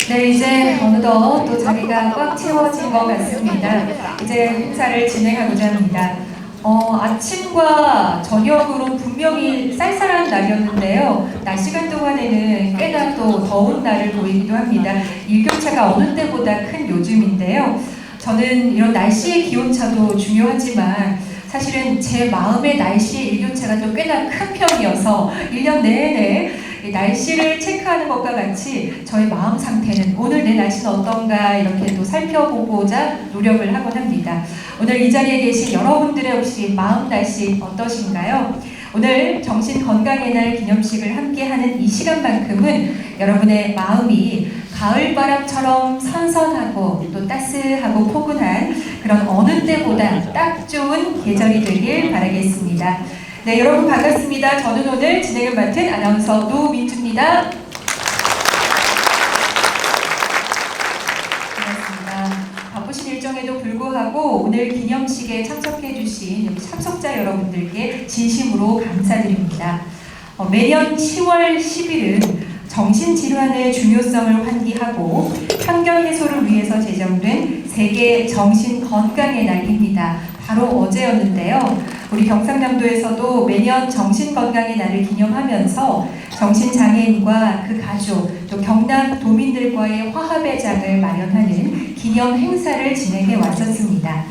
네, 이제 어느덧 또 자리가 꽉 채워진 것 같습니다. 이제 행사를 진행하고자 합니다. 아침과 저녁으로 분명히 쌀쌀한 날이었는데요. 낮 시간 동안에는 꽤나 또 더운 날을 보이기도 합니다. 일교차가 어느 때보다 큰 요즘인데요. 저는 이런 날씨의 기온차도 중요하지만 사실은 제 마음의 날씨의 일교차가 또 꽤나 큰 편이어서 1년 내내 날씨를 체크하는 것과 같이 저의 마음 상태는 오늘 내 날씨는 어떤가 이렇게 또 살펴보고자 노력을 하곤 합니다. 오늘 이 자리에 계신 여러분들의 혹시 마음 날씨 어떠신가요? 오늘 정신건강의 날 기념식을 함께하는 이 시간만큼은 여러분의 마음이 가을바람처럼 선선하고 또 따스하고 포근한 그런 어느 때보다 딱 좋은 계절이 되길 바라겠습니다. 네, 여러분 반갑습니다. 저는 오늘 진행을 맡은 아나운서 노민주입니다. 반갑습니다. 바쁘신 일정에도 불구하고 오늘 기념식에 참석해주신 참석자 여러분들께 진심으로 감사드립니다. 매년 10월 10일은 정신질환의 중요성을 환기하고 편견 해소를 위해서 제정된 세계 정신건강의 날입니다. 바로 어제였는데요. 우리 경상남도에서도 매년 정신건강의 날을 기념하면서 정신장애인과 그 가족, 또 경남 도민들과의 화합의 장을 마련하는 기념 행사를 진행해 왔었습니다.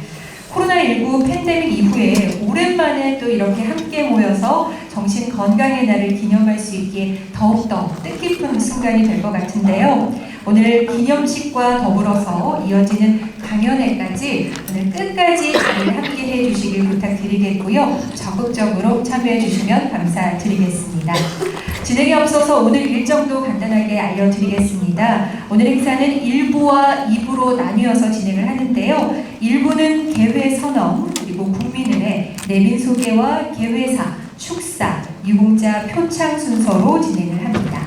코로나19 팬데믹 이후에 오랜만에 또 이렇게 함께 모여서 정신건강의 날을 기념할 수 있기에 더욱더 뜻깊은 순간이 될 것 같은데요. 오늘 기념식과 더불어서 이어지는 강연회까지 오늘 끝까지 저희를 함께 해주시길 부탁드리겠고요. 적극적으로 참여해 주시면 감사드리겠습니다. 진행에 앞서서 오늘 일정도 간단하게 알려드리겠습니다. 오늘 행사는 1부와 2부로 나뉘어서 진행을 하는데요. 1부는 개회 선언, 그리고 국민은혜, 내빈 소개와 개회사, 축사, 유공자 표창 순서로 진행을 합니다.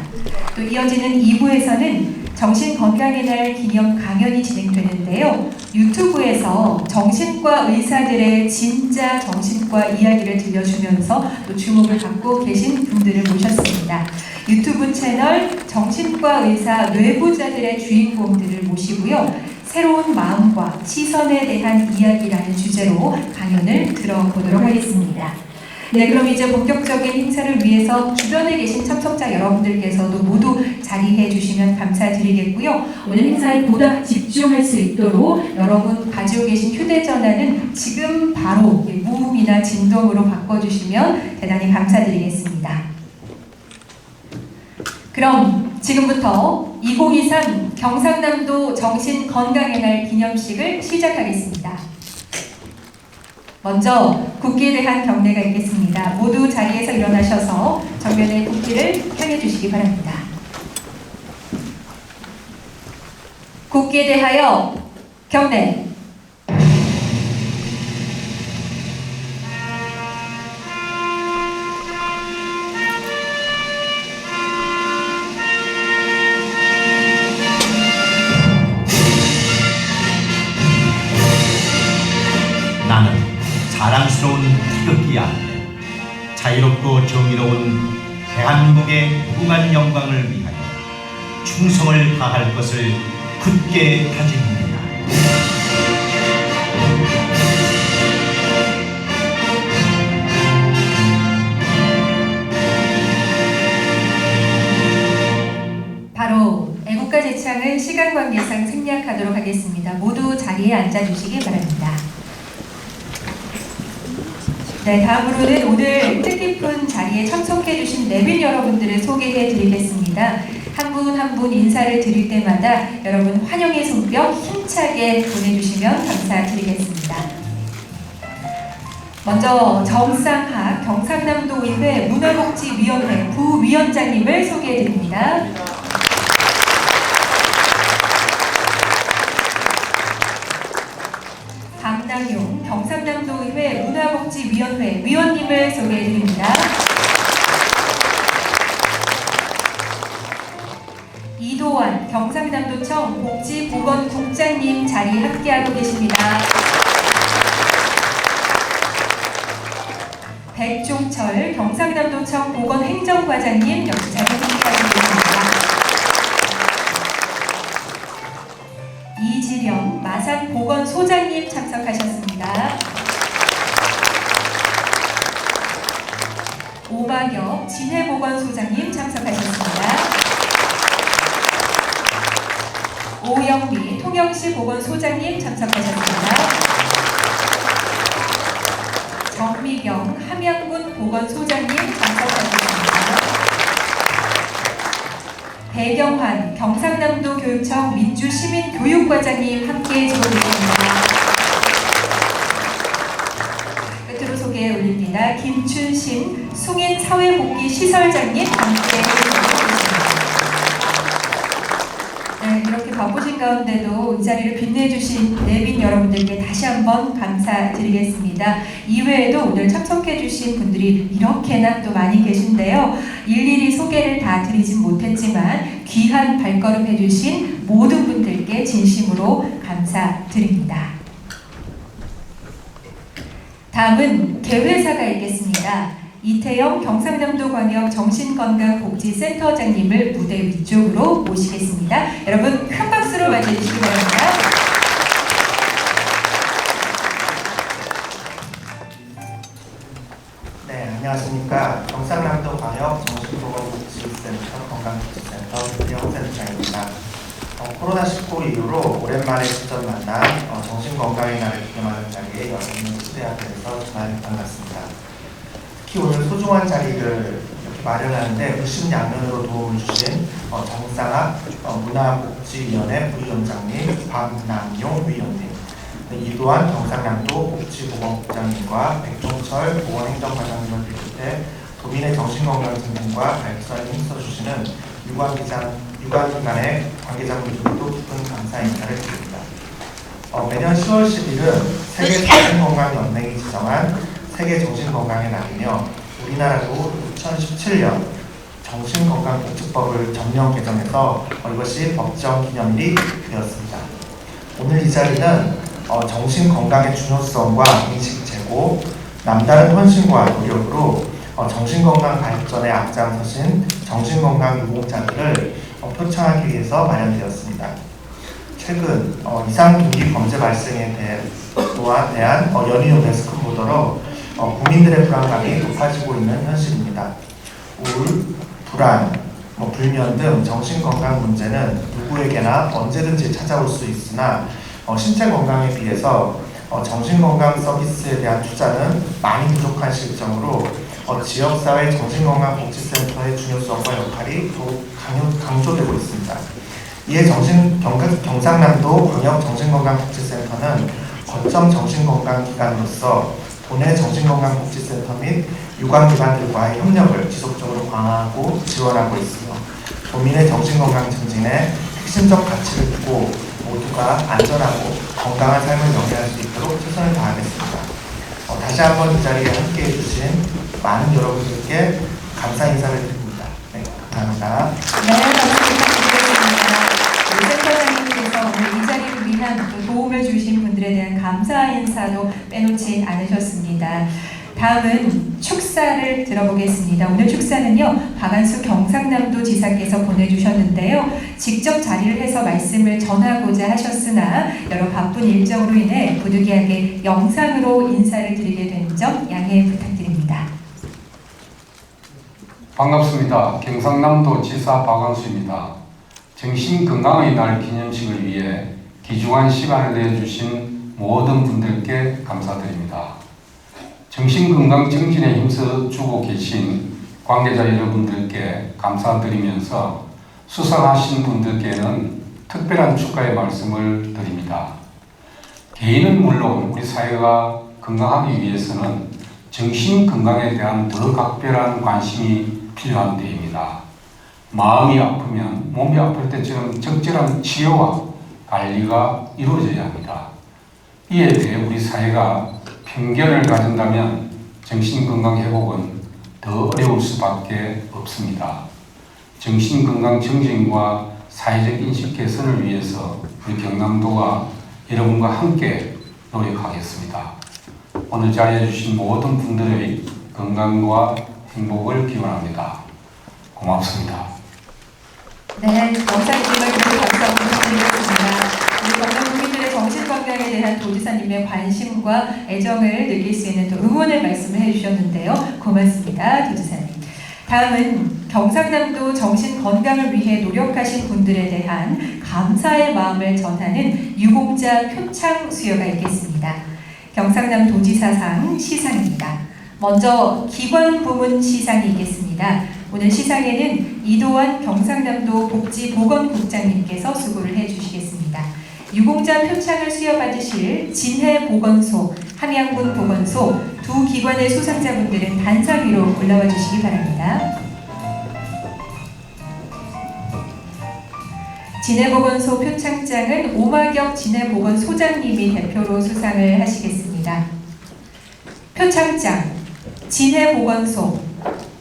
또 이어지는 2부에서는 정신건강의 날 기념 강연이 진행되는데요. 유튜브에서 정신과 의사들의 진짜 정신과 이야기를 들려주면서 또 주목을 받고 계신 분들을 모셨습니다. 유튜브 채널 정신과 의사 뇌부자들의 주인공들을 모시고요. 새로운 마음과 시선에 대한 이야기라는 주제로 강연을 들어보도록 하겠습니다. 네, 그럼 이제 본격적인 행사를 위해서 주변에 계신 참석자 여러분들께서도 모두 자리해 주시면 감사드리겠고요. 오늘 행사에 보다 집중할 수 있도록 여러분 가지고 계신 휴대전화는 지금 바로 무음이나 진동으로 바꿔주시면 대단히 감사드리겠습니다. 그럼 지금부터 2023 경상남도 정신건강의 날 기념식을 시작하겠습니다. 먼저 국기에 대한 경례가 있겠습니다. 모두 자리에서 일어나셔서 정면에 국기를 향해 주시기 바랍니다. 국기에 대하여 경례. 나는 자랑스러운 태극기 아래 자유롭고 정의로운 대한민국의 무궁한 영광을 위하여 충성을 다할 것을 굳게 다짐합니다. 바로 애국가 제창을 시간 관계상 생략하도록 하겠습니다. 모두 자리에 앉아주시기 바랍니다. 네, 다음으로는 오늘 뜻깊은 자리에 참석해주신 내빈 여러분들을 소개해드리겠습니다. 한 분 한 분 인사를 드릴 때마다 여러분 환영의 손뼉 힘차게 보내주시면 감사드리겠습니다. 먼저 정상학 경상남도의회 문화복지위원회 부위원장님을 소개해드립니다. 강남용 경상남도의회 문화복지위원회 위원님을 소개해드립니다. 이도환 경상남도청 복지보건국장님 자리 함께하고 계십니다. 백종철 경상남도청 보건행정과장님 역시 자리 함께하고 계십니다. 마산 보건소장님 참석하셨습니다. 오박엽 진해보건소장님 참석하셨습니다. 오영미 통영시 보건소장님 참석하셨습니다. 정미경 함양군 보건소장님 참석하셨습니다. 배경환 경상남도 교육청 민주시민교육과장님 함께해 주고 계십니다. 끝으로 소개해 올립니다. 김춘신 숭인사회복지시설장님 함께해 주고 계십니다. 네, 이렇게 바쁘신 가운데도 이 자리를 빛내주신 내빈 여러분들께 다시 한번 감사드리겠습니다. 이외에도 오늘 참석해주신 분들이 이렇게나 또 많이 계신데요. 일일이 소개를 다 드리진 못했지만 귀한 발걸음 해주신 모든 분들께 진심으로 감사드립니다. 다음은 개회사가 있겠습니다. 이태영 경상남도광역 정신건강복지센터장님을 무대 위쪽으로 모시겠습니다. 여러분 큰 박수로 맞이해주시기 바랍니다. 네, 안녕하십니까. 경상남도광역 정신보건복지센터 건강복지센터 이태영 센터장입니다. 코로나19 이후로 오랜만에 직접 만난 정신건강의 날을 기념하는 자리에 여러분을 초대하게 돼서 정말 반갑습니다. 특히 오늘 소중한 자리를 이렇게 마련하는데 물심양면으로 도움을 주신 정상학 문화복지위원회 부위원장님 박남용 위원님, 이도환 경상남도 복지보건국장님과 백종철 보건행정과장님을 비롯해 도민의 정신건강증진과 발전에 힘써주시는 유관기관의 관계자분들도 깊은 감사 인사를 드립니다. 매년 10월 10일은 세계정신건강연맹이 지정한 세계정신건강의 날이며 우리나라도 2017년 정신건강복지법을 전면 개정해서 이것이 법정 기념일이 되었습니다. 오늘 이 자리는 정신건강의 중요성과 인식 제고, 남다른 헌신과 노력으로 정신건강 발전에 앞장서신 정신건강 유공자들을 표창하기 위해서 마련되었습니다. 최근 이상등기 범죄 발생에 대한 연이어 데스크 보도로 국민들의 불안감이 높아지고 있는 현실입니다. 우울, 불안, 불면 등 정신건강 문제는 누구에게나 언제든지 찾아올 수 있으나 신체 건강에 비해서 정신건강 서비스에 대한 투자는 많이 부족한 실정으로 지역사회 정신건강복지센터의 중요성과 역할이 더욱 강조되고 있습니다. 이에 경상남도 광역정신건강복지센터는 거점 정신건강기관으로서 도내 정신건강복지센터 및 유관기관들과의 협력을 지속적으로 강화하고 지원하고 있으며 도민의 정신건강 증진에 핵심적 가치를 두고 모두가 안전하고 건강한 삶을 영위할 수 있도록 최선을 다하겠습니다. 다시 한번 이 자리에 함께해 주신 많은 여러분들께 감사 인사를 드립니다. 네, 감사합니다. 네, 감사드리겠습니다. 센터장님께서 오늘 이 자리를 위한 도움을 주신 분들에 대한 감사 인사도 빼놓지 않으셨습니다. 다음은 축사를 들어보겠습니다. 오늘 축사는요, 박안수 경상남도 지사께서 보내주셨는데요. 직접 자리를 해서 말씀을 전하고자 하셨으나 여러 바쁜 일정으로 인해 부득이하게 영상으로 인사를 드리게 된 점 양해 부탁드립니다. 반갑습니다. 경상남도 지사 박안수입니다. 정신건강의 날 기념식을 위해 귀중한 시간을 내주신 모든 분들께 감사드립니다. 정신건강 증진에 힘써주고 계신 관계자 여러분들께 감사드리면서 수상하신 분들께는 특별한 축하의 말씀을 드립니다. 개인은 물론 우리 사회가 건강하기 위해서는 정신건강에 대한 더 각별한 관심이 필요한 때입니다. 마음이 아프면 몸이 아플 때처럼 적절한 치료와 관리가 이루어져야 합니다. 이에 대해 우리 사회가 편견을 가진다면 정신건강 회복은 더 어려울 수밖에 없습니다. 정신건강 증진과 사회적 인식 개선을 위해서 우리 경남도가 여러분과 함께 노력하겠습니다. 오늘 자리해 주신 모든 분들의 건강과 행복을 기원합니다. 고맙습니다. 네, 영상님을 모두 박수 한번 부탁드리겠습니다. 우리 경남 국민들의 정신건강 분의 관심과 애정을 느낄 수 있는 또 응원의 말씀을 해주셨는데요. 고맙습니다, 도지사님. 다음은 경상남도 정신 건강을 위해 노력하신 분들에 대한 감사의 마음을 전하는 유공자 표창 수여가 있겠습니다. 경상남 도지사상 시상입니다. 먼저 기관 부문 시상이 있겠습니다. 오늘 시상에는 이도환 경상남도 복지보건국장님께서 수고를 해주시겠습니다. 유공자 표창을 수여받으실 진해보건소, 함양군 보건소 두 기관의 수상자분들은 단상 위로 올라와 주시기 바랍니다. 진해보건소 표창장은 오마경 진해보건소장님이 대표로 수상을 하시겠습니다. 표창장 진해보건소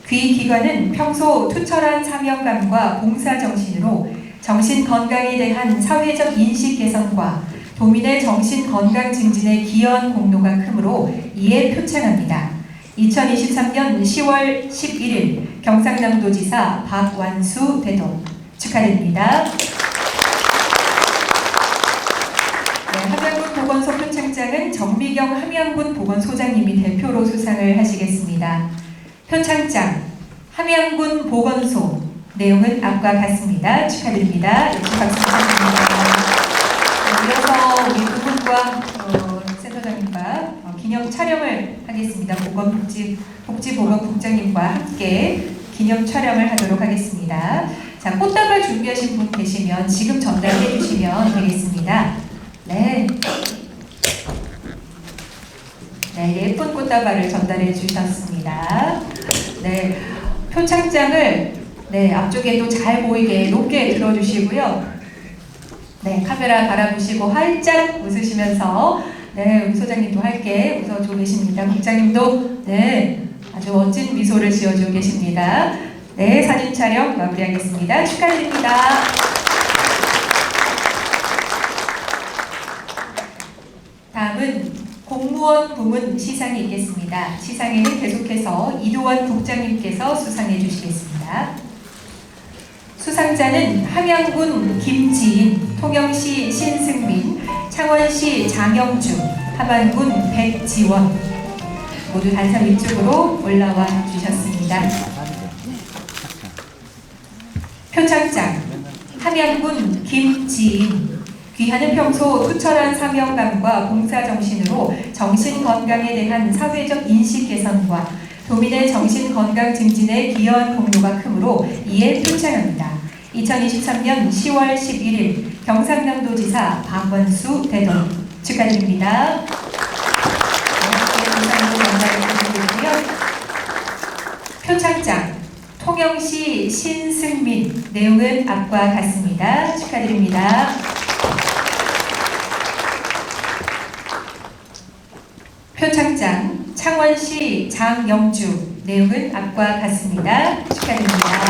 귀기관은 평소 투철한 사명감과 봉사정신으로 정신건강에 대한 사회적 인식 개선과 도민의 정신건강 증진에 기여한 공로가 크므로 이에 표창합니다. 2023년 10월 11일 경상남도지사 박완수 대동 축하드립니다. 함양군 보건소 표창장은 정미경 함양군 보건소장님이 대표로 수상을 하시겠습니다. 표창장 함양군 보건소 내용은 앞과 같습니다. 축하드립니다. 역시 박수 부탁드립니다. 이어서 우리 두 분과 센터장님과 기념 촬영을 하겠습니다. 복지보건국장님과 함께 기념 촬영을 하도록 하겠습니다. 자, 꽃다발 준비하신 분 계시면 지금 전달해 주시면 되겠습니다. 네. 네, 예쁜 꽃다발을 전달해 주셨습니다. 네, 표창장을 앞쪽에 또 잘 보이게 높게 들어주시고요. 네, 카메라 바라보시고 활짝 웃으시면서 우리 소장님도 함께 웃어주고 계십니다. 국장님도 아주 멋진 미소를 지어주고 계십니다. 네, 사진 촬영 마무리하겠습니다. 축하드립니다. 다음은 공무원 부문 시상이 있겠습니다. 시상에는 계속해서 이도환 국장님께서 수상해 주시겠습니다. 수상자는 함양군 김지인, 통영시 신승민, 창원시 장영주, 함안군 백지원 모두 단상 위쪽으로 올라와 주셨습니다. 표창장 함양군 김지인 귀하는 평소 투철한 사명감과 봉사정신으로 정신건강에 대한 사회적 인식 개선과 도민의 정신건강 증진에 기여한 공로가 크므로 이에 표창합니다. 2023년 10월 11일 경상남도지사 박원수 대동 축하드립니다. 표창장 통영시 신승민 내용은 앞과 같습니다. 축하드립니다. 표창장 창원시 장영주 내용은 앞과 같습니다. 축하드립니다.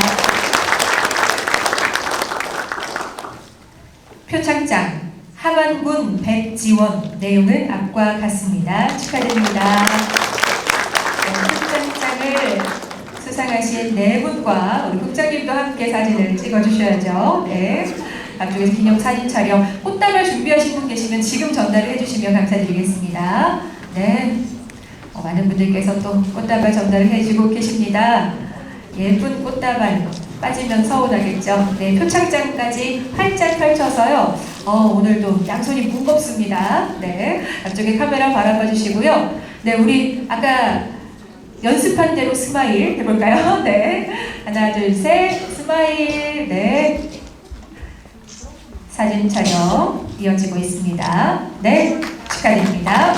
표창장 함안군 백지원 내용은 앞과 같습니다. 축하드립니다. 표창장을 수상하신 네 분과 우리 국장님도 함께 사진을 찍어주셔야죠. 네. 앞쪽에서 기념사진 촬영, 꽃다발 준비하신 분 계시면 지금 전달을 해주시면 감사드리겠습니다. 네. 많은 분들께서 또 꽃다발 전달을 해주고 계십니다. 예쁜 꽃다발 빠지면 서운하겠죠. 네, 표창장까지 활짝 펼쳐서요. 오늘도 양손이 무겁습니다. 네, 앞쪽에 카메라 바라봐 주시고요. 네, 우리 아까 연습한 대로 스마일 해볼까요? 네, 하나, 둘, 셋, 스마일. 네, 사진 촬영 이어지고 있습니다. 네, 축하드립니다.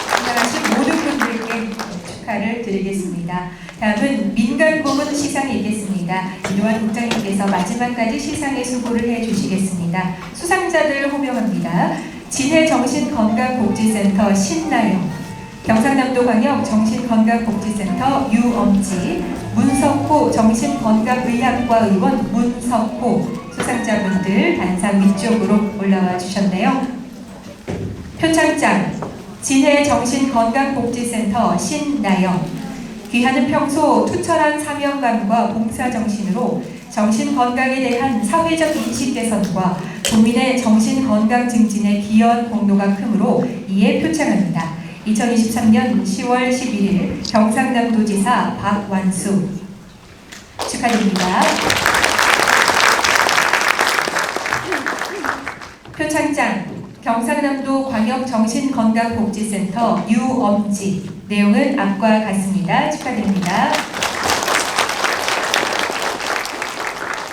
참가하신 모든 분들께 축하를 드리겠습니다. 다음은 민간고문 시상이 있겠습니다. 이도환 국장님께서 마지막까지 시상에 수고를 해주시겠습니다. 수상자들 호명합니다. 진해정신건강복지센터 신나영, 경상남도광역 정신건강복지센터 유엄지, 문석호 정신건강의학과 의원 문석호 수상자분들 단상 위쪽으로 올라와 주셨네요. 표창장 진해정신건강복지센터 신나영, 귀하는 평소 투철한 사명감과 봉사정신으로 정신건강에 대한 사회적 인식 개선과 도민의 정신 건강 증진에 기여한 공로가 크므로 이에 표창합니다. 2023년 10월 11일 경상남도지사 박완수 축하드립니다. 표창장 경상남도 광역정신건강복지센터 유엄지. 내용은 앞과 같습니다. 축하드립니다.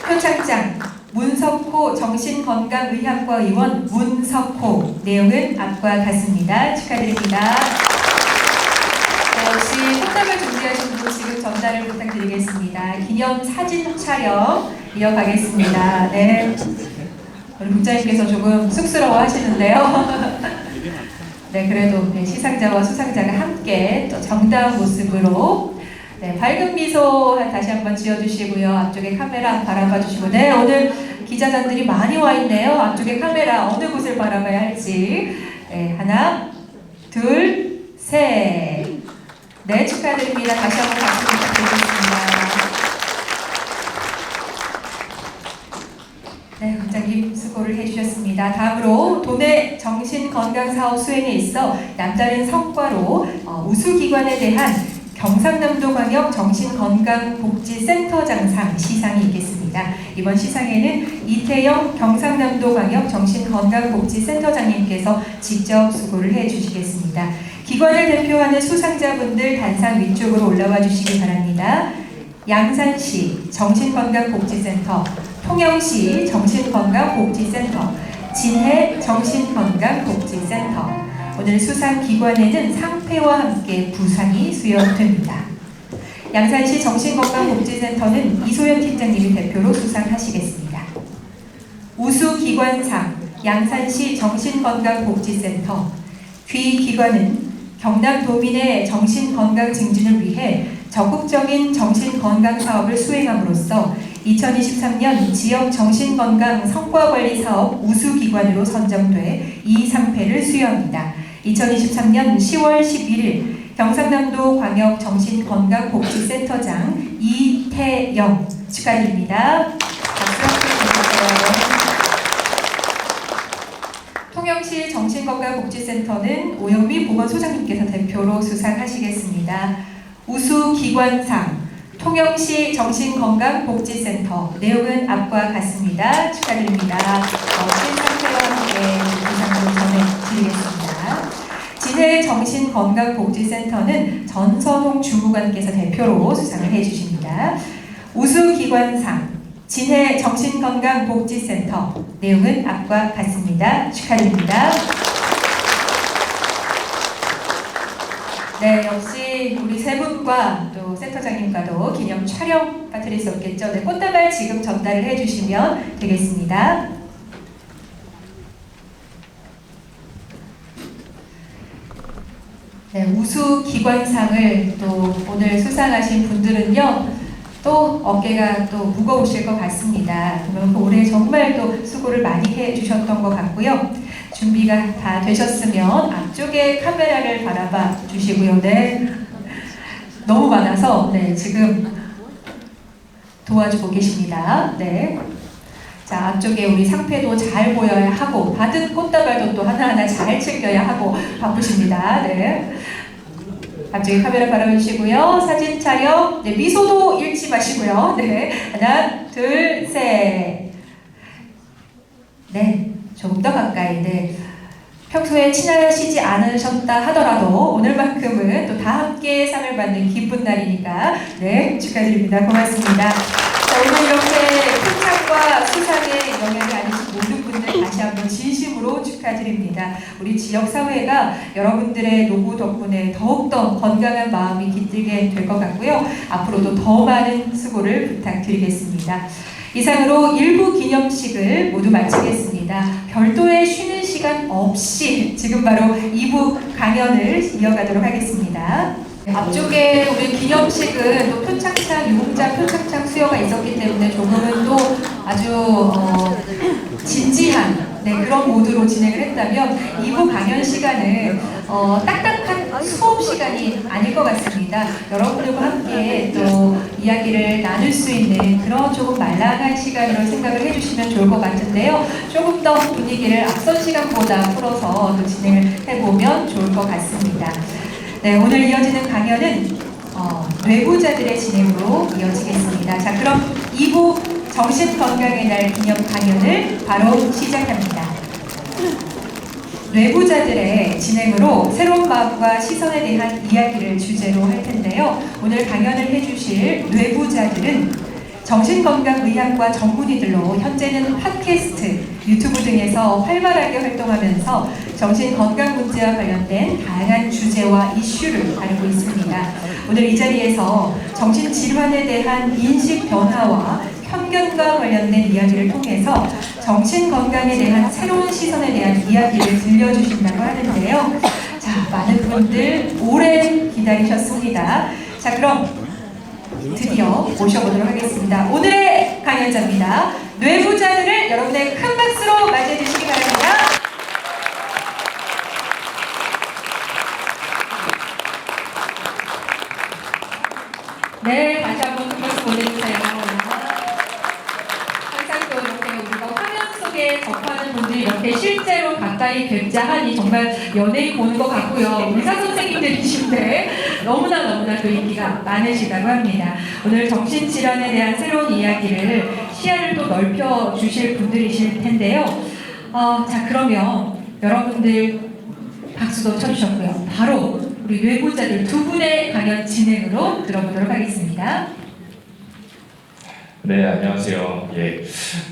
표창장 문석호 정신건강의학과 의원 문석호. 내용은 앞과 같습니다. 축하드립니다. 네, 역시 꽃다발 준비하신 분 지금 전달을 부탁드리겠습니다. 기념 사진 촬영 이어가겠습니다. 네. 우리 국장님께서 조금 쑥스러워 하시는데요. 네, 그래도 네, 시상자와 수상자가 함께 또 정다운 모습으로 네, 밝은 미소 다시 한번 지어주시고요. 앞쪽에 카메라 바라봐 주시고, 네, 오늘 기자단들이 많이 와 있네요. 앞쪽에 카메라 어느 곳을 바라봐야 할지. 네, 하나, 둘, 셋. 네, 축하드립니다. 다시 한번 박수 부탁드리겠습니다. 네, 국장님 수고를 해주셨습니다. 다음으로 도내 정신건강사업 수행에 있어 남다른 성과로 우수기관에 대한 경상남도광역 정신건강복지센터장상 시상이 있겠습니다. 이번 시상에는 이태영 경상남도광역 정신건강복지센터장님께서 직접 수고를 해주시겠습니다. 기관을 대표하는 수상자분들 단상 위쪽으로 올라와 주시기 바랍니다. 양산시 정신건강복지센터, 통영시 정신건강복지센터, 진해 정신건강복지센터. 오늘 수상 기관에는 상패와 함께 부상이 수여됩니다. 양산시 정신건강복지센터는 이소연 팀장님이 대표로 수상하시겠습니다. 우수기관상 양산시 정신건강복지센터. 귀기관은 경남도민의 정신건강 증진을 위해 적극적인 정신건강사업을 수행함으로써 2023년 지역 정신건강 성과관리사업 우수기관으로 선정돼 이 상패를 수여합니다. 2023년 10월 11일 경상남도 광역정신건강복지센터장 이태영 축하드립니다. 박수 함께 주세요. 통영시 정신건강복지센터는 오영미 보건소장님께서 대표로 수상하시겠습니다. 우수기관상 통영시 정신건강복지센터. 내용은 앞과 같습니다. 축하드립니다. 멋진 상태와 함께 부상을 전해드리겠습니다. 진해 정신건강복지센터는 전선홍 주무관께서 대표로 수상을 해주십니다. 우수기관상 진해 정신건강복지센터. 내용은 앞과 같습니다. 축하드립니다. 네, 역시 우리 세 분과 또 센터장님과도 기념 촬영 빠뜨릴 수 없겠죠. 네, 꽃다발 지금 전달을 해주시면 되겠습니다. 네, 우수 기관상을 또 오늘 수상하신 분들은요, 또 어깨가 또 무거우실 것 같습니다. 그만큼 올해 정말 또 수고를 많이 해주셨던 것 같고요. 준비가 다 되셨으면 앞쪽에 카메라를 바라봐 주시고요. 네, 너무 많아서 네, 지금 도와주고 계십니다. 네. 자, 앞쪽에 우리 상패도 잘 보여야 하고 받은 꽃다발도 또 하나하나 잘 챙겨야 하고 바쁘십니다. 네. 앞쪽에 카메라 바라보시고요. 사진 촬영. 네, 미소도 잃지 마시고요. 네. 하나, 둘, 셋. 네. 조금 더 가까이. 네. 평소에 친하시지 않으셨다 하더라도 오늘만큼은 또 다 함께 상을 받는 기쁜 날이니까 네, 축하드립니다. 고맙습니다. 자, 오늘 이렇게 표창과 수상에 영향이 아니신 모든 분들 다시 한번 진심으로 축하드립니다. 우리 지역사회가 여러분들의 노고 덕분에 더욱더 건강한 마음이 깃들게 될 것 같고요. 앞으로도 더 많은 수고를 부탁드리겠습니다. 이상으로 1부 기념식을 모두 마치겠습니다. 별도의 쉬는 시간 없이 지금 바로 2부 강연을 이어가도록 하겠습니다. 앞쪽에 우리 기념식은 또 표창장, 유공자 표창장 수여가 있었기 때문에 조금은 또 아주 진지한 그런 모드로 진행을 했다면 2부 강연 시간은 딱딱한 수업 시간이 아닐 것 같습니다. 여러분들과 함께 또 이야기를 나눌 수 있는 그런 조금 말랑한 시간으로 생각을 해주시면 좋을 것 같은데요. 조금 더 분위기를 앞선 시간보다 풀어서 또 진행을 해보면 좋을 것 같습니다. 네, 오늘 이어지는 강연은 뇌부자들의 진행으로 이어지겠습니다. 자, 그럼 2부 정신건강의 날 기념 강연을 바로 시작합니다. 뇌부자들의 진행으로 새로운 마음과 시선에 대한 이야기를 주제로 할 텐데요. 오늘 강연을 해주실 뇌부자들은 정신건강의학과 전문의들로 현재는 팟캐스트, 유튜브 등에서 활발하게 활동하면서 정신건강 문제와 관련된 다양한 주제와 이슈를 다루고 있습니다. 오늘 이 자리에서 정신질환에 대한 인식 변화와 편견과 관련된 이야기를 통해서 정신건강에 대한 새로운 시선에 대한 이야기를 들려주신다고 하는데요. 자, 많은 분들 오래 기다리셨습니다. 자, 그럼 드디어 모셔보도록 하겠습니다. 오늘의 강연자입니다. 뇌부자들을 여러분의 큰 박수로 맞이해 주시기 바랍니다. 네, 다시 한번 큰 박수 보내주세요. 항상 또 이렇게 우리가 화면 속에 접하는 분들이 이렇게 실제로 가까이 뵙자 하니 정말 연예인 보는 것 같고요. 의사 선생님들이신데 너무나 그 인기가 많으시다고 합니다. 오늘 정신질환에 대한 새로운 이야기를 시야를 또 넓혀 주실 분들이실 텐데요. 자, 그러면 여러분들 박수도 쳐주셨고요. 바로 우리 뇌부자들 두 분의 강연 진행으로 들어보도록 하겠습니다. 네, 안녕하세요. 예,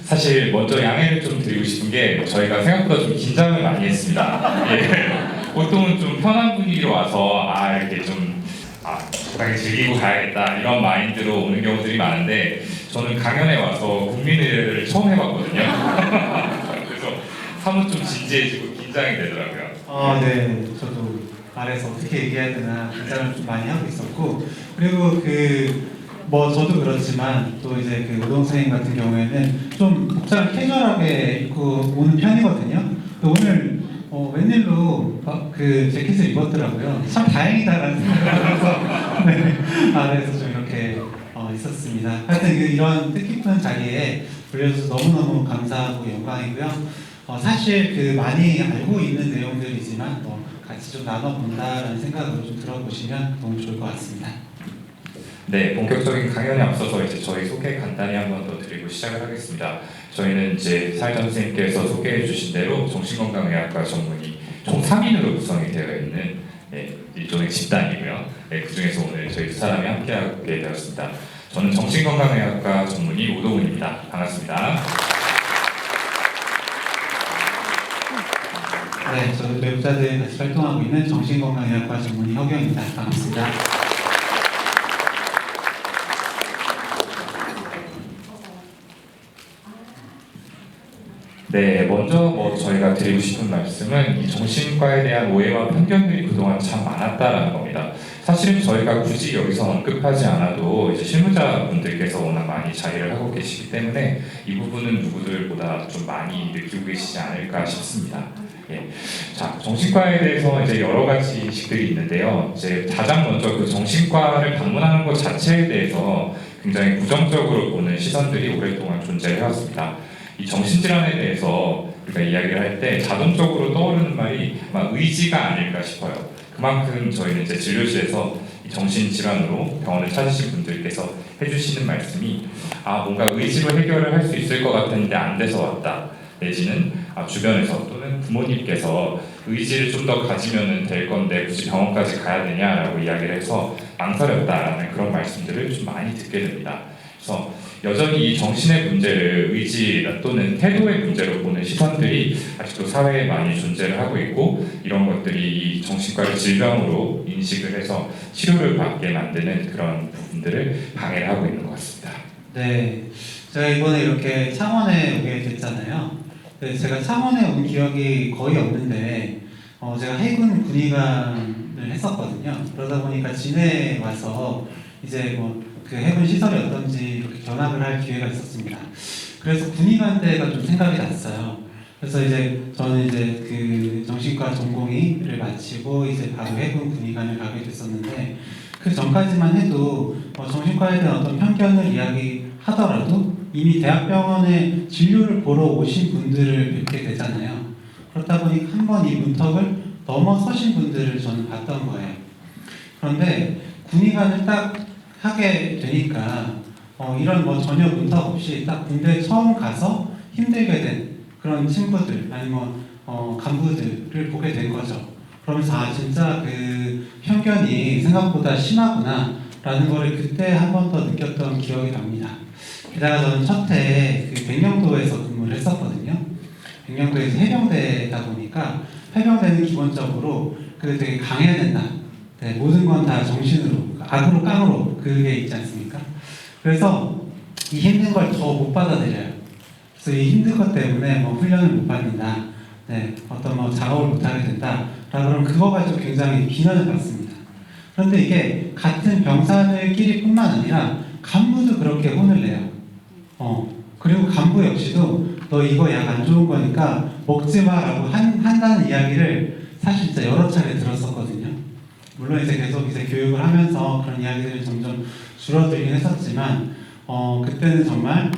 사실 먼저 양해를 좀 드리고 싶은 게 저희가 생각보다 좀 긴장을 많이 했습니다. 예, 보통은 좀 편한 분위기로 와서 이렇게 좀 적당히 즐기고 가야겠다 이런 마인드로 오는 경우들이 많은데 저는 강연에 와서 국민의례를 처음 해봤거든요. 그래서 사뭇 좀 진지해지고 긴장이 되더라고요. 네, 저도 말해서 어떻게 얘기해야 되나 긴장을 좀 많이 하고 있었고, 그리고 저도 그렇지만 또 이제 우동 선생님 같은 경우에는 좀 복장을 캐주얼하게 입고 오는 편이거든요. 오늘 웬일로 재킷을 입었더라고요. 참 다행이다라는 생각을 하면서 네, 아래에서 좀 이렇게 있었습니다. 하여튼 이런 뜻깊은 자리에 불려줘서 너무너무 감사하고 영광이고요. 사실 많이 알고 있는 내용들이지만 같이 좀 나눠본다라는 생각으로 좀 들어보시면 너무 좋을 것 같습니다. 네, 본격적인 강연에 앞서서 이제 저희 소개 간단히 한 번 더 드리고 시작을 하겠습니다. 저희는 이제 사회자 선생님께서 소개해 주신 대로 정신건강의학과 전문의 총 3인으로 구성이 되어 있는 일종의 집단이고요. 그 중에서 오늘 저희 두 사람이 함께하게 되었습니다. 저는 정신건강의학과 전문의 오동훈입니다. 반갑습니다. 네, 저는 뇌부자들 같이 활동하고 있는 정신건강의학과 전문의 허경입니다. 반갑습니다. 네, 먼저 저희가 드리고 싶은 말씀은 이 정신과에 대한 오해와 편견들이 그동안 참 많았다라는 겁니다. 사실은 저희가 굳이 여기서 언급하지 않아도 이제 실무자분들께서 워낙 많이 자리를 하고 계시기 때문에 이 부분은 누구들보다 좀 많이 느끼고 계시지 않을까 싶습니다. 예. 자, 정신과에 대해서 이제 여러 가지 식들이 있는데요. 이제 가장 먼저 그 정신과를 방문하는 것 자체에 대해서 굉장히 부정적으로 보는 시선들이 오랫동안 존재해왔습니다. 이 정신질환에 대해서 우리가 이야기를 할 때 자동적으로 떠오르는 말이 막 의지가 아닐까 싶어요. 그만큼 저희는 이제 진료실에서 이 정신질환으로 병원을 찾으신 분들께서 해주시는 말씀이 뭔가 의지로 해결을 할 수 있을 것 같았는데 안 돼서 왔다. 내지는 주변에서 또는 부모님께서 의지를 좀 더 가지면 될 건데 굳이 병원까지 가야 되냐라고 이야기를 해서 망설였다라는 그런 말씀들을 좀 많이 듣게 됩니다. 그래서 여전히 이 정신의 문제를 의지 또는 태도의 문제로 보는 시선들이 아직도 사회에 많이 존재를 하고 있고 이런 것들이 이 정신과를 질병으로 인식을 해서 치료를 받게 만드는 그런 부분들을 방해를 하고 있는 것 같습니다. 네, 제가 이번에 이렇게 창원에 오게 됐잖아요. 제가 창원에 온 기억이 거의 없는데 제가 해군 군의관을 했었거든요. 그러다 보니까 진해에 와서 이제 그 해군 시설이 어떤지 이렇게 견학을 할 기회가 있었습니다. 그래서 군의관 때가 좀 생각이 났어요. 그래서 이제 저는 이제 그 정신과 전공의를 마치고 이제 바로 해군 군의관을 가게 됐었는데 그 전까지만 해도 정신과에 대한 어떤 편견을 이야기하더라도 이미 대학병원에 진료를 보러 오신 분들을 뵙게 되잖아요. 그렇다 보니 한 번 이 문턱을 넘어서신 분들을 저는 봤던 거예요. 그런데 군의관을 딱 하게 되니까 이런 뭐 전혀 문턱 없이 딱 군대 처음 가서 힘들게 된 그런 친구들 아니면 간부들을 보게 된 거죠. 그러면서 아 진짜 그 편견이 생각보다 심하구나 라는 거를 그때 한 번 더 느꼈던 기억이 납니다. 게다가 저는 첫해 그 백령도에서 근무를 했었거든요. 백령도에서 해병대다 보니까 해병대는 기본적으로 그 되게 강해야 된다. 네, 모든 건 다 정신으로 악으로 깡으로 그게 있지 않습니까? 그래서 이 힘든 걸 더 못 받아들여요. 그래서 이 힘든 것 때문에 뭐 훈련을 못 받는다. 네, 어떤 뭐 작업을 못 하게 된다. 그러면 그거 가지고 굉장히 비난을 받습니다. 그런데 이게 같은 병사들끼리 뿐만 아니라 간부도 그렇게 혼을 내요. 그리고 간부 역시도 너 이거 약 안 좋은 거니까 먹지 마라고 한다는 이야기를 사실 진짜 여러 차례 들었었거든요. 물론 이제 계속 이제 교육을 하면서 그런 이야기들이 점점 줄어들긴 했었지만 그때는 정말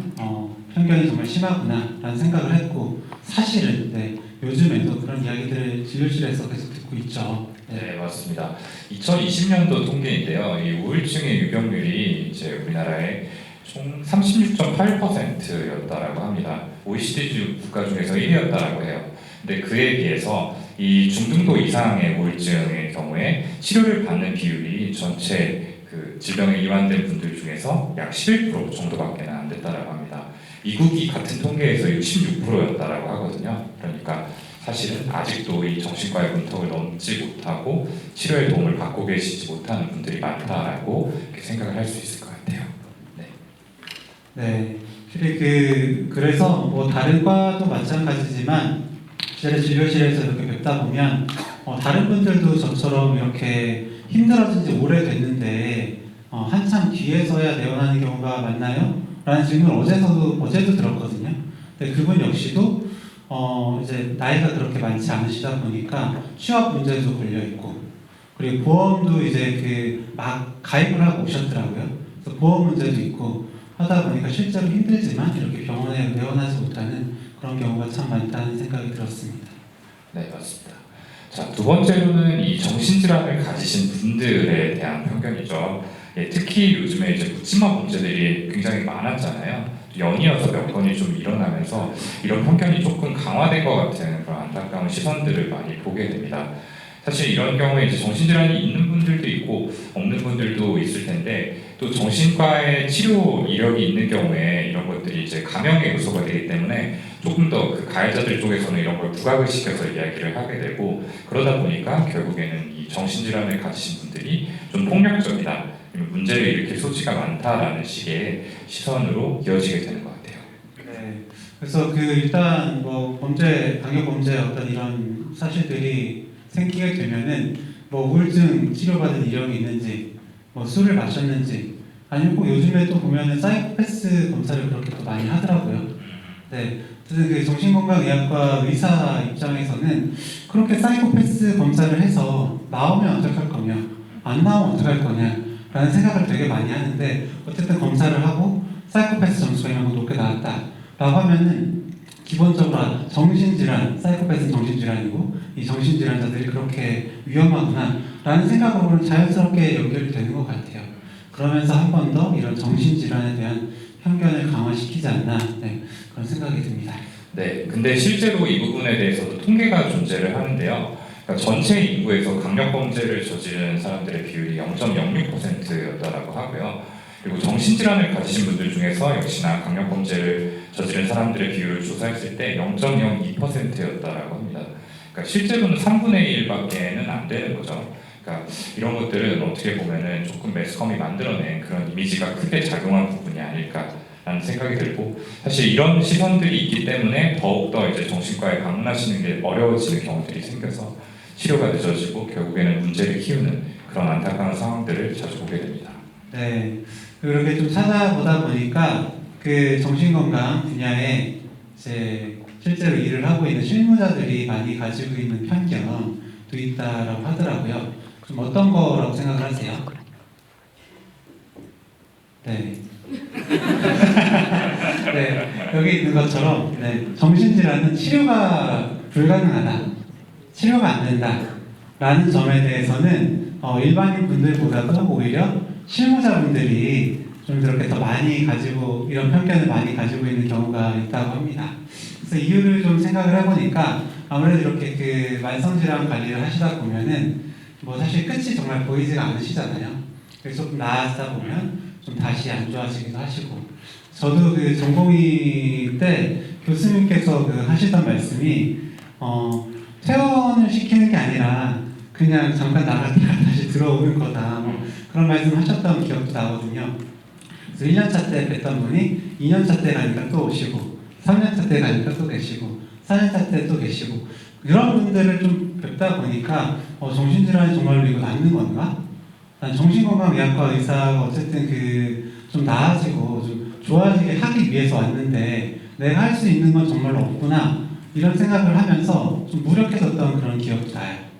편견이 정말 심하구나라는 생각을 했고 사실은 네, 요즘에도 그런 이야기들을 진료실에서 계속 듣고 있죠. 네, 맞습니다. 2020년도 통계인데요. 이 우울증의 유병률이 이제 우리나라의 총 36.8%였다라고 합니다. OECD 국가 중에서 1위였다라고 해요. 근데 그에 비해서 이 중등도 이상의 우울증의 경우에 치료를 받는 비율이 전체 그 질병에 이완된 분들 중에서 약 11% 정도밖에 안 됐다라고 합니다. 미국이 같은 통계에서 66%였다라고 하거든요. 그러니까 사실은 아직도 이 정신과의 문턱을 넘지 못하고 치료의 도움을 받고 계시지 못하는 분들이 많다라고 이렇게 생각을 할 수 있을 것 같아요. 네. 네, 그래서 뭐 다른 과도 마찬가지지만 실제 진료실에서 이렇게 뵙다 보면 다른 분들도 저처럼 이렇게 힘들어진 지 오래됐는데 한참 뒤에서야 내원하는 경우가 많나요? 라는 질문을 어제도 들었거든요. 근데 그분 역시도 이제 나이가 그렇게 많지 않으시다 보니까 취업 문제도 걸려 있고 그리고 보험도 이제 막 가입을 하고 오셨더라고요. 그래서 보험 문제도 있고 하다 보니까 실제로 힘들지만 이렇게 병원에 내원하지 못하는 그런 경우가 참 많다는 생각이 들었습니다. 네, 맞습니다. 자, 두 번째로는 이 정신질환을 가지신 분들에 대한 편견이죠. 예, 특히 요즘에 이제 묻지마 범죄들이 굉장히 많았잖아요. 연이어서 몇 건이 좀 일어나면서 이런 편견이 조금 강화된 것 같은 그런 안타까운 시선들을 많이 보게 됩니다. 사실 이런 경우에 이제 정신질환이 있는 분들도 있고 없는 분들도 있을 텐데 또 정신과의 치료 이력이 있는 경우에 이런 것들이 이제 감형의 요소가 되기 때문에 조금 더 그 가해자들 쪽에서는 이런 걸 부각을 시켜서 이야기를 하게 되고 그러다 보니까 결국에는 이 정신질환을 가지신 분들이 좀 폭력적이다, 문제를 일으킬 소지가 많다라는 식의 시선으로 이어지게 되는 것 같아요. 네, 그래서 일단 뭐 강력 범죄 어떤 이런 사실들이 생기게 되면은 뭐 우울증 치료받은 이력이 있는지, 뭐 술을 마셨는지, 아니면 꼭 요즘에 또 보면은 사이코패스 검사를 그렇게 또 많이 하더라고요. 네, 그 정신건강의학과 의사 입장에서는 그렇게 사이코패스 검사를 해서 나오면 어떡할 거냐, 안 나오면 어떡할 거냐라는 생각을 되게 많이 하는데 어쨌든 검사를 하고 사이코패스 점수가 이런 거 높게 나왔다라고 하면은 기본적으로 정신질환, 사이코패스는 정신질환이고 이 정신질환자들이 그렇게 위험하구나 라는 생각으로는 자연스럽게 연결되는 것 같아요. 그러면서 한 번 더 이런 정신질환에 대한 편견을 강화시키지 않나 그런 생각이 듭니다. 네, 근데 실제로 이 부분에 대해서도 통계가 존재를 하는데요. 그러니까 전체 인구에서 강력범죄를 저지른 사람들의 비율이 0.06%였다라고 하고요. 그리고 정신질환을 가지신 분들 중에서 역시나 강력범죄를 저지른 사람들의 비율을 조사했을 때 0.02%였다라고 합니다. 그러니까 실제로는 3분의 1밖에는 안 되는 거죠. 그러니까 이런 것들은 어떻게 보면은 조금 매스컴이 만들어낸 그런 이미지가 크게 작용한 부분이 아닐까라는 생각이 들고 사실 이런 시선들이 있기 때문에 더욱더 이제 정신과에 방문하시는 게 어려워지는 경우들이 생겨서 치료가 늦어지고 결국에는 문제를 키우는 그런 안타까운 상황들을 자주 보게 됩니다. 네, 그렇게 좀 찾아보다 보니까 그 정신건강 분야에 이제 실제로 일을 하고 있는 실무자들이 많이 가지고 있는 편견도 있다라고 하더라고요. 좀 어떤 거라고 생각을 하세요? 네. 네, 여기 있는 것처럼 정신질환은 치료가 불가능하다, 치료가 안 된다 라는 점에 대해서는 일반인 분들보다도 오히려 실무자분들이 좀 그렇게 더 많이 가지고 이런 편견을 많이 가지고 있는 경우가 있다고 합니다. 그래서 이유를 좀 생각을 해보니까 아무래도 이렇게 그 만성질환 관리를 하시다 보면은 뭐 사실 끝이 정말 보이지가 않으시잖아요. 그래서 좀 나아지다 보면 좀 다시 안 좋아지기도 하시고, 저도 그 전공의 때 교수님께서 그 하시던 말씀이 퇴원을 시키는 게 아니라 그냥 잠깐 나갔다가 다시 들어오는 거다, 뭐 그런 말씀 하셨던 기억도 나거든요. 그래서 1년차 때 뵀던 분이 2년차 때 가니까 또 오시고, 3년차 때 가니까 또 계시고, 4년차 때 또 계시고, 이런 분들을 좀 뵙다 보니까 정신질환이 정말로 이거 낫는 건가? 난 정신건강의학과 의사가 어쨌든 그 좀 나아지고 좀 좋아지게 하기 위해서 왔는데 내가 할 수 있는 건 정말로 없구나, 이런 생각을 하면서 좀 무력해졌던 그런 기억이 나요.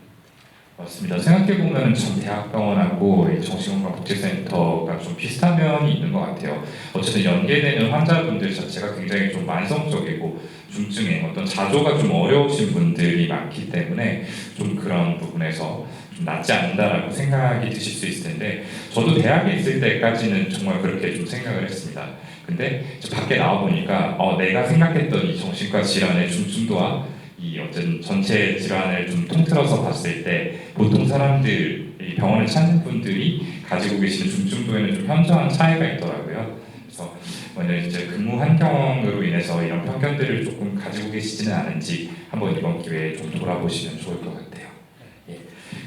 맞습니다. 생각해보면 전 대학병원하고 정신건강복지센터가 좀 비슷한 면이 있는 것 같아요. 어쨌든 연계되는 환자분들 자체가 굉장히 좀 만성적이고 중증의 어떤 자조가 좀 어려우신 분들이 많기 때문에 좀 그런 부분에서 좀 낫지 않는다라고 생각이 드실 수 있을 텐데, 저도 대학에 있을 때까지는 정말 그렇게 좀 생각을 했습니다. 근데 밖에 나와 보니까 내가 생각했던 이 정신과 질환의 중증도와 이 어떤 전체 질환을 좀 통틀어서 봤을 때 보통 사람들, 이 병원을 찾는 분들이 가지고 계시는 중증도에는 좀 현저한 차이가 있더라고요. 그래서 먼저 이제 근무 환경으로 인해서 이런 편견들을 조금 가지고 계시지는 않은지 한번 이번 기회에 좀 돌아보시면 좋을 것 같아요. 예.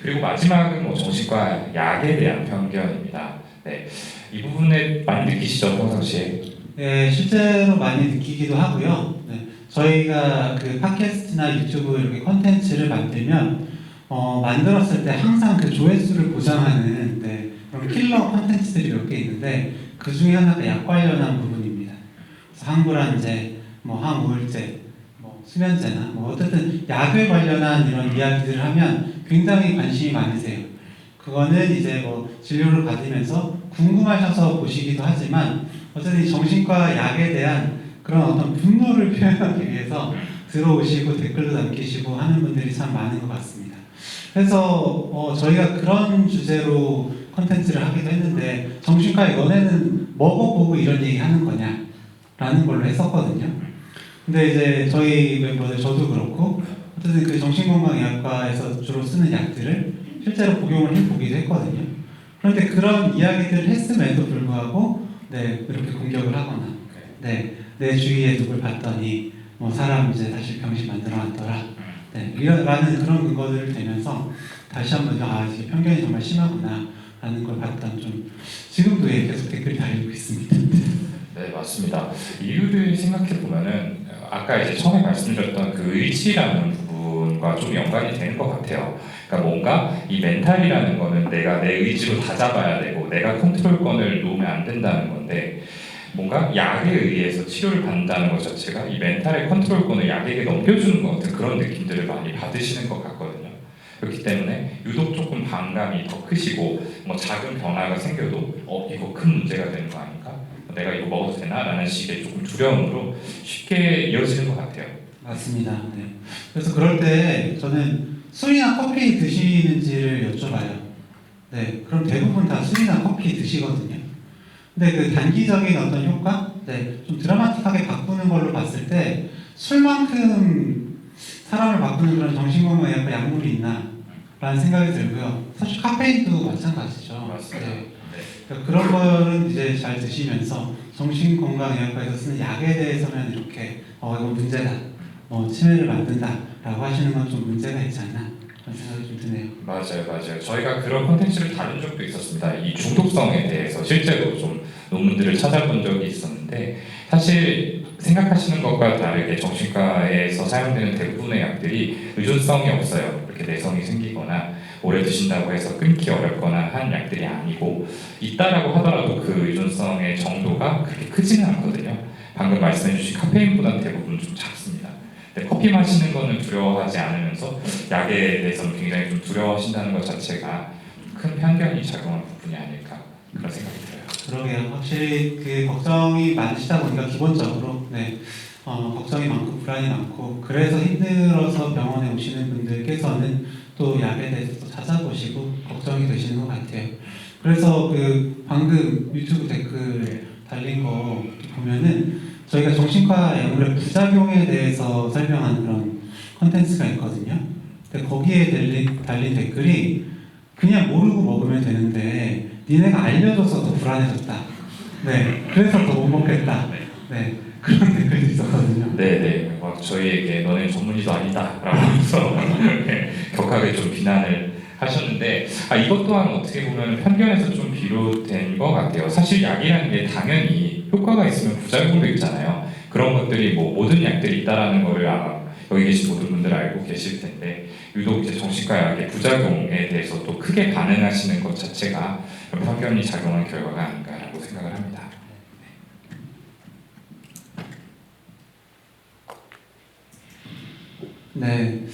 그리고 마지막은 뭐 정신과 약에 대한 편견입니다. 네. 이 부분에 많이 느끼시죠, 평상시에? 네, 실제로 많이 느끼기도 하고요. 네, 저희가 그 팟캐스트나 유튜브 이렇게 콘텐츠를 만들면 만들었을 때 항상 그 조회수를 보장하는 그런 킬러 콘텐츠들이 몇 개 있는데 그 중에 하나가 약 관련한 부분입니다. 그래서 항불안제, 뭐 항우울제, 뭐 수면제나 뭐 어쨌든 약을 관련한 이런 이야기들을 하면 굉장히 관심이 많으세요. 그거는 이제 뭐 진료를 받으면서 궁금하셔서 보시기도 하지만 어쨌든 정신과 약에 대한 그런 어떤 분노를 표현하기 위해서 들어오시고 댓글도 남기시고 하는 분들이 참 많은 것 같습니다. 그래서 저희가 그런 주제로 컨텐츠를 하기도 했는데, 정신과에 너네는 먹어보고 이런 얘기 하는 거냐? 라는 걸로 했었거든요. 근데 이제 저희 멤버들, 저도 그렇고 어쨌든 그 정신건강의학과에서 주로 쓰는 약들을 실제로 복용을 해보기도 했거든요. 그런데 그런 이야기들을 했음에도 불구하고 이렇게 공격을 하거나 내 주위에 누굴 봤더니 뭐 사람 이제 다시 병신 만들어놨더라, 라는 그런 근거들을 대면서 다시 한번 이게 편견이 정말 심하구나 라는 걸 봤던, 좀 지금도 계속 댓글이 달리고 있습니다. 네, 맞습니다. 이유를 생각해 보면은 아까 이제 처음에 말씀드렸던 그 의지라는 부분과 좀 연관이 되는 것 같아요. 그러니까 뭔가 이 멘탈이라는 거는 내가 내 의지로 다 잡아야 되고 내가 컨트롤권을 놓으면 안 된다는 건데, 뭔가 약에 의해서 치료를 받는다는 것 자체가 이 멘탈의 컨트롤권을 약에게 넘겨주는 것 같은 그런 느낌들을 많이 받으시는 것 같거든요. 그렇기 때문에 유독 조금 반감이 더 크시고, 뭐 작은 변화가 생겨도 이거 큰 문제가 되는 거 아닌가? 내가 이거 먹어도 되나? 라는 식의 조금 두려움으로 쉽게 이어지는 것 같아요. 맞습니다. 네. 그래서 그럴 때 저는 술이나 커피 드시는지를 여쭤봐요. 네, 그럼 대부분 다 술이나 커피 드시거든요. 근데 그 단기적인 어떤 효과, 좀 드라마틱하게 바꾸는 걸로 봤을 때 술만큼 사람을 바꾸는 그런 정신건강의학과 약물이 있나? 라는 생각이 들고요. 사실 카페인도 마찬가지죠. 맞습니다. 그러니까 그런 거는 이제 잘 드시면서 정신건강의학과에서 쓰는 약에 대해서는 이렇게 이건 문제다, 치매를 만든다라고 하시는 건 좀 문제가 있지 않나, 그런 생각이 좀 드네요. 맞아요. 저희가 그런 콘텐츠를 다룬 적도 있었습니다. 이 중독성에 대해서 실제로 좀 논문들을 찾아본 적이 있었는데, 사실 생각하시는 것과 다르게 정신과에서 사용되는 대부분의 약들이 의존성이 없어요. 이렇게 내성이 생기거나 오래 드신다고 해서 끊기 어렵거나 한 약들이 아니고, 있다라고 하더라도 그 의존성의 정도가 그렇게 크지는 않거든요. 방금 말씀해주신 카페인보다는 대부분 좀 작습니다. 근데 커피 마시는 거는 두려워하지 않으면서 약에 대해서는 굉장히 좀 두려워하신다는 것 자체가 큰 편견이 작용한 부분이 아닐까 그런 생각이 들어요. 그러게요. 확실히 그 걱정이 많으시다 보니까 기본적으로 걱정이 많고 불안이 많고 그래서 힘들어서 병원에 오시는 분들께서는 또 약에 대해서 또 찾아보시고 걱정이 되시는 것 같아요. 그래서 그 방금 유튜브 댓글 달린 거 보면은 저희가 정신과 약물의 부작용에 대해서 설명하는 그런 컨텐츠가 있거든요. 근데 거기에 달린 댓글이 그냥 모르고 먹으면 되는데 니네가 알려줘서 더 불안해졌다. 네, 그래서 더 못 먹겠다. 네, 그런 댓글도 있었거든요. 네네, 막 저희에게 너네 전문의도 아니다라고 하면서 격하게 좀 비난을 하셨는데 이것 또한 어떻게 보면 편견에서 좀 비롯된 것 같아요. 사실 약이라는 게 당연히 효과가 있으면 부작용도 있잖아요. 그런 것들이 뭐 모든 약들이 있다라는 거를 아마 여기 계신 모든 분들 알고 계실 텐데 유독 이제 정신과 약의 부작용에 대해서 또 크게 반응하시는 것 자체가 편견이 작용한 결과가 아닌가라고 생각을 합니다. 네.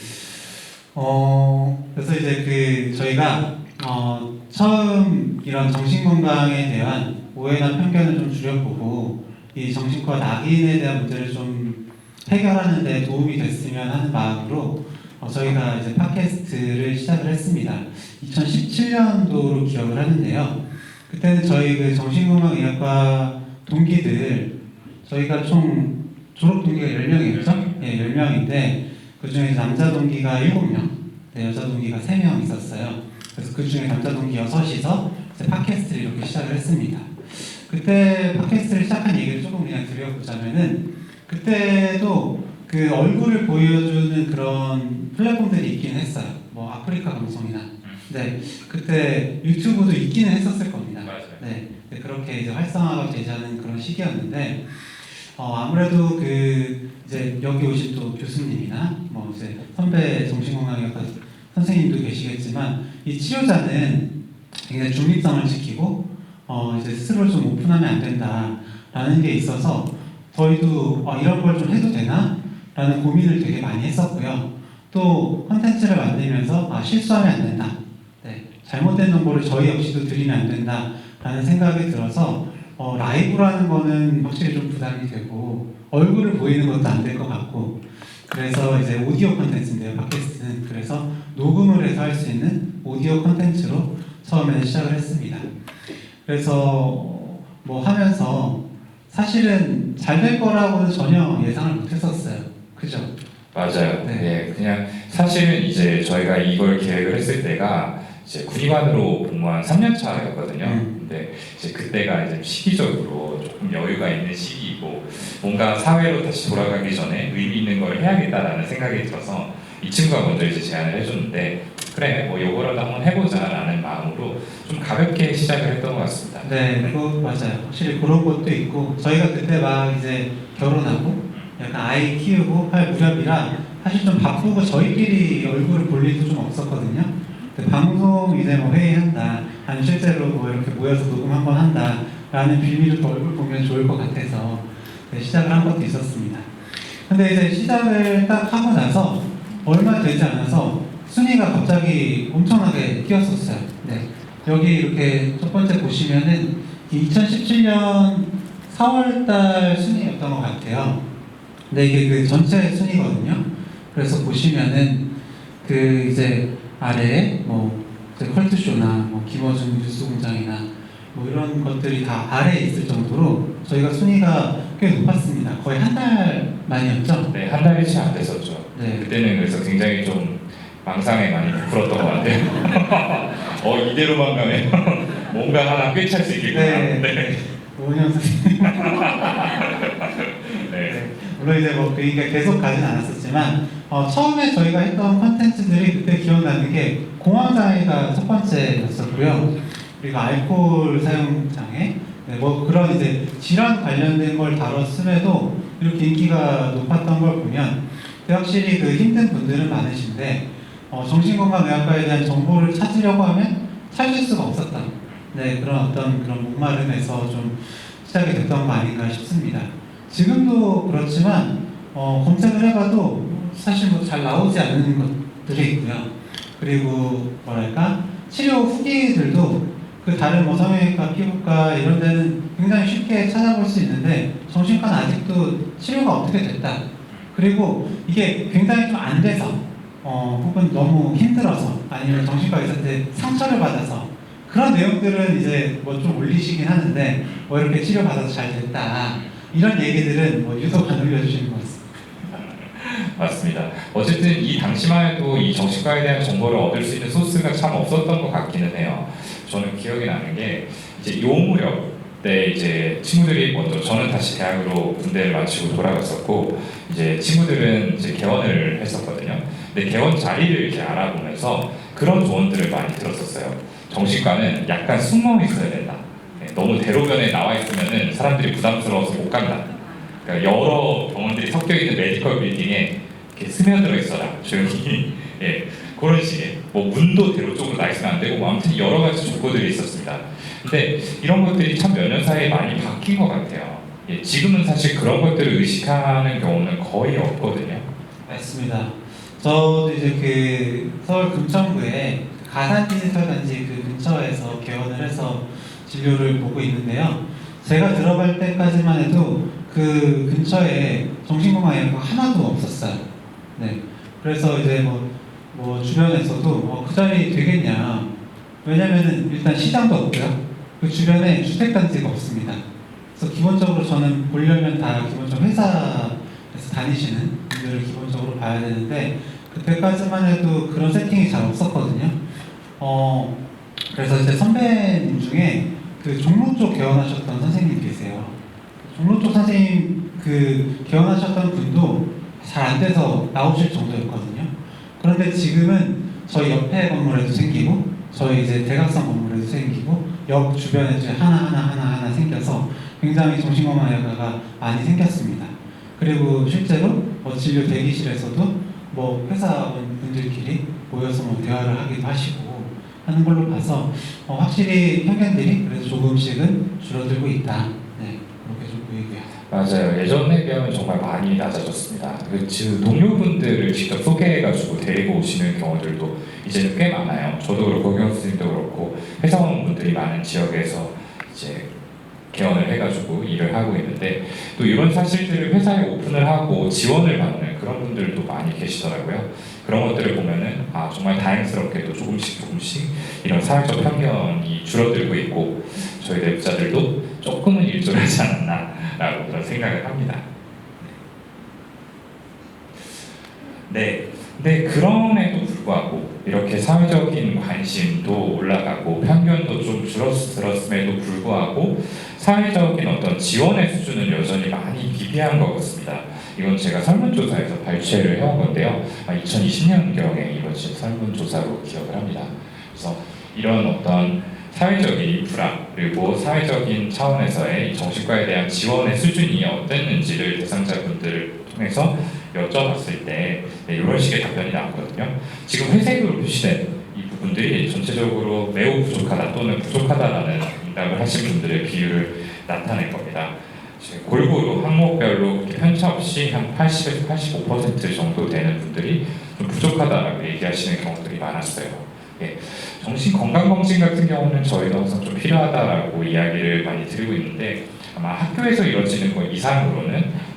그래서 이제 그 저희가 처음 이런 정신건강에 대한 오해나 편견을 좀 줄여보고 이 정신과 낙인에 대한 문제를 좀 해결하는 데 도움이 됐으면 하는 마음으로 저희가 이제 팟캐스트를 시작을 했습니다. 2017년도로 기억을 하는데요. 그때는 저희 그 정신건강의학과 동기들 저희가 총 졸업 동기가 10명이었죠? 예, 10명인데 그 중에 남자 동기가 7명, 네, 여자 동기가 3명 있었어요. 그래서 그 중에 남자 동기 6이서 이제 팟캐스트를 이렇게 시작을 했습니다. 그때 팟캐스트를 시작한 얘기를 조금 그냥 드려보자면은 그때도 그 얼굴을 보여주는 그런 플랫폼들이 있긴 했어요. 뭐 아프리카 방송이나. 네, 그때 유튜브도 있기는 했었을 겁니다. 네, 그렇게 이제 활성화가 되지 않은 그런 시기였는데 아무래도 그 이제 여기 오신 또 교수님이나 뭐 이제 선배 정신건강의학과 선생님도 계시겠지만 이 치료자는 굉장히 중립성을 지키고 이제 스스로를 좀 오픈하면 안 된다라는 게 있어서 저희도 이런 걸 좀 해도 되나? 라는 고민을 되게 많이 했었고요. 또 콘텐츠를 만들면서 실수하면 안 된다. 네, 잘못된 정보를 저희 역시도 드리면 안 된다라는 생각이 들어서 라이브라는 거는 확실히 좀 부담이 되고 얼굴을 보이는 것도 안 될 것 같고 그래서 이제 오디오 콘텐츠인데요. 팟캐스트는 그래서 녹음을 해서 할 수 있는 오디오 콘텐츠로 처음에는 시작을 했습니다. 그래서 뭐 하면서 사실은 잘 될 거라고는 전혀 예상을 못 했었어요. 그죠? 맞아요. 네. 네, 그냥 사실은 이제 저희가 이걸 계획을 했을 때가 이제 군의관으로 복무한 3년 차였거든요. 근데 이제 그때가 이제 시기적으로 조금 여유가 있는 시기이고 뭔가 사회로 다시 돌아가기 전에 의미 있는 걸 해야겠다라는 생각이 들어서 이 친구가 먼저 이제 제안을 해줬는데 그래 뭐 요거라도 한번 해보자라는 마음으로 좀 가볍게 시작을 했던 것 같습니다. 네, 그거 맞아요. 확실히 그런 것도 있고 저희가 그때 막 이제 결혼하고 약간 아이 키우고 할 무렵이라 사실 좀 바쁘고 저희끼리 얼굴을 볼 일도 좀 없었거든요. 근데 방송 이제 뭐 회의한다, 아니 실제로 뭐 이렇게 모여서 녹음 한번 한다라는 빌미를 또 얼굴 보면 좋을 것 같아서 네, 시작을 한 것도 있었습니다. 근데 이제 시작을 딱 하고 나서 얼마 되지 않아서 순위가 갑자기 엄청나게 뛰었었어요. 네. 여기 이렇게 첫 번째 보시면은 2017년 4월달 순위였던 것 같아요. 근데 이게 그 전체 순위거든요. 그래서 보시면은 그 이제 아래에 뭐 컬투쇼나 뭐 김어준 뉴스공장이나 뭐 이런 것들이 다 아래에 있을 정도로 저희가 순위가 꽤 높았습니다. 거의 한 달 만이었죠? 네, 한 달이 채 안 됐었죠. 네. 그때는 그래서 굉장히 좀 망상에 많이 부풀었던 것 같아요. 이대로만 가면 뭔가 하나 꿰찰 수 있겠구나. 네. 오은영 선생님. 네. 물론 이제 뭐 그러니까 계속 가진 않았었지만 처음에 저희가 했던 컨텐츠들이 그때 기억나는 게 공황장애가 첫 번째였었고요. 그리고 알코올 사용 장애, 네, 뭐 그런 이제 질환 관련된 걸 다뤘음에도 이렇게 인기가 높았던 걸 보면 확실히 그 힘든 분들은 많으신데 정신건강의학과에 대한 정보를 찾으려고 하면 찾을 수가 없었다. 네, 그런 어떤 그런 목마름에서 좀 시작이 됐던 거 아닌가 싶습니다. 지금도 그렇지만 검색을 해봐도 사실 뭐 잘 나오지 않는 것들이 있고요. 그리고 뭐랄까 치료 후기들도 그 다른 뭐 성형외과, 피부과 이런 데는 굉장히 쉽게 찾아볼 수 있는데 정신과는 아직도 치료가 어떻게 됐다. 그리고 이게 굉장히 좀 안 돼서 혹은 너무 힘들어서 아니면 정신과 의사한테 상처를 받아서 그런 내용들은 이제 뭐 좀 올리시긴 하는데 뭐 이렇게 치료받아서 잘 됐다 이런 얘기들은 뭐 유독 안 올려주시는 것 같습니다. 맞습니다. 어쨌든 이 당시만 해도 이 정신과에 대한 정보를 얻을 수 있는 소스가 참 없었던 것 같기는 해요. 저는 기억이 나는 게 이제 요 무렵 때 이제 친구들이 먼저 저는 다시 대학으로 군대를 마치고 돌아갔었고 이제 친구들은 이제 개원을 했었거든요. 근데 개원 자리를 이제 알아보면서 그런 조언들을 많이 들었었어요. 정신과는 약간 숨어 있어야 된다. 너무 대로변에 나와 있으면은 사람들이 부담스러워서 못 간다. 그러니까 여러 병원들이 섞여 있는 메디컬 빌딩에 이렇게 스며들어 있어라. 조용히. 예, 그런 식의 뭐 문도 대로 쪽으로 나 있으면 안 되고 뭐 아무튼 여러 가지 조건들이 있었습니다. 근데 이런 것들이 참 몇 년 사이에 많이 바뀐 것 같아요. 예, 지금은 사실 그런 것들을 의식하는 경우는 거의 없거든요. 맞습니다. 저도 이제 그 서울 금천구에 가산 디지털 단지 그 근처에서 개원을 해서 진료를 보고 있는데요. 제가 들어갈 때까지만 해도 그 근처에 정신건강의학과가 하나도 없었어요. 네. 그래서 이제 뭐 주변에서도 그 자리 되겠냐. 왜냐면은 일단 시장도 없고요. 그 주변에 주택단지가 없습니다. 그래서 기본적으로 저는 보려면 다 기본적으로 회사에서 다니시는 분들을 기본적으로 봐야 되는데 그때까지만 해도 그런 세팅이 잘 없었거든요. 그래서 이제 선배님 중에 그 종로 쪽 개원하셨던 선생님 계세요. 종로 쪽 선생님 그 개원하셨던 분도 잘 안 돼서 나오실 정도였거든요. 그런데 지금은 저희 옆에 건물에도 생기고 저희 이제 대각선 건물에도 생기고 역 주변에 이제 하나 생겨서 굉장히 정신건강의학과가 많이 생겼습니다. 그리고 실제로 진료 대기실에서도 뭐 회사원 분들끼리 모여서 뭐 대화를 하기도 하시고 하는 걸로 봐서 확실히 편견들이 그래도 조금씩은 줄어들고 있다. 네, 그렇게 좀 보이고요. 맞아요. 예전에 비하면 정말 많이 낮아졌습니다. 그 동료분들을 직접 소개해가지고 데리고 오시는 경우들도 이제는 꽤 많아요. 저도 그렇고 경영 선생님도 그렇고 회사원분들이 많은 지역에서 이제 개원을 해가지고 일을 하고 있는데 또 이런 사실들을 회사에 오픈을 하고 지원을 받는 그런 분들도 많이 계시더라고요. 그런 것들을 보면은 정말 다행스럽게도 조금씩 이런 사회적 편견이 줄어들고 있고 저희 내부자들도 조금은 일조하지 않았나라고 그런 생각을 합니다. 네. 근데 그럼에도 불구하고 이렇게 사회적인 관심도 올라가고 편견도 좀 줄어들었음에도 불구하고 사회적인 어떤 지원의 수준은 여전히 많이 비비한 것 같습니다. 이건 제가 설문조사에서 발췌를 해온 건데요. 2020년경에 이루어진 설문조사로 기억을 합니다. 그래서 이런 어떤 사회적인 인프라 그리고 사회적인 차원에서의 정신과에 대한 지원의 수준이 어땠는지를 대상자분들을 통해서 여쭤봤을 때 이런 식의 답변이 나왔거든요. 지금 회색으로 표시된 이 부분들이 전체적으로 매우 부족하다 또는 부족하다라는 응답을 하신 분들의 비율을 나타낼 겁니다. 골고루 항목별로 편차 없이 한 80에서 85% 정도 되는 분들이 좀 부족하다라고 얘기하시는 경우들이 많았어요. 예, 정신건강검진 같은 경우는 저희가 항상 좀 필요하다라고 이야기를 많이 드리고 있는데 아마 학교에서 이루어지는 것 이상으로는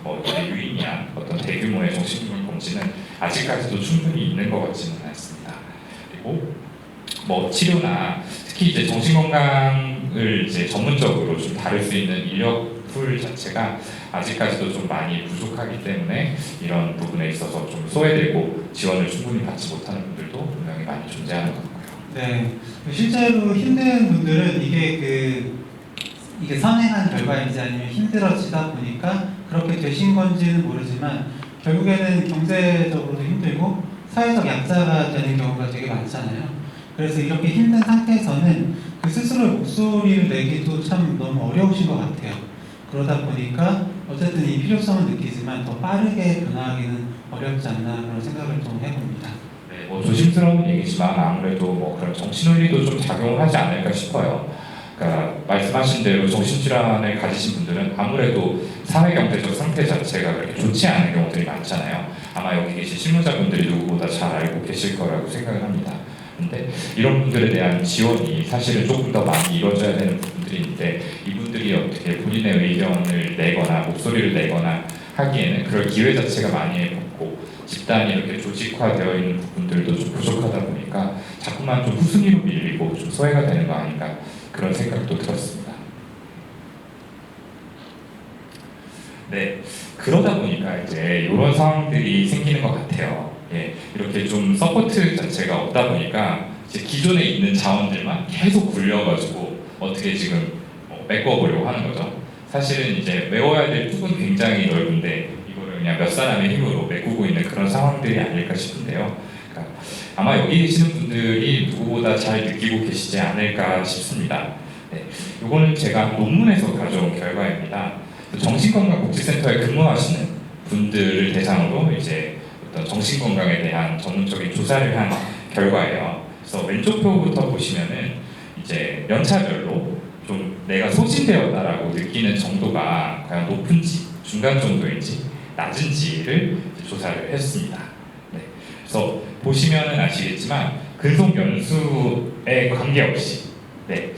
유의미한 어떤 대규모의 정신건강검진은 아직까지도 충분히 있는 것 같지는 않습니다. 그리고 뭐 치료나 특히 이제 정신건강을 이제 전문적으로 좀 다룰 수 있는 인력풀 자체가 아직까지도 좀 많이 부족하기 때문에 이런 부분에 있어서 좀 소외되고 지원을 충분히 받지 못하는 분들도 분명히 많이 존재하는 것 같고요. 네, 실제로 힘든 분들은 이게 선행한 결과인지 아니면 힘들어지다 보니까 그렇게 되신 건지는 모르지만 결국에는 경제적으로도 힘들고 사회적 약자가 되는 경우가 되게 많잖아요. 그래서 이렇게 힘든 상태에서는 그 스스로의 목소리를 내기도 참 너무 어려우신 것 같아요. 그러다 보니까 어쨌든 이 필요성은 느끼지만 더 빠르게 변화하기는 어렵지 않나 그런 생각을 좀 해봅니다. 네, 조심스러운 얘기지만 아무래도 그런 정신논리도 좀 작용을 하지 않을까 싶어요. 그러니까 말씀하신 대로 정신질환을 가지신 분들은 아무래도 사회경제적 상태 자체가 그렇게 좋지 않은 경우들이 많잖아요. 아마 여기 계신 실무자분들이 누구보다 잘 알고 계실 거라고 생각을 합니다. 근데 이런 분들에 대한 지원이 사실은 조금 더 많이 이루어져야 되는 부분들이 있는데 이분들이 어떻게 본인의 의견을 내거나 목소리를 내거나 하기에는 그럴 기회 자체가 많이 없고 집단이 이렇게 조직화되어 있는 부분들도 좀 부족하다 보니까 자꾸만 좀 후순위로 밀리고 좀 소외가 되는 거 아닌가 그런 생각도 들었습니다. 네, 그러다 보니까 이제 이런 상황들이 생기는 것 같아요. 예, 이렇게 좀 서포트 자체가 없다 보니까 이제 기존에 있는 자원들만 계속 굴려가지고 어떻게 지금 메꿔보려고 하는 거죠. 사실은 이제 메워야 될 폭은 굉장히 넓은데 이거를 그냥 몇 사람의 힘으로 메꾸고 있는 그런 상황들이 아닐까 싶은데요. 그러니까 아마 여기 계시는 분들이 누구보다 잘 느끼고 계시지 않을까 싶습니다. 네, 이거는 제가 논문에서 가져온 결과입니다. 정신건강복지센터에 근무하시는 분들을 대상으로 이제 어떤 정신건강에 대한 전문적인 조사를 한 결과예요. 그래서 왼쪽 표부터 보시면은 이제 연차별로 좀 내가 소진되었다라고 느끼는 정도가 과연 높은지, 중간 정도인지, 낮은지를 조사를 했습니다. 네. 그래서 보시면은 아시겠지만 근속 연수에 관계없이 네.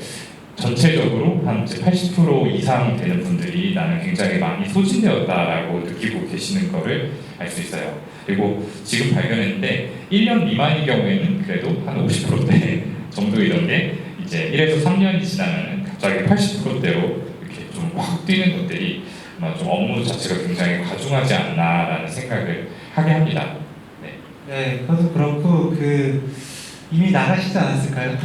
전체적으로 한 80% 이상 되는 분들이 나는 굉장히 많이 소진되었다라고 느끼고 계시는 거를 알 수 있어요. 그리고 지금 발견했는데 1년 미만인 경우에는 그래도 한 50%대 정도이던 게 이제 1에서 3년이 지나면 갑자기 80%대로 이렇게 좀 확 뛰는 것들이 아마 좀 업무 자체가 굉장히 과중하지 않나라는 생각을 하게 합니다. 네. 네, 그것도 그렇고 이미 나가시지 않았을까요?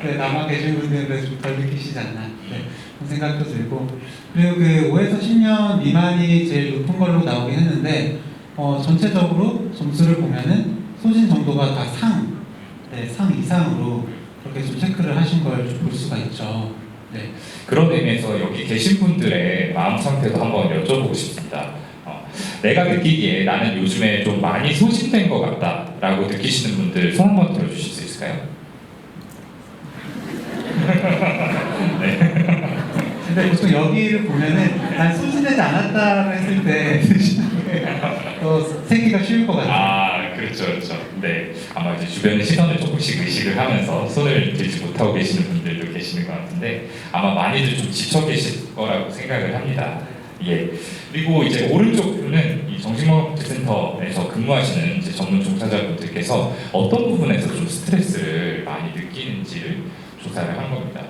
네, 남아 계신 분들은 좀 덜 느끼시지 않나 네, 그런 생각도 들고 그리고 5에서 10년 미만이 제일 높은 걸로 나오긴 했는데 전체적으로 점수를 보면은 소진 정도가 다 상 이상으로 그렇게 좀 체크를 하신 걸 볼 수가 있죠. 네. 그런 의미에서 여기 계신 분들의 마음 상태도 한번 여쭤보고 싶습니다. 내가 느끼기에 나는 요즘에 좀 많이 소진된 것 같다라고 느끼시는 분들 손 한번 들어주실 수 있을까요? 네. 근데 보통 여기를 보면은 난 소진되지 않았다고 했을 때 더 생기가 쉬울 것 같아요. 아, 그렇죠, 그렇죠. 네, 아마 이제 주변의 시선을 조금씩 의식을 하면서 손을 들지 못하고 계시는 분들도 계시는 것 같은데 아마 많이들 좀 지쳐 계실 거라고 생각을 합니다. 예. 그리고 이제 오른쪽 표는 이 정신건강센터에서 근무하시는 이제 전문 종사자분들께서 어떤 부분에서 좀 스트레스를 많이 느끼는지를 조사를 한 겁니다.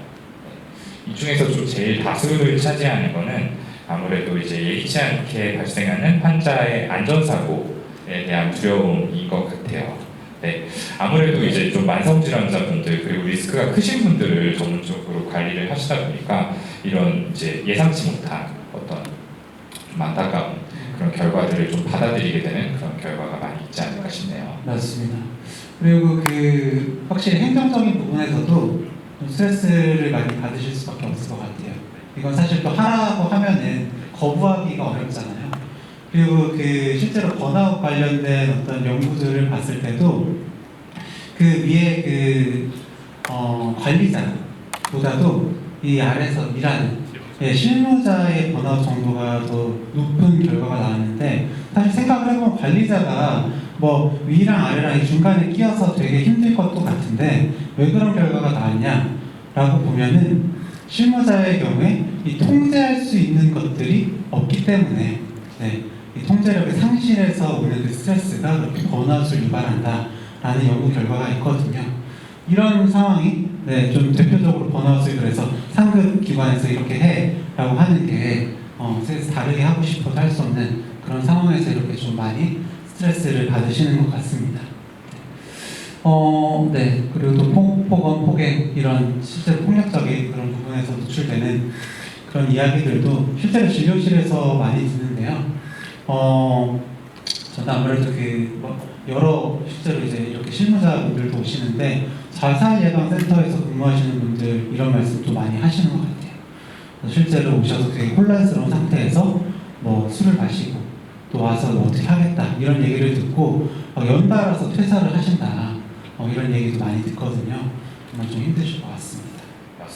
이 중에서 좀 제일 다수를 차지하는 거는 아무래도 이제 예기치 않게 발생하는 환자의 안전사고에 대한 두려움인 것 같아요. 네, 아무래도 이제 좀 만성질환자분들 그리고 리스크가 크신 분들을 전문적으로 관리를 하시다 보니까 이런 이제 예상치 못한 어떤 좀 안타까운 그런 결과들을 좀 받아들이게 되는 그런 결과가 많이 있지 않을까 싶네요. 맞습니다. 그리고 확실히 행정적인 부분에서도 좀 스트레스를 많이 받으실 수밖에 없을 것 같아요. 이건 사실 또 하라고 하면은 거부하기가 어렵잖아요. 그리고 실제로 번아웃 관련된 어떤 연구들을 봤을 때도 위에 관리자보다도 이 아래서 일하는 실무자의 번아웃 정도가 더 높은 결과가 나왔는데 사실 생각을 해보면 관리자가 뭐 위랑 아래랑 이 중간에 끼어서 되게 힘들 것도 같은데 왜 그런 결과가 나왔냐라고 보면은 실무자의 경우에 이 통제할 수 있는 것들이 없기 때문에 이 통제력의 상실에서 오는 그 스트레스가 그렇게 번아웃을 유발한다라는 연구 결과가 있거든요. 이런 상황이 좀 대표적으로 번아웃을 그래서 상급 기관에서 이렇게 해라고 하는 게 다르게 하고 싶어도 할 수 없는 그런 상황에서 이렇게 좀 많이 스트레스를 받으시는 것 같습니다. 그리고 또 폭언, 포객 이런 실제로 폭력적인 그런 부분에서 노출되는 그런 이야기들도 실제로 진료실에서 많이 듣는데요. 저는 아무래도 여러 실제로 이제 이렇게 실무자분들도 오시는데 자살예방센터에서 근무하시는 분들 이런 말씀도 많이 하시는 것 같아요. 실제로 오셔서 되게 혼란스러운 상태에서 뭐 술을 마시고 또 와서 뭐 어떻게 하겠다 이런 얘기를 듣고 연달아서 퇴사를 하신다 이런 얘기도 많이 듣거든요. 정말 좀 힘드실 것 같습니다.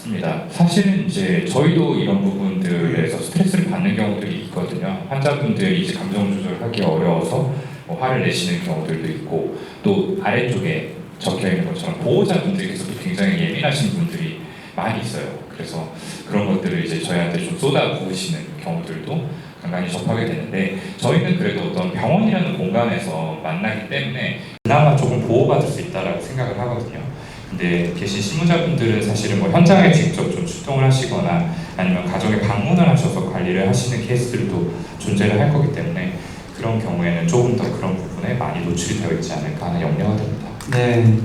맞습니다. 사실은 이제 저희도 이런 부분들에서 스트레스를 받는 경우들이 있거든요. 환자분들이 이제 감정 조절하기 어려워서 화를 내시는 경우들도 있고, 또 아래쪽에 적혀 있는 것처럼 보호자분들께서도 굉장히 예민하신 분들이 많이 있어요. 그래서 그런 것들을 이제 저희한테 좀 쏟아 부으시는 경우들도 간간히 접하게 되는데, 저희는 그래도 어떤 병원이라는 공간에서 만나기 때문에 그나마 조금 보호받을 수 있다라고 생각을 하거든요. 근데 계신 실무자분들은 사실은 뭐 현장에 직접 좀 출동을 하시거나 아니면 가정에 방문을 하셔서 관리를 하시는 케이스들도 존재를 할 거기 때문에, 그런 경우에는 조금 더 그런 부분에 많이 노출이 되어 있지 않을까 하는 염려가 됩니다. 네.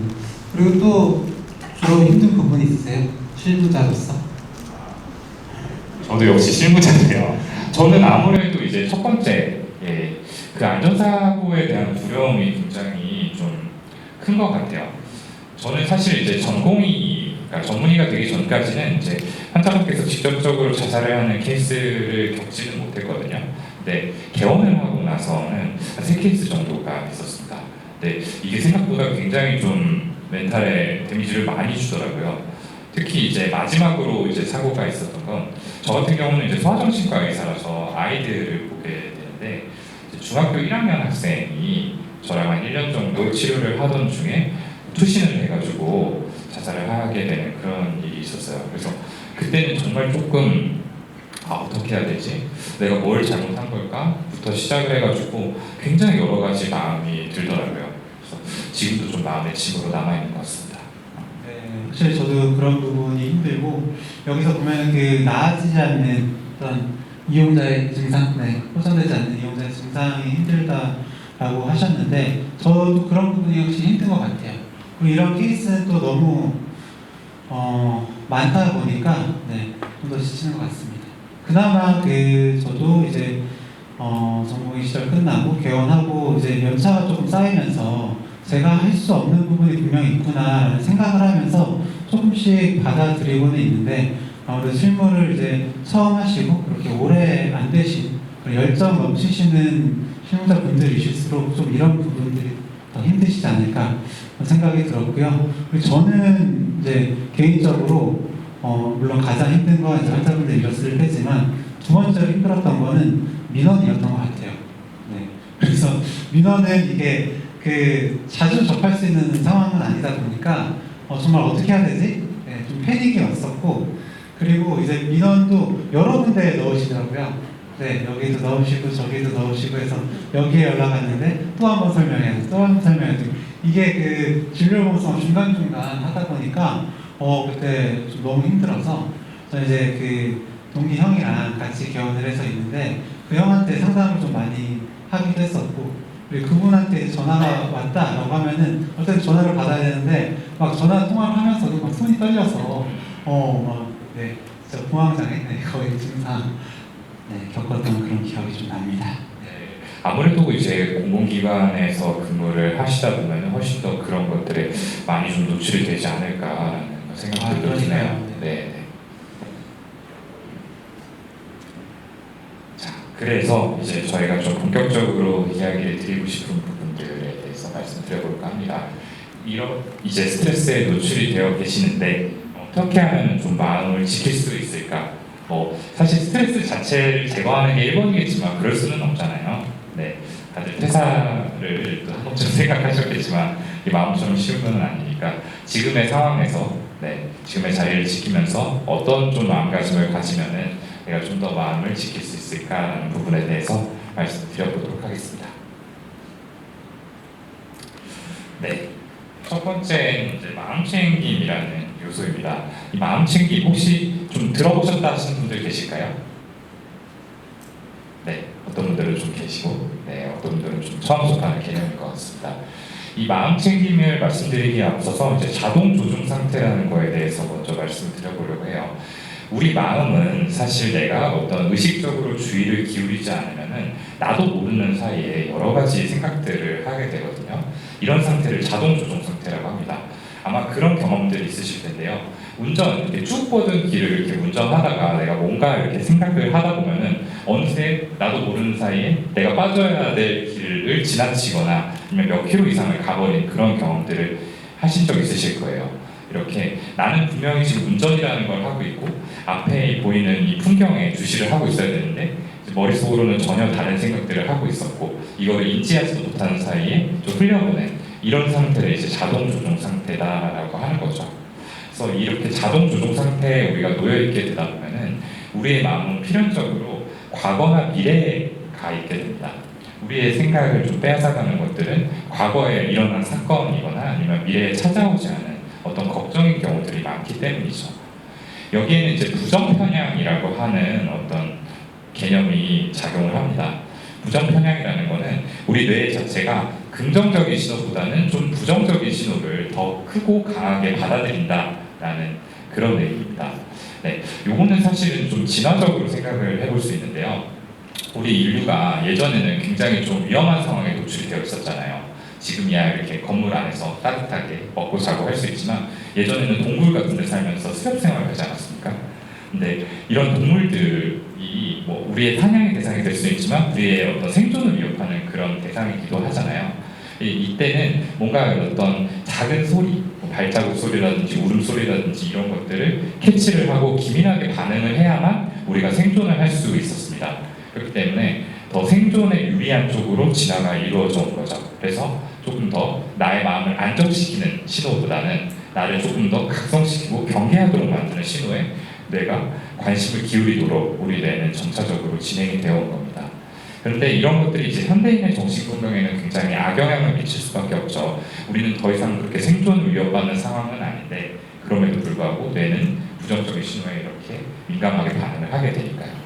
그리고 또 주로 힘든 부분이 있으세요? 실무자로서? 저도 역시 실무자인데요. 저는 아무래도 이제 첫 번째, 그 안전사고에 대한 두려움이 굉장히 좀 큰 것 같아요. 저는 사실 이제 그러니까 전문의가 되기 전까지는 이제 환자분께서 직접적으로 자살을 하는 케이스를 겪지는 못했거든요. 근데 개원을 하고 나서는 한 3케이스 정도가 있었습니다. 근데 이게 생각보다 굉장히 좀 멘탈에 데미지를 많이 주더라고요. 특히 이제 마지막으로 이제 사고가 있었던 건, 저 같은 경우는 이제 소아정신과 의사라서 아이들을 보게 되는데, 이제 중학교 1학년 학생이 저랑 한 1년 정도 치료를 하던 중에 투신을 해가지고 자살을 하게 되는 그런 일이 있었어요. 그래서 그때는 정말 조금 어떻게 해야 되지? 내가 뭘 잘못한 걸까?부터 시작을 해가지고 굉장히 여러 가지 마음이 들더라고요. 그래서 지금도 좀 마음의 짐으로 남아있는 것 같습니다. 네, 사실 저도 그런 부분이 힘들고, 여기서 보면 그 나아지지 않는 어떤 이용자의 증상, 호전되지 않는 이용자의 증상이 힘들다라고 하셨는데, 저도 그런 부분이 확실히 힘든 것 같아요. 그리고 이런 케이스는 또 너무 많다 보니까 좀 더 지치는 것 같습니다. 그나마 저도 이제 전공의 시절 끝나고 개원하고 이제 연차가 조금 쌓이면서 제가 할 수 없는 부분이 분명히 있구나라는 생각을 하면서 조금씩 받아들이고는 있는데, 아무래도 실무를 이제 처음 하시고 그렇게 오래 안 되신 열정 넘치시는 실무자분들이실수록 좀 이런 부분들이 더 힘드시지 않을까 생각이 들었고요. 그리고 저는 이제 개인적으로 물론 가장 힘든 건 이제 환자분들 잃었을 때지만, 두 번째로 힘들었던 거는 민원이었던 것 같아요. 네. 그래서 민원은 이게 자주 접할 수 있는 상황은 아니다 보니까 정말 어떻게 해야 되지? 좀 패닉이 왔었고, 그리고 이제 민원도 여러 군데에 넣으시더라고요. 여기도 넣으시고 저기도 넣으시고 해서 여기에 연락 왔는데 또 한 번 설명해야 돼, 또 한 번 설명해야 돼. 이게 진료보험성 중간중간 하다 보니까 그때 좀 너무 힘들어서, 저 이제 동기 형이랑 같이 개원을 해서 있는데, 그 형한테 상담을 좀 많이 하기도 했었고, 그리고 그분한테 전화가 왔다라고 하면은 어쨌든 전화를 받아야 되는데, 막 전화 통화를 하면서도 막 손이 떨려서 진짜 공황장애 거의 증상 겪었던 그런 기억이 좀 납니다. 아무래도 이제 공공기관에서 근무를 하시다 보면 훨씬 더 그런 것들에 많이 좀 노출이 되지 않을까라는 생각들도 드네요. 네. 자, 그래서 이제 저희가 좀 본격적으로 이야기를 드리고 싶은 부분들에 대해서 말씀드려볼까 합니다. 이런 이제 스트레스에 노출이 되어 계시는데 어떻게 하면 좀 마음을 지킬 수 있을까? 사실 스트레스 자체를 제거하는 게 1번이겠지만 그럴 수는 없잖아요. 네, 다들 퇴사를 또 한 번쯤 생각하셨겠지만 이 마음처럼 쉬운 건 아니니까, 지금의 상황에서 지금의 자리를 지키면서 어떤 좀 마음가짐을 가지면은 내가 좀 더 마음을 지킬 수 있을까라는 부분에 대해서 말씀드려보도록 하겠습니다. 네, 첫 번째는 이제 마음챙김이라는 요소입니다. 이 마음챙김 혹시 좀 들어보셨다 하시는 분들 계실까요? 네, 어떤 분들은 좀 계시고, 어떤 분들은 좀 처음 접하는 개념일 것 같습니다. 이 마음챙김을 말씀드리기에 앞서서 이제 자동 조종 상태라는 거에 대해서 먼저 말씀드려보려고 해요. 우리 마음은 사실 내가 어떤 의식적으로 주의를 기울이지 않으면은 나도 모르는 사이에 여러 가지 생각들을 하게 되거든요. 이런 상태를 자동 조종 상태라고 합니다. 아마 그런 경험들이 있으실 텐데요. 이렇게 쭉 뻗은 길을 이렇게 운전하다가 내가 뭔가 이렇게 생각을 하다 보면은 어느새 나도 모르는 사이에 내가 빠져야 될 길을 지나치거나 아니면 몇 킬로 이상을 가버린 그런 경험들을 하신 적 있으실 거예요. 이렇게 나는 분명히 지금 운전이라는 걸 하고 있고 앞에 보이는 이 풍경에 주시를 하고 있어야 되는데 머릿속으로는 전혀 다른 생각들을 하고 있었고 이거를 인지하지도 못하는 사이에 좀 흘려보낸 이런 상태를 이제 자동 조종 상태다라고 하는 거죠. 그래서 이렇게 자동 조종 상태에 우리가 놓여 있게 되다 보면은 우리의 마음은 필연적으로 과거나 미래에 가 있게 됩니다. 우리의 생각을 좀 빼앗아가는 것들은 과거에 일어난 사건이거나 아니면 미래에 찾아오지 않은 어떤 걱정인 경우들이 많기 때문이죠. 여기에는 이제 부정편향이라고 하는 어떤 개념이 작용을 합니다. 부정편향이라는 것은 우리 뇌 자체가 긍정적인 신호보다는 좀 부정적인 신호를 더 크고 강하게 받아들인다라는 그런 의미입니다. 네, 요거는 사실은 좀 진화적으로 생각을 해볼 수 있는데요. 우리 인류가 예전에는 굉장히 좀 위험한 상황에 노출이 되어 있었잖아요. 지금이야 이렇게 건물 안에서 따뜻하게 먹고 자고 할 수 있지만 예전에는 동굴 같은 데 살면서 습업 생활을 하지 않았습니까? 근데 이런 동물들이 뭐 우리의 사냥의 대상이 될 수 있지만 우리의 어떤 생존을 위협하는 그런 대상이기도 하잖아요. 이때는 뭔가 어떤 작은 소리, 뭐 발자국 소리라든지 울음소리라든지 이런 것들을 캐치를 하고 기민하게 반응을 해야만 우리가 생존을 할 수 있었습니다. 그렇기 때문에 더 생존에 유리한 쪽으로 진화가 이루어져 온 거죠. 그래서 조금 더 나의 마음을 안정시키는 신호보다는 나를 조금 더 각성시키고 경계하도록 만드는 신호에 뇌가 관심을 기울이도록 우리 뇌는 점차적으로 진행이 되어 온 겁니다. 그런데 이런 것들이 이제 현대인의 정신건강에는 굉장히 악영향을 미칠 수밖에 없죠. 우리는 더 이상 그렇게 생존을 위협받는 상황은 아닌데 그럼에도 불구하고 뇌는 부정적인 신호에 이렇게 민감하게 반응을 하게 되니까요.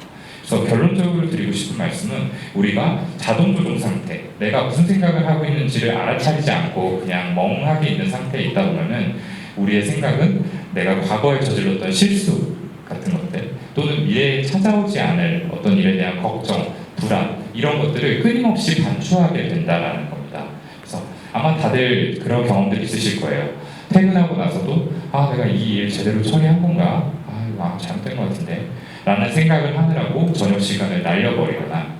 그래서 결론적으로 드리고 싶은 말씀은 우리가 자동 조종 상태, 내가 무슨 생각을 하고 있는지를 알아차리지 않고 그냥 멍하게 있는 상태에 있다 보면은 우리의 생각은 내가 과거에 저질렀던 실수 같은 것들 또는 미래에 찾아오지 않을 어떤 일에 대한 걱정, 불안 이런 것들을 끊임없이 반추하게 된다라는 겁니다. 그래서 아마 다들 그런 경험들이 있으실 거예요. 퇴근하고 나서도 내가 이 일 제대로 처리한 건가? 이거 잘못된 것 같은데 라는 생각을 하느라고 저녁 시간을 날려버리거나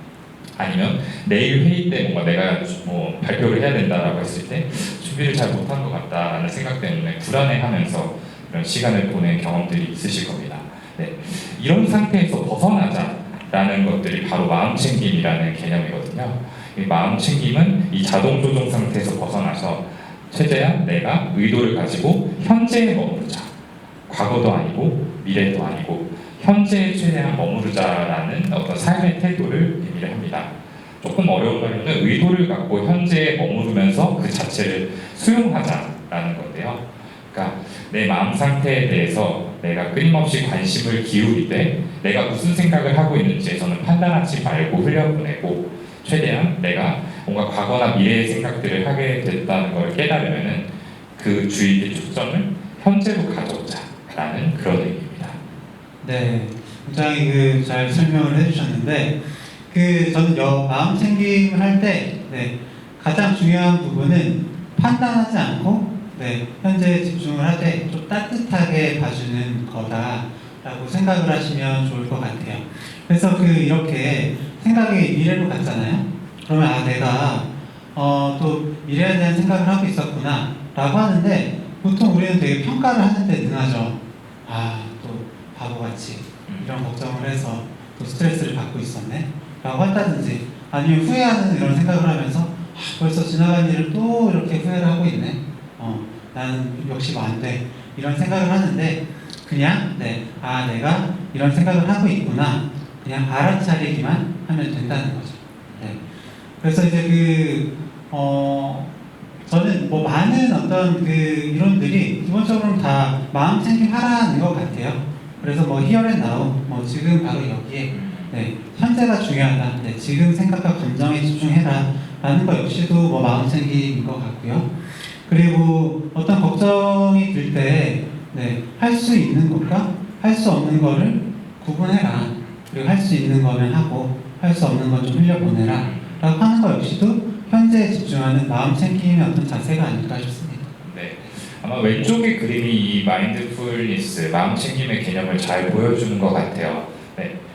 아니면 내일 회의 때 뭔가 내가 뭐 발표를 해야 된다라고 했을 때 준비를 잘 못한 것 같다라는 생각 때문에 불안해하면서 이런 시간을 보낸 경험들이 있으실 겁니다. 네, 이런 상태에서 벗어나자라는 것들이 바로 마음챙김이라는 개념이거든요. 이 마음챙김은 이 자동 조종 상태에서 벗어나서 최대한 내가 의도를 가지고 현재에 머무르자. 과거도 아니고 미래도 아니고 현재에 최대한 머무르자라는 어떤 삶의 태도를 의미를 합니다. 조금 어려운 말로는 의도를 갖고 현재에 머무르면서 그 자체를 수용하자라는 건데요. 그러니까 내 마음 상태에 대해서 내가 끊임없이 관심을 기울이되 내가 무슨 생각을 하고 있는지에서는 판단하지 말고 흘려보내고 최대한 내가 뭔가 과거나 미래의 생각들을 하게 됐다는 걸 깨달으면은 그 주의의 초점을 현재로 가져오자라는 그런 의미입니다. 네, 굉장히 잘 설명을 해주셨는데 저는 마음 챙김을 할 때 가장 중요한 부분은 판단하지 않고 현재에 집중을 하되 좀 따뜻하게 봐주는 거다라고 생각을 하시면 좋을 것 같아요. 그래서 이렇게 생각이 미래로 갔잖아요. 그러면 내가 또 미래에 대한 생각을 하고 있었구나 라고 하는데 보통 우리는 되게 평가를 하는데 능하죠. 또 바보같이 이런 걱정을 해서 또 스트레스를 받고 있었네 라고 한다든지 아니면 후회하는 이런 생각을 하면서 벌써 지나간 일을 또 이렇게 후회를 하고 있네 나는 역시 안 돼 이런 생각을 하는데 그냥 내가 이런 생각을 하고 있구나 그냥 알아차리기만 하면 된다는 거죠. 그래서 이제 저는 뭐 많은 어떤 이론들이 기본적으로는 다 마음 챙김 하라는 것 같아요. 그래서 뭐 here and now, 뭐 지금 바로 여기에 현재가 중요하다. 지금 생각과 감정에 집중해라 라는 것 역시도 뭐 마음 챙김인 것 같고요. 그리고 어떤 걱정이 들 때 할 수 있는 것과 할 수 없는 거를 구분해라. 그리고 할 수 있는 거면 하고 할 수 없는 건 좀 흘려보내라 라고 하는 것 역시도 현재에 집중하는 마음 챙김의 어떤 자세가 아닐까 싶습니다. 네, 아마 왼쪽의 그림이 이 마인드풀니스, 마음 챙김의 개념을 잘 보여주는 것 같아요.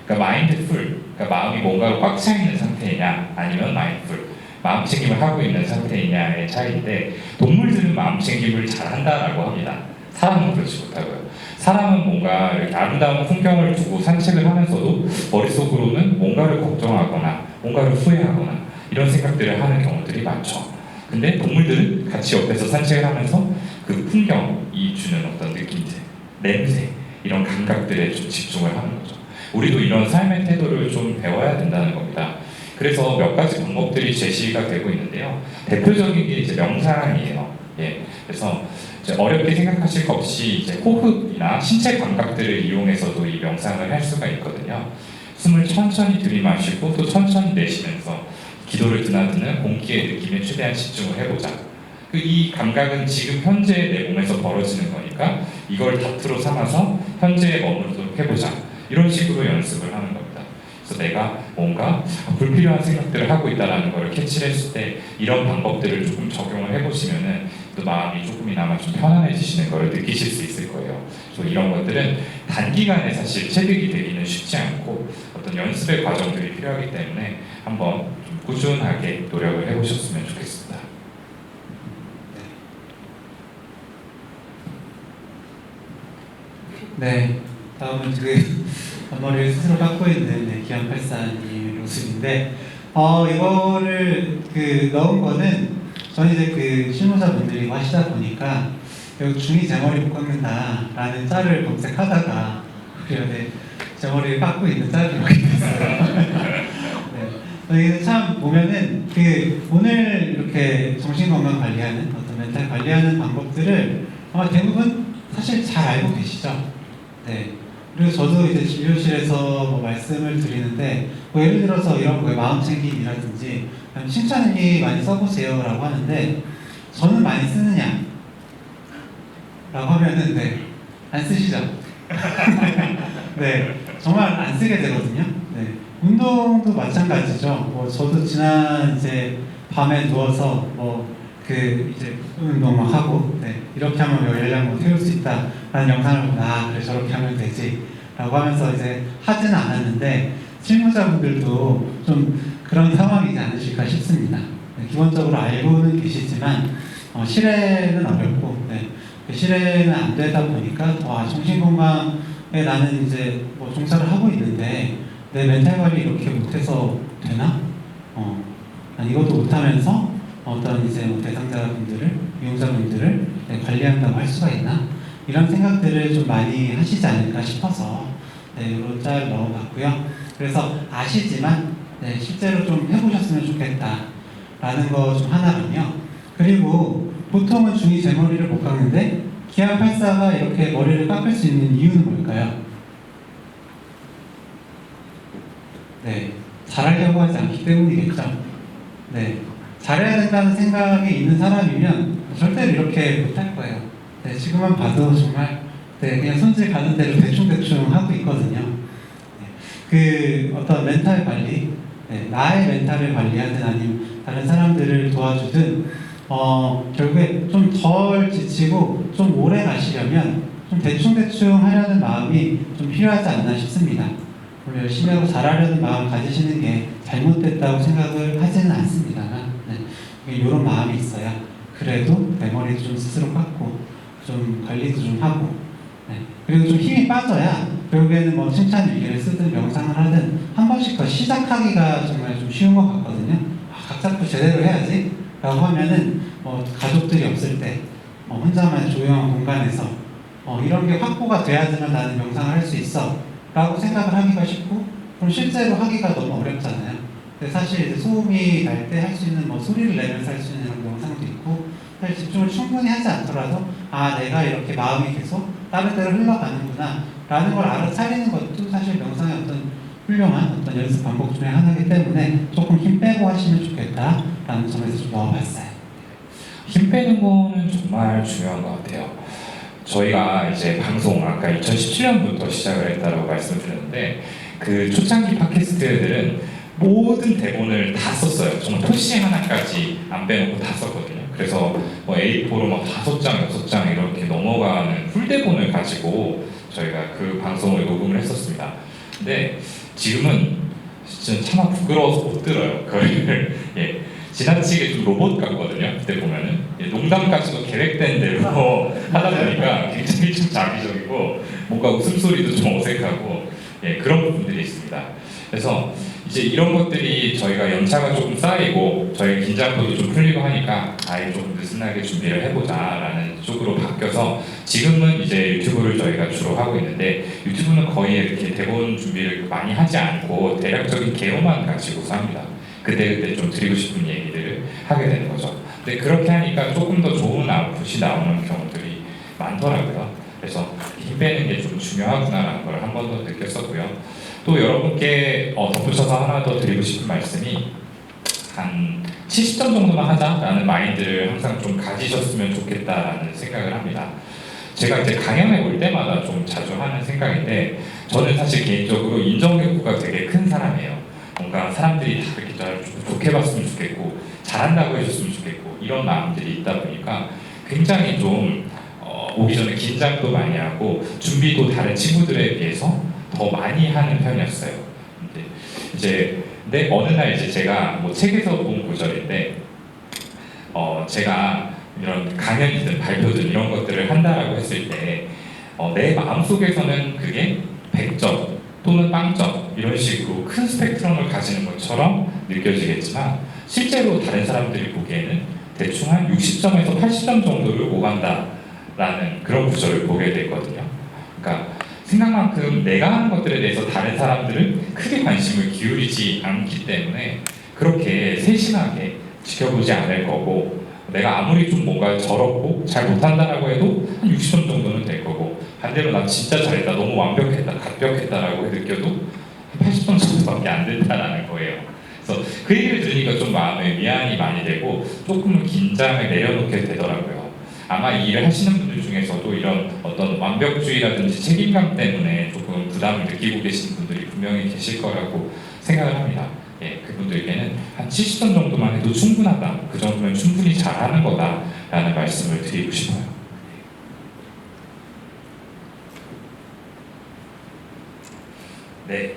그러니까 마인드풀, 그러니까 마음이 뭔가로 꽉 차 있는 상태이냐, 아니면 마인드풀, 마음 챙김을 하고 있는 상태이냐의 차이인데 동물들은 마음 챙김을 잘 한다라고 합니다. 사람은 그렇지 못하고요. 사람은 뭔가 이렇게 아름다운 풍경을 두고 산책을 하면서도 머릿속으로는 뭔가를 걱정하거나 뭔가를 후회하거나 이런 생각들을 하는 경우들이 많죠. 근데 동물들은 같이 옆에서 산책을 하면서 그 풍경이 주는 어떤 느낌들, 냄새, 이런 감각들에 좀 집중을 하는 거죠. 우리도 이런 삶의 태도를 좀 배워야 된다는 겁니다. 그래서 몇 가지 방법들이 제시가 되고 있는데요. 대표적인 게 이제 명상이에요. 예. 그래서 이제 어렵게 생각하실 것 없이 이제 호흡이나 신체 감각들을 이용해서도 이 명상을 할 수가 있거든요. 숨을 천천히 들이마시고 또 천천히 내쉬면서 기도를 드나드는 공기의 느낌에 최대한 집중을 해보자. 이 감각은 지금 현재 내 몸에서 벌어지는 거니까 이걸 다트로 삼아서 현재에 머무르도록 해보자. 이런 식으로 연습을 하는 겁니다. 그래서 내가 뭔가 불필요한 생각들을 하고 있다는 걸 캐치를 했을 때 이런 방법들을 조금 적용을 해보시면은 또 마음이 조금이나마 좀 편안해지시는 걸 느끼실 수 있을 거예요. 그래서 이런 것들은 단기간에 사실 체득이 되기는 쉽지 않고 어떤 연습의 과정들이 필요하기 때문에 한번 좀 꾸준하게 노력을 해보셨으면 좋겠습니다. 네, 다음은 그 앞머리를 스스로 깎고 있는 기안84님 모습인데, 이거를 그 넣은 거는 저는 이제 그 실무자분들이 하시다 보니까 여기 중이 제 머리 못 깎는다라는 짤을 검색하다가 제 머리를 깎고 있는 짤을 보게 됐어요. 여기는 참 보면은 그 오늘 이렇게 정신건강 관리하는 어떤 멘탈 관리하는 방법들을 아마 대부분 사실 잘 알고 계시죠. 네. 그리고 저도 이제 진료실에서 뭐 말씀을 드리는데 뭐 예를 들어서 이런 거에 마음 챙김이라든지 칭찬일기 많이 써보세요라고 하는데 저는 많이 쓰느냐? 라고 하면은 네. 안 쓰시죠? 네. 정말 안 쓰게 되거든요. 네. 운동도 마찬가지죠. 뭐 저도 지난 이제 밤에 누워서 뭐 그 이제 운동만 하고 이렇게 하면 열량 못 태울 수 있다라는 영상을 보고 그래 저렇게 하면 되지라고 하면서 이제 하지는 않았는데 실무자분들도 좀 그런 상황이지 않으실까 싶습니다. 기본적으로 알고는 계시지만 실행은 어렵고 실행은 안 되다 보니까 정신건강에 나는 이제 뭐 종사를 하고 있는데 내 멘탈 관리 이렇게 못해서 되나? 난 이것도 못하면서 어떤 이제 대상자분들을, 이용자분들을 관리한다고 할 수가 있나? 이런 생각들을 좀 많이 하시지 않을까 싶어서 이런 짤 넣어봤고요. 그래서 아시지만 실제로 좀 해보셨으면 좋겠다라는 거 좀 하나랑요. 그리고 보통은 중이 제 머리를 못 깎는데 기안84가 이렇게 머리를 깎을 수 있는 이유는 뭘까요? 네, 잘하려고 하지 않기 때문이겠죠. 네, 잘해야 된다는 생각이 있는 사람이면 절대로 이렇게 못할 거예요. 네, 지금만 봐도 정말 그냥 손질 가는 대로 대충대충 하고 있거든요. 그 어떤 멘탈 관리, 나의 멘탈을 관리하든 아니면 다른 사람들을 도와주든 결국에 좀 덜 지치고 좀 오래 가시려면 좀 대충대충 하려는 마음이 좀 필요하지 않나 싶습니다. 열심히 하고 잘하려는 마음 가지시는 게 잘못됐다고 생각을 하지는 않습니다만 이런 마음이 있어야 그래도 내 머리도 좀 스스로 깎고 좀 관리도 좀 하고 그리고 좀 힘이 빠져야 결국에는 뭐 칭찬 일기를 쓰든 명상을 하든 한 번씩 더 시작하기가 정말 좀 쉬운 것 같거든요. 각 잡고 제대로 해야지 라고 하면은 가족들이 없을 때 혼자만 조용한 공간에서 이런 게 확보가 돼야지만 나는 명상을 할 수 있어 라고 생각을 하기가 쉽고 그럼 실제로 하기가 너무 어렵잖아요. 근데 사실 이제 소음이 날 때 할 수 있는 소리를 내면서 할 수 있는 영상도 있고 사실 집중을 충분히 하지 않더라도 내가 이렇게 마음이 계속 다른 데로 흘러가는구나 라는 걸 알아차리는 것도 사실 명상의 어떤 훌륭한 어떤 연습 방법 중에 하나이기 때문에 조금 힘 빼고 하시면 좋겠다 라는 점에서 좀 넣어봤어요. 힘 빼는 거는 정말 중요한 것 같아요. 저희가 이제 방송 아까 2017년부터 시작을 했다고 말씀을 드렸는데 그 초창기 팟캐스트들은 모든 대본을 다 썼어요. 정말 토시 하나까지 안 빼놓고 다 썼거든요. 그래서 A4로 막 5장, 6장 이렇게 넘어가는 풀대본을 가지고 저희가 그 방송을 녹음을 했었습니다. 근데 지금은 진짜 차마 부끄러워서 못 들어요. 그걸 지나치게 좀 로봇 같거든요. 그때 보면은 농담까지도 계획된 대로 하다 보니까 굉장히 좀 자기적이고 뭔가 웃음소리도 좀 어색하고 그런 부분들이 있습니다. 그래서 이제 이런 것들이 저희가 연차가 조금 쌓이고 저희 긴장도도 좀 풀리고 하니까 아예 좀 느슨하게 준비를 해보자라는 쪽으로 바뀌어서 지금은 이제 유튜브를 저희가 주로 하고 있는데 유튜브는 거의 이렇게 대본 준비를 많이 하지 않고 대략적인 개요만 가지고서 합니다. 그때 좀 드리고 싶은 얘기들을 하게 되는 거죠. 근데 그렇게 하니까 조금 더 좋은 아웃풋이 나오는 경우들이 많더라고요. 그래서 힘 빼는 게 좀 중요하구나라는 걸 한 번 더 느꼈었고요. 또 여러분께 덧붙여서 하나 더 드리고 싶은 말씀이 한 70점 정도만 하자라는 마인드를 항상 좀 가지셨으면 좋겠다라는 생각을 합니다. 제가 이제 강연에 올 때마다 좀 자주 하는 생각인데 저는 사실 개인적으로 인정욕구가 되게 큰 사람이에요. 뭔가 사람들이 다 그렇게 저를 좋게 봤으면 좋겠고 잘한다고 해줬으면 좋겠고 이런 마음들이 있다 보니까 굉장히 좀 오기 전에 긴장도 많이 하고 준비도 다른 친구들에 비해서 더 많이 하는 편이었어요. 근데 어느 날 이제 제가 뭐 책에서 본 구절인데 제가 이런 강연이든 발표든 이런 것들을 한다라고 했을 때 내 마음속에서는 그게 100점 또는 빵점 이런 식으로 큰 스펙트럼을 가지는 것처럼 느껴지겠지만 실제로 다른 사람들이 보기에는 대충 한 60점에서 80점 정도를 오간다라는 그런 구절을 보게 됐거든요. 그러니까 생각만큼 내가 하는 것들에 대해서 다른 사람들은 크게 관심을 기울이지 않기 때문에 그렇게 세심하게 지켜보지 않을 거고 내가 아무리 좀 뭔가 저렇고 잘 못한다라고 해도 한 60점 정도는 될 거고 반대로 나 진짜 잘했다 너무 완벽했다 갑벽했다라고 느껴도 80점 정도밖에 안 된다라는 거예요. 그래서 그 얘기를 들으니까 좀 마음에 미안이 많이 되고 조금은 긴장을 내려놓게 되더라고요. 아마 이 일을 하시는 분들 중에서도 이런 어떤 완벽주의라든지 책임감 때문에 조금 부담을 느끼고 계시는 분들이 분명히 계실 거라고 생각을 합니다. 그분들께는 한 70점 정도만 해도 충분하다. 그 정도면 충분히 잘하는 거다라는 말씀을 드리고 싶어요. 네.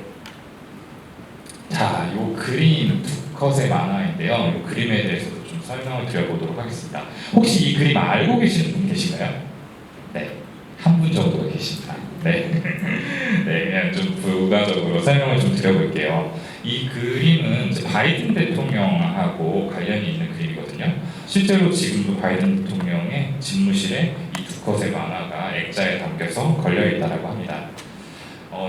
자, 요 그림 두 컷의 만화인데요. 요 그림에 대해서도 좀 설명을 드려보도록 하겠습니다. 혹시 이 그림 알고 계시는 분 계신가요? 네. 한 분 정도가 계십니다. 네. 네, 그냥 좀 부가적으로 설명을 좀 드려볼게요. 이 그림은 이제 바이든 대통령하고 관련이 있는 그림이거든요. 실제로 지금도 바이든 대통령의 집무실에 이 두 컷의 만화가 액자에 담겨서 걸려있다고 합니다.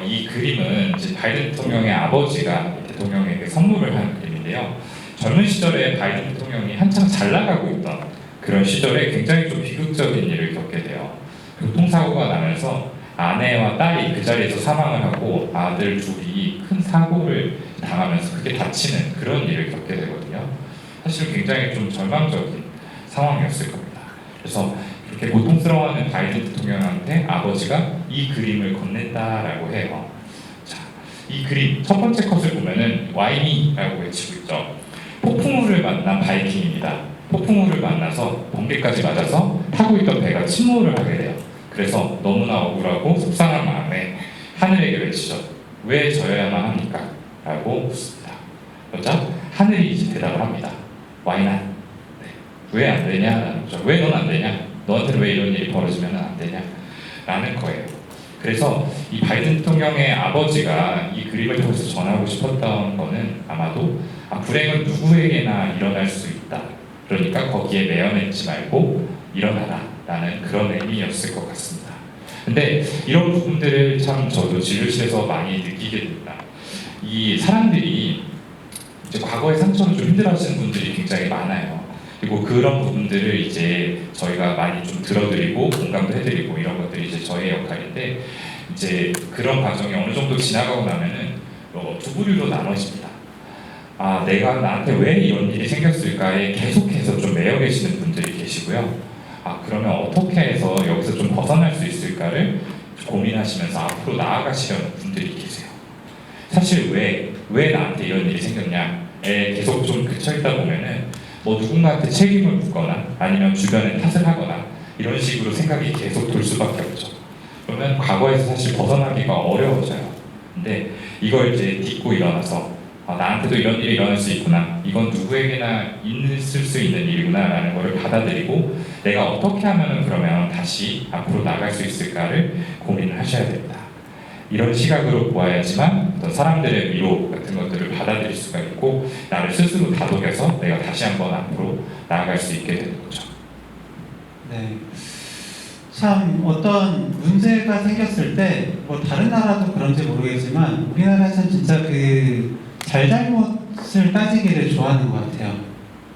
이 그림은 이제 바이든 대통령의 아버지가 대통령에게 선물을 한 그림인데요. 젊은 시절에 바이든 대통령이 한창 잘 나가고 있던 그런 시절에 굉장히 좀 비극적인 일을 겪게 돼요. 교통사고가 나면서 아내와 딸이 그 자리에서 사망을 하고 아들 둘이 큰 사고를 당하면서 크게 다치는 그런 일을 겪게 되거든요. 사실 굉장히 좀 절망적인 상황이었을 겁니다. 그래서 이렇게 고통스러워하는 바이든 대통령한테 아버지가 이 그림을 건넸다라고 해요. 자, 이 그림 첫 번째 컷을 보면은 와이니라고 외치고 있죠. 폭풍우를 만난 바이킹입니다. 폭풍우를 만나서 번개까지 맞아서 타고 있던 배가 침몰을 하게 돼요. 그래서 너무나 억울하고 속상한 마음에 하늘에게 외치죠. 왜 저여야만 합니까? 라고 묻습니다. 그러자 하늘이 이제 대답을 합니다. Why not? 네. 왜 안 되냐? 왜 넌 안 되냐? 너한테는 왜 이런 일이 벌어지면 안 되냐? 라는 거예요. 그래서 이 바이든 대통령의 아버지가 이 그림을 통해서 전하고 싶었던 거는 아마도 불행은 누구에게나 일어날 수 있다. 그러니까 거기에 매여있지 말고 일어나라 라는 그런 의미였을 것 같습니다. 근데 이런 부분들을 참 저도 진료실에서 많이 느끼게 됩니다. 이 사람들이 이제 과거의 상처를 좀 힘들어하시는 분들이 굉장히 많아요. 그리고 그런 부분들을 이제 저희가 많이 좀 들어드리고 공감도 해드리고 이런 것들이 이제 저의 역할인데 이제 그런 과정이 어느 정도 지나가고 나면은 두 부류로 나눠집니다. 내가 나한테 왜 이런 일이 생겼을까에 계속해서 좀 매여 계시는 분들이 계시고요. 그러면 어떻게 해서 여기서 좀 벗어날 수 있을까를 고민하시면서 앞으로 나아가시려는 분들이 계세요. 사실 왜 나한테 이런 일이 생겼냐에 계속 좀 그쳐있다 보면은 누군가한테 책임을 묻거나 아니면 주변에 탓을 하거나 이런 식으로 생각이 계속 돌 수밖에 없죠. 그러면 과거에서 사실 벗어나기가 어려워져요. 근데 이걸 이제 딛고 일어나서 나한테도 이런 일이 일어날 수 있구나. 이건 누구에게나 있을 수 있는 일이구나라는 것을 받아들이고 내가 어떻게 하면 그러면 다시 앞으로 나갈 수 있을까를 고민을 하셔야 됩니다. 이런 시각으로 보아야지만 어떤 사람들의 위로 같은 것들을 받아들일 수가 있고 나를 스스로 다독여서 내가 다시 한번 앞으로 나아갈 수 있게 되는 거죠. 네. 참 어떤 문제가 생겼을 때 뭐 다른 나라도 그런지 모르겠지만 우리나라에서는 진짜 그 잘잘못을 따지기를 좋아하는 것 같아요.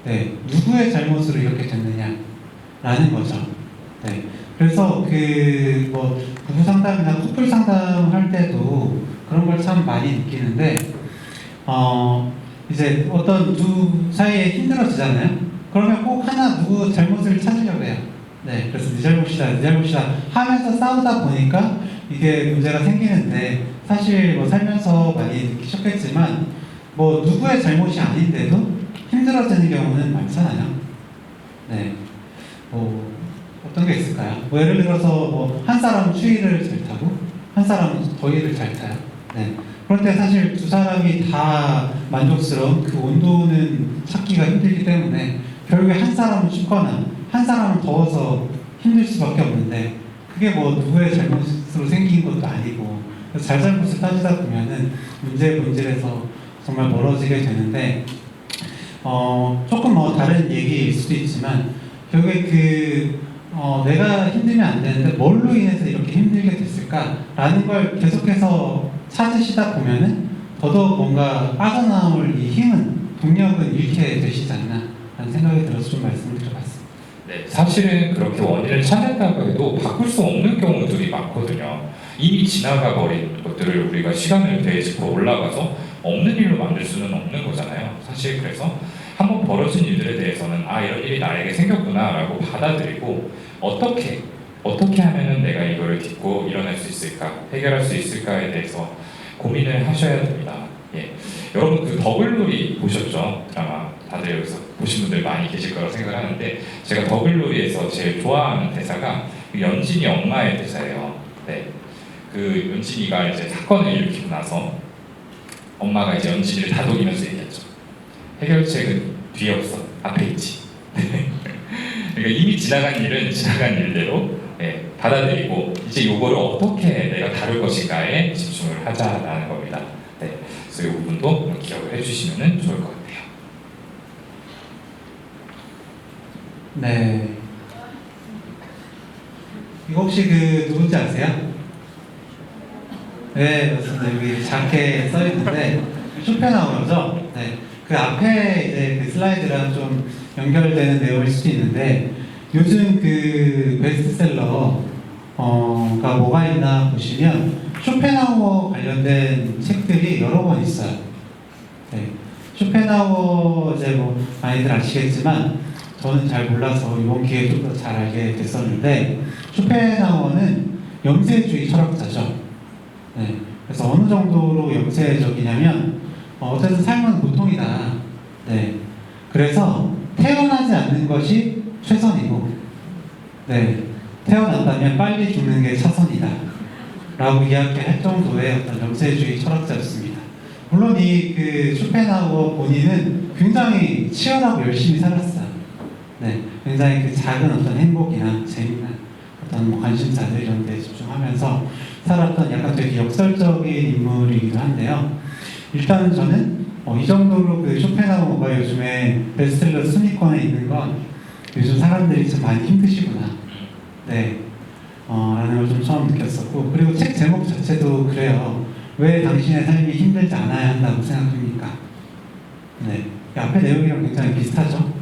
네. 누구의 잘못으로 이렇게 됐느냐라는 거죠. 네. 그래서 그 뭐 부부 상담이나 커플 상담 할 때도 그런 걸 참 많이 느끼는데 이제 어떤 두 사이에 힘들어지잖아요. 그러면 꼭 하나 누구 잘못을 찾으려고 해요. 네, 그래서 네 잘못이다, 네 잘못이다 하면서 싸우다 보니까 이게 문제가 생기는데 사실 뭐 살면서 많이 느끼셨겠지만 뭐 누구의 잘못이 아닌데도 힘들어지는 경우는 많잖아요. 네, 뭐 어떤 게 있을까요? 뭐 예를 들어서 뭐 한 사람은 추위를 잘 타고 한 사람은 더위를 잘 타요. 네. 그런데 사실 두 사람이 다 만족스러운 그 온도는 찾기가 힘들기 때문에 결국에 한 사람은 춥거나 한 사람은 더워서 힘들 수밖에 없는데 그게 뭐 누구의 잘못으로 생긴 것도 아니고 잘잘못을 따지다 보면은 문제의 본질에서 정말 멀어지게 되는데 조금 뭐 다른 얘기일 수도 있지만 결국에 내가 힘들면 안 되는데 뭘로 인해서 이렇게 힘들게 됐을까라는 걸 계속해서 찾으시다 보면은 더더욱 뭔가 빠져나올 이 힘은 동력은 잃게 되시지 않나 라는 생각이 들어서 좀 말씀을 드려봤습니다. 네, 사실은 그렇게 원인을 찾는다고 해도 바꿀 수 없는 경우들이 많거든요. 이미 지나가 버린 것들을 우리가 시간을 되짚어 올라가서 없는 일로 만들 수는 없는 거잖아요. 사실 그래서 한번 벌어진 일들에 대해서는 이런 일이 나에게 생겼구나 라고 받아들이고 어떻게 하면은 내가 이거를 딛고 일어날 수 있을까, 해결할 수 있을까에 대해서 고민을 하셔야 됩니다. 예. 여러분 그 더글로리 보셨죠? 드라마 다들 여기서 보신 분들 많이 계실 거라고 생각하는데 제가 더글로리에서 제일 좋아하는 대사가 그 연진이 엄마의 대사예요. 네. 그 연진이가 이제 사건을 일으키고 나서 엄마가 이제 연진이를 다독이면서 얘기했죠. 해결책은 뒤에 없어, 앞에 있지. 그러니까 이미 지나간 일은 지나간 일대로 받아들이고 이제 요거를 어떻게 내가 다룰 것인가에 집중을 하자라는 겁니다. 네, 그래서 이 부분도 기억을 해주시면 좋을 것 같아요. 네. 이거 혹시 그 누군지 아세요? 네, 맞습니다. 여기 작게 써 있는데 쇼펜하우어죠. 네. 그 앞에 이제 그 슬라이드랑 좀 연결되는 내용일 수도 있는데 요즘 그 베스트셀러가 뭐가 있나 보시면 쇼펜하우어 관련된 책들이 여러 권 있어요. 네. 쇼펜하우어 이제 뭐 많이들 아시겠지만 저는 잘 몰라서 이번 기회에 좀 더 잘 알게 됐었는데 쇼펜하우어는 영세주의 철학자죠. 네. 그래서 어느 정도로 영세적이냐면 어쨌든 삶은 고통이다. 네. 그래서 태어나지 않는 것이 최선이고, 네. 태어난다면 빨리 죽는 게 차선이다. 라고 이야기할 정도의 어떤 영세주의 철학자였습니다. 물론 이 그 쇼펜하우어 본인은 굉장히 치열하고 열심히 살았어요. 네. 굉장히 그 작은 어떤 행복이나 재미나 어떤 뭐 관심사들 이런 데 집중하면서 살았던 약간 되게 역설적인 인물이기도 한데요. 일단 저는 이 정도로 그 쇼펜하우어가 요즘에 베스트셀러 순위권에 있는 건 요즘 사람들이 좀 많이 힘드시구나. 네. 라는 걸 좀 처음 느꼈었고, 그리고 책 제목 자체도 그래요. 왜 당신의 삶이 힘들지 않아야 한다고 생각합니까? 네. 이 앞에 내용이랑 굉장히 비슷하죠.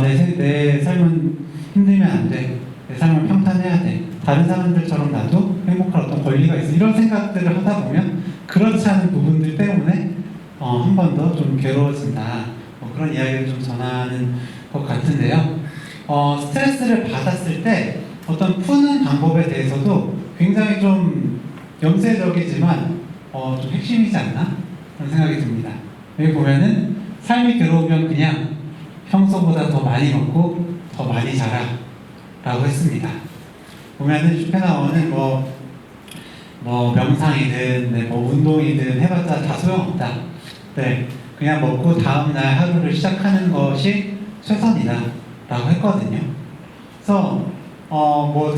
내 삶은 힘들면 안 돼. 내 삶은 평탄해야 돼. 다른 사람들처럼 나도 행복할 어떤 권리가 있어. 이런 생각들을 하다 보면 그렇지 않은 부분들 때문에 한 번 더 좀 괴로워진다. 그런 이야기를 좀 전하는 것 같은데요. 스트레스를 받았을 때 어떤 푸는 방법에 대해서도 굉장히 좀 영세적이지만 좀 핵심이지 않나? 그런 생각이 듭니다. 여기 보면은 삶이 괴로우면 그냥 평소보다 더 많이 먹고 더 많이 자라 라고 했습니다. 보면은 쇼펜하우어는 뭐 명상이든 뭐 운동이든 해봤자 다 소용없다. 네. 그냥 먹고 다음날 하루를 시작하는 것이 최선이다라고 했거든요. 그래서 뭐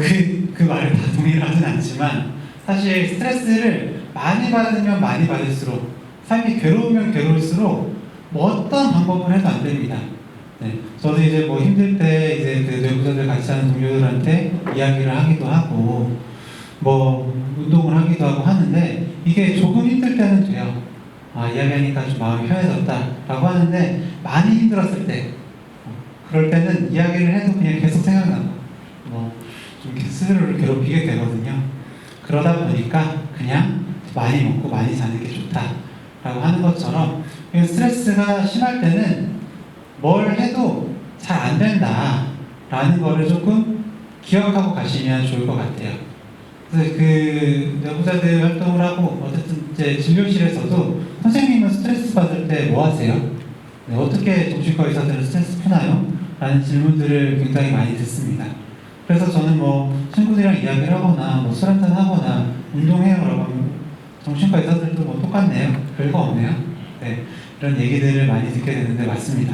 그 말을 다 동의를 하진 않지만 사실 스트레스를 많이 받으면 많이 받을수록 삶이 괴로우면 괴로울수록 뭐 어떤 방법을 해도 안 됩니다. 네, 저도 이제 뭐 힘들 때 이제 그 뇌부자들 같이 하는 동료들한테 이야기를 하기도 하고 뭐 운동을 하기도 하고 하는데 이게 조금 힘들 때는 돼요. 이야기하니까 좀 마음이 편해졌다라고 하는데 많이 힘들었을 때 그럴 때는 이야기를 해도 그냥 계속 생각나고 좀 스스로를 괴롭히게 되거든요. 그러다 보니까 그냥 많이 먹고 많이 자는 게 좋다라고 하는 것처럼 스트레스가 심할 때는 뭘 해도 잘 안 된다라는 거를 조금 기억하고 가시면 좋을 것 같아요. 그래서 그 뇌부자들 활동을 하고 어쨌든 이제 진료실에서도 선생님은 스트레스 받을 때 뭐 하세요? 네, 어떻게 정신과 의사들은 스트레스 푸나요? 라는 질문들을 굉장히 많이 듣습니다. 그래서 저는 뭐 친구들이랑 이야기를 하거나 뭐 술 한잔 하거나 운동해요 라고 하면 정신과 의사들도 뭐 똑같네요. 별거 없네요. 네, 이런 얘기들을 많이 듣게 되는데 맞습니다.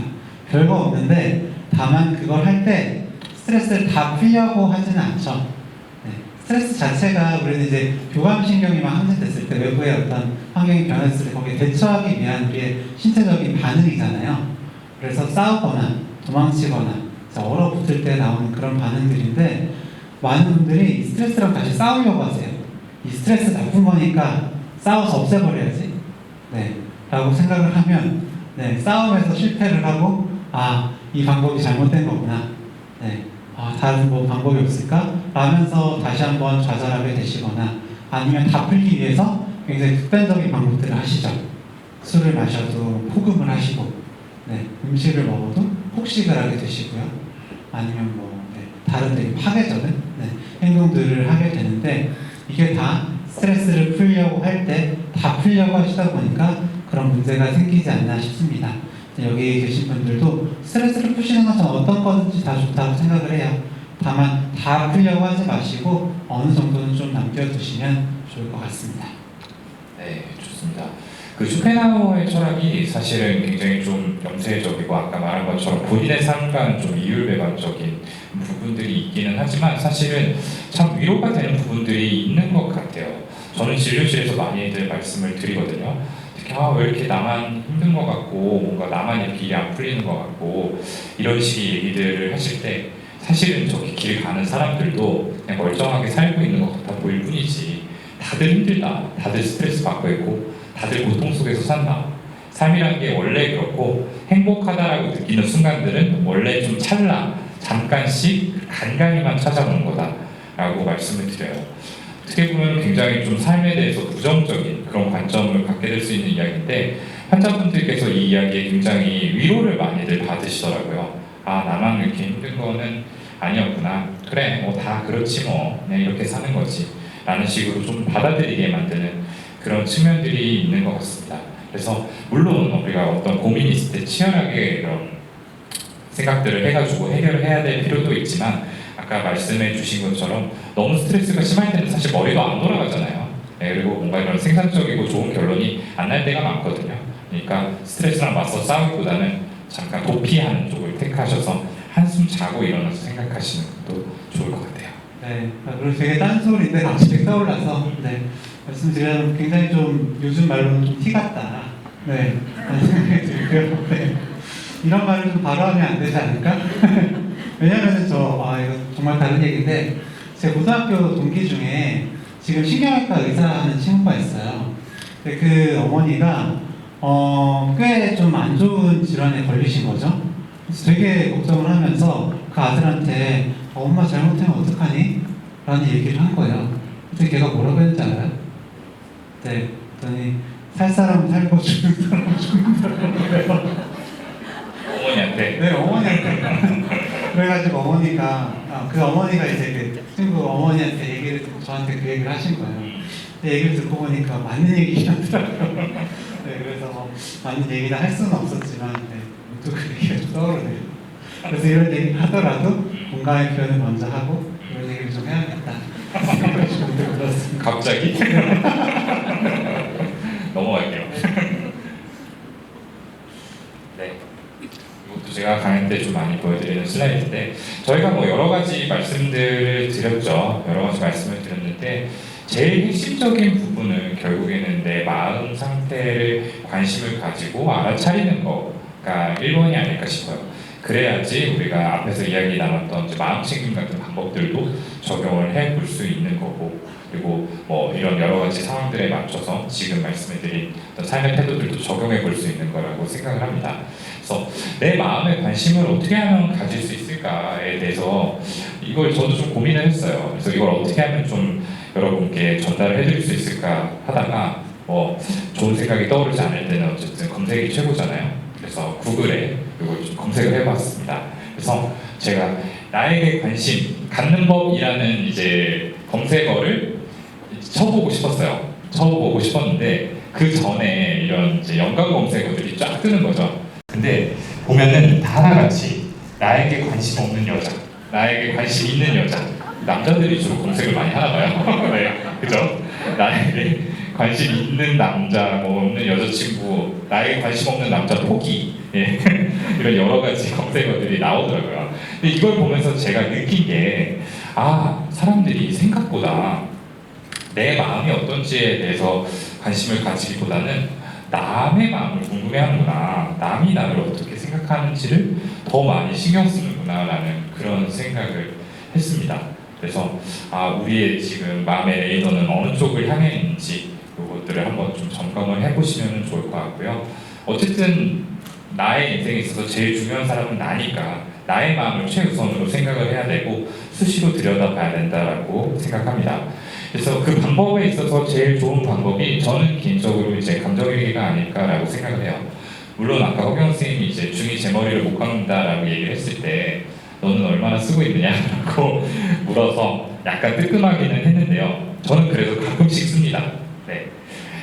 별거 없는데 다만 그걸 할 때 스트레스를 다 풀려고 하지는 않죠. 네, 스트레스 자체가 우리는 이제 교감신경이 막 함선됐을 때 외부의 어떤 환경이 변했을 때 거기에 대처하기 위한 우리의 신체적인 반응이잖아요. 그래서 싸우거나 도망치거나 얼어붙을 때 나오는 그런 반응들인데 많은 분들이 스트레스랑 다시 싸우려고 하세요. 이 스트레스 나쁜 거니까 싸워서 없애버려야지. 네, 라고 생각을 하면 싸움에서 실패를 하고 이 방법이 잘못된 거구나. 네, 다른 뭐 방법이 없을까? 라면서 다시 한번 좌절하게 되시거나 아니면 다 풀기 위해서 굉장히 극단적인 방법들을 하시죠. 술을 마셔도 폭음을 하시고 음식을 먹어도 폭식을 하게 되시고요. 아니면 뭐 다른 되게 파괴적인 행동들을 하게 되는데 이게 다 스트레스를 풀려고 할 때 다 풀려고 하시다 보니까 그런 문제가 생기지 않나 싶습니다. 여기 계신 분들도 스트레스를 푸시는 것은 어떤 거든지 다 좋다고 생각을 해요. 다만 다 풀려고 하지 마시고 어느 정도는 좀 남겨두시면 좋을 것 같습니다. 네, 좋습니다. 그 쇼펜하우어의 철학이 사실은 굉장히 좀 염세적이고 아까 말한 것처럼 본인의 삶과는 좀 이율배반적인 부분들이 있기는 하지만 사실은 참 위로가 되는 부분들이 있는 것 같아요. 저는 진료실에서 많이들 말씀을 드리거든요. 특히 왜 이렇게 나만 힘든 것 같고 뭔가 나만 이렇게 일이 안 풀리는 것 같고 이런 식의 얘기들을 하실 때 사실은 저기 길 가는 사람들도 그냥 멀쩡하게 살고 있는 것 같아 보일 뿐이지 다들 힘들다, 다들 스트레스 받고 있고 다들 고통 속에서 산다. 삶이란 게 원래 그렇고 행복하다라고 느끼는 순간들은 원래 좀 잠깐씩 간간히만 찾아오는 거다라고 말씀을 드려요. 어떻게 보면 굉장히 좀 삶에 대해서 부정적인 그런 관점을 갖게 될 수 있는 이야기인데 환자분들께서 이 이야기에 굉장히 위로를 많이들 받으시더라고요. 나만 이렇게 힘든 거는 아니었구나. 그래, 뭐 다 그렇지 뭐. 그냥 이렇게 사는 거지. 라는 식으로 좀 받아들이게 만드는 그런 측면들이 있는 것 같습니다. 그래서 물론 우리가 어떤 고민이 있을 때 치열하게 그런 생각들을 해가지고 해결을 해야 될 필요도 있지만 아까 말씀해 주신 것처럼 너무 스트레스가 심할 때는 사실 머리도 안 돌아가잖아요. 그리고 뭔가 이런 생산적이고 좋은 결론이 안 날 때가 많거든요. 그러니까 스트레스랑 맞서 싸우기보다는 잠깐 도피하는 쪽을 택하셔서 한숨 자고 일어나서 생각하시는 것도 좋을 것 같아요. 네, 그리고 되게 딴소리인데 갑자기 떠올라서 말씀드리자면 굉장히 좀 요즘 말로는 좀 티 같다. 라는 생각이 들고요. 이런 말을 좀 바로 하면 안 되지 않을까? 왜냐면은 이거 정말 다른 얘기인데 제 고등학교 동기 중에 지금 신경외과 의사하는 친구가 있어요. 근데 그 어머니가 꽤 좀 안 좋은 질환에 걸리신 거죠. 그래서 되게 걱정을 하면서 그 아들한테 엄마 잘못하면 어떡하니? 라는 얘기를 한 거예요. 그때 걔가 뭐라고 했는지 알아요? 그랬더니 살 사람 살고 죽는 사람 죽는다고 그래요. 어머니한테? 네, 어머니한테. 그래가지고 어머니가 그 어머니가 이제 그 친구 어머니한테 얘기를 듣고 저한테 그 얘기를 하신 거예요. 근데 얘기를 듣고 보니까 맞는 얘기긴 하더라고요. 그래서 맞는 얘기를 할 수는 없었지만 또 그 얘기가 좀 떠오르네요. 그래서 이런 얘기를 하더라도 공감의 표현을 먼저 하고 이런 얘기를 좀 해야겠다. 그렇습니다. 갑자기? 넘어갈게요. 제가 강연 때 좀 많이 보여드리는 슬라이드인데 저희가 뭐 여러 가지 말씀들을 드렸죠. 여러 가지 말씀을 드렸는데 제일 핵심적인 부분은 결국에는 내 마음 상태를 관심을 가지고 알아차리는 거가 1번이 아닐까 싶어요. 그래야지 우리가 앞에서 이야기 나눴던 이제 마음 챙김 같은 방법들도 적용을 해 볼 수 있는 거고, 그리고 뭐 이런 여러 가지 상황들에 맞춰서 지금 말씀해드린 어떤 삶의 태도들도 적용해 볼 수 있는 거라고 생각을 합니다. 그래서 내 마음의 관심을 어떻게 하면 가질 수 있을까에 대해서 이걸 저도 좀 고민을 했어요. 그래서 이걸 어떻게 하면 좀 여러분께 전달을 해드릴 수 있을까 하다가 뭐 좋은 생각이 떠오르지 않을 때는 어쨌든 검색이 최고잖아요. 그래서 구글에 이걸 좀 검색을 해봤습니다. 그래서 제가 나에게 관심 갖는 법이라는 이제 검색어를 쳐보고 싶었어요. 쳐보고 싶었는데 그 전에 이런 이제 연관 검색어들이 쫙 뜨는 거죠. 근데 보면은 다 하나같이 나에게 관심 없는 여자, 나에게 관심 있는 여자, 남자들이 주로 검색을 많이 하나 봐요. 네, 그죠? 나에게 관심 있는 남자, 뭐 없는 여자친구, 나에게 관심 없는 남자 포기, 예. 이런 여러 가지 검색어들이 나오더라고요. 근데 이걸 보면서 제가 느낀 게, 아, 사람들이 생각보다 내 마음이 어떤지에 대해서 관심을 가지기보다는 남의 마음을 궁금해하는구나, 남이 나를 어떻게 생각하는지를 더 많이 신경 쓰는구나라는 그런 생각을 했습니다. 그래서 우리의 지금 마음의 레이더는 어느 쪽을 향해 있는지 그것들을 한번 좀 점검을 해보시면 좋을 것 같고요. 어쨌든 나의 인생에 있어서 제일 중요한 사람은 나니까 나의 마음을 최우선으로 생각을 해야 되고 수시로 들여다봐야 된다라고 생각합니다. 그래서 그 방법에 있어서 제일 좋은 방법이 저는 개인적으로 이제 감정일기가 아닐까라고 생각을 해요. 물론 아까 허경 선생님이 이제 중이 제 머리를 못 깎는다라고 얘기를 했을 때 너는 얼마나 쓰고 있느냐라고 물어서 약간 뜨끔하기는 했는데요. 저는 그래도 가끔씩 씁니다. 네.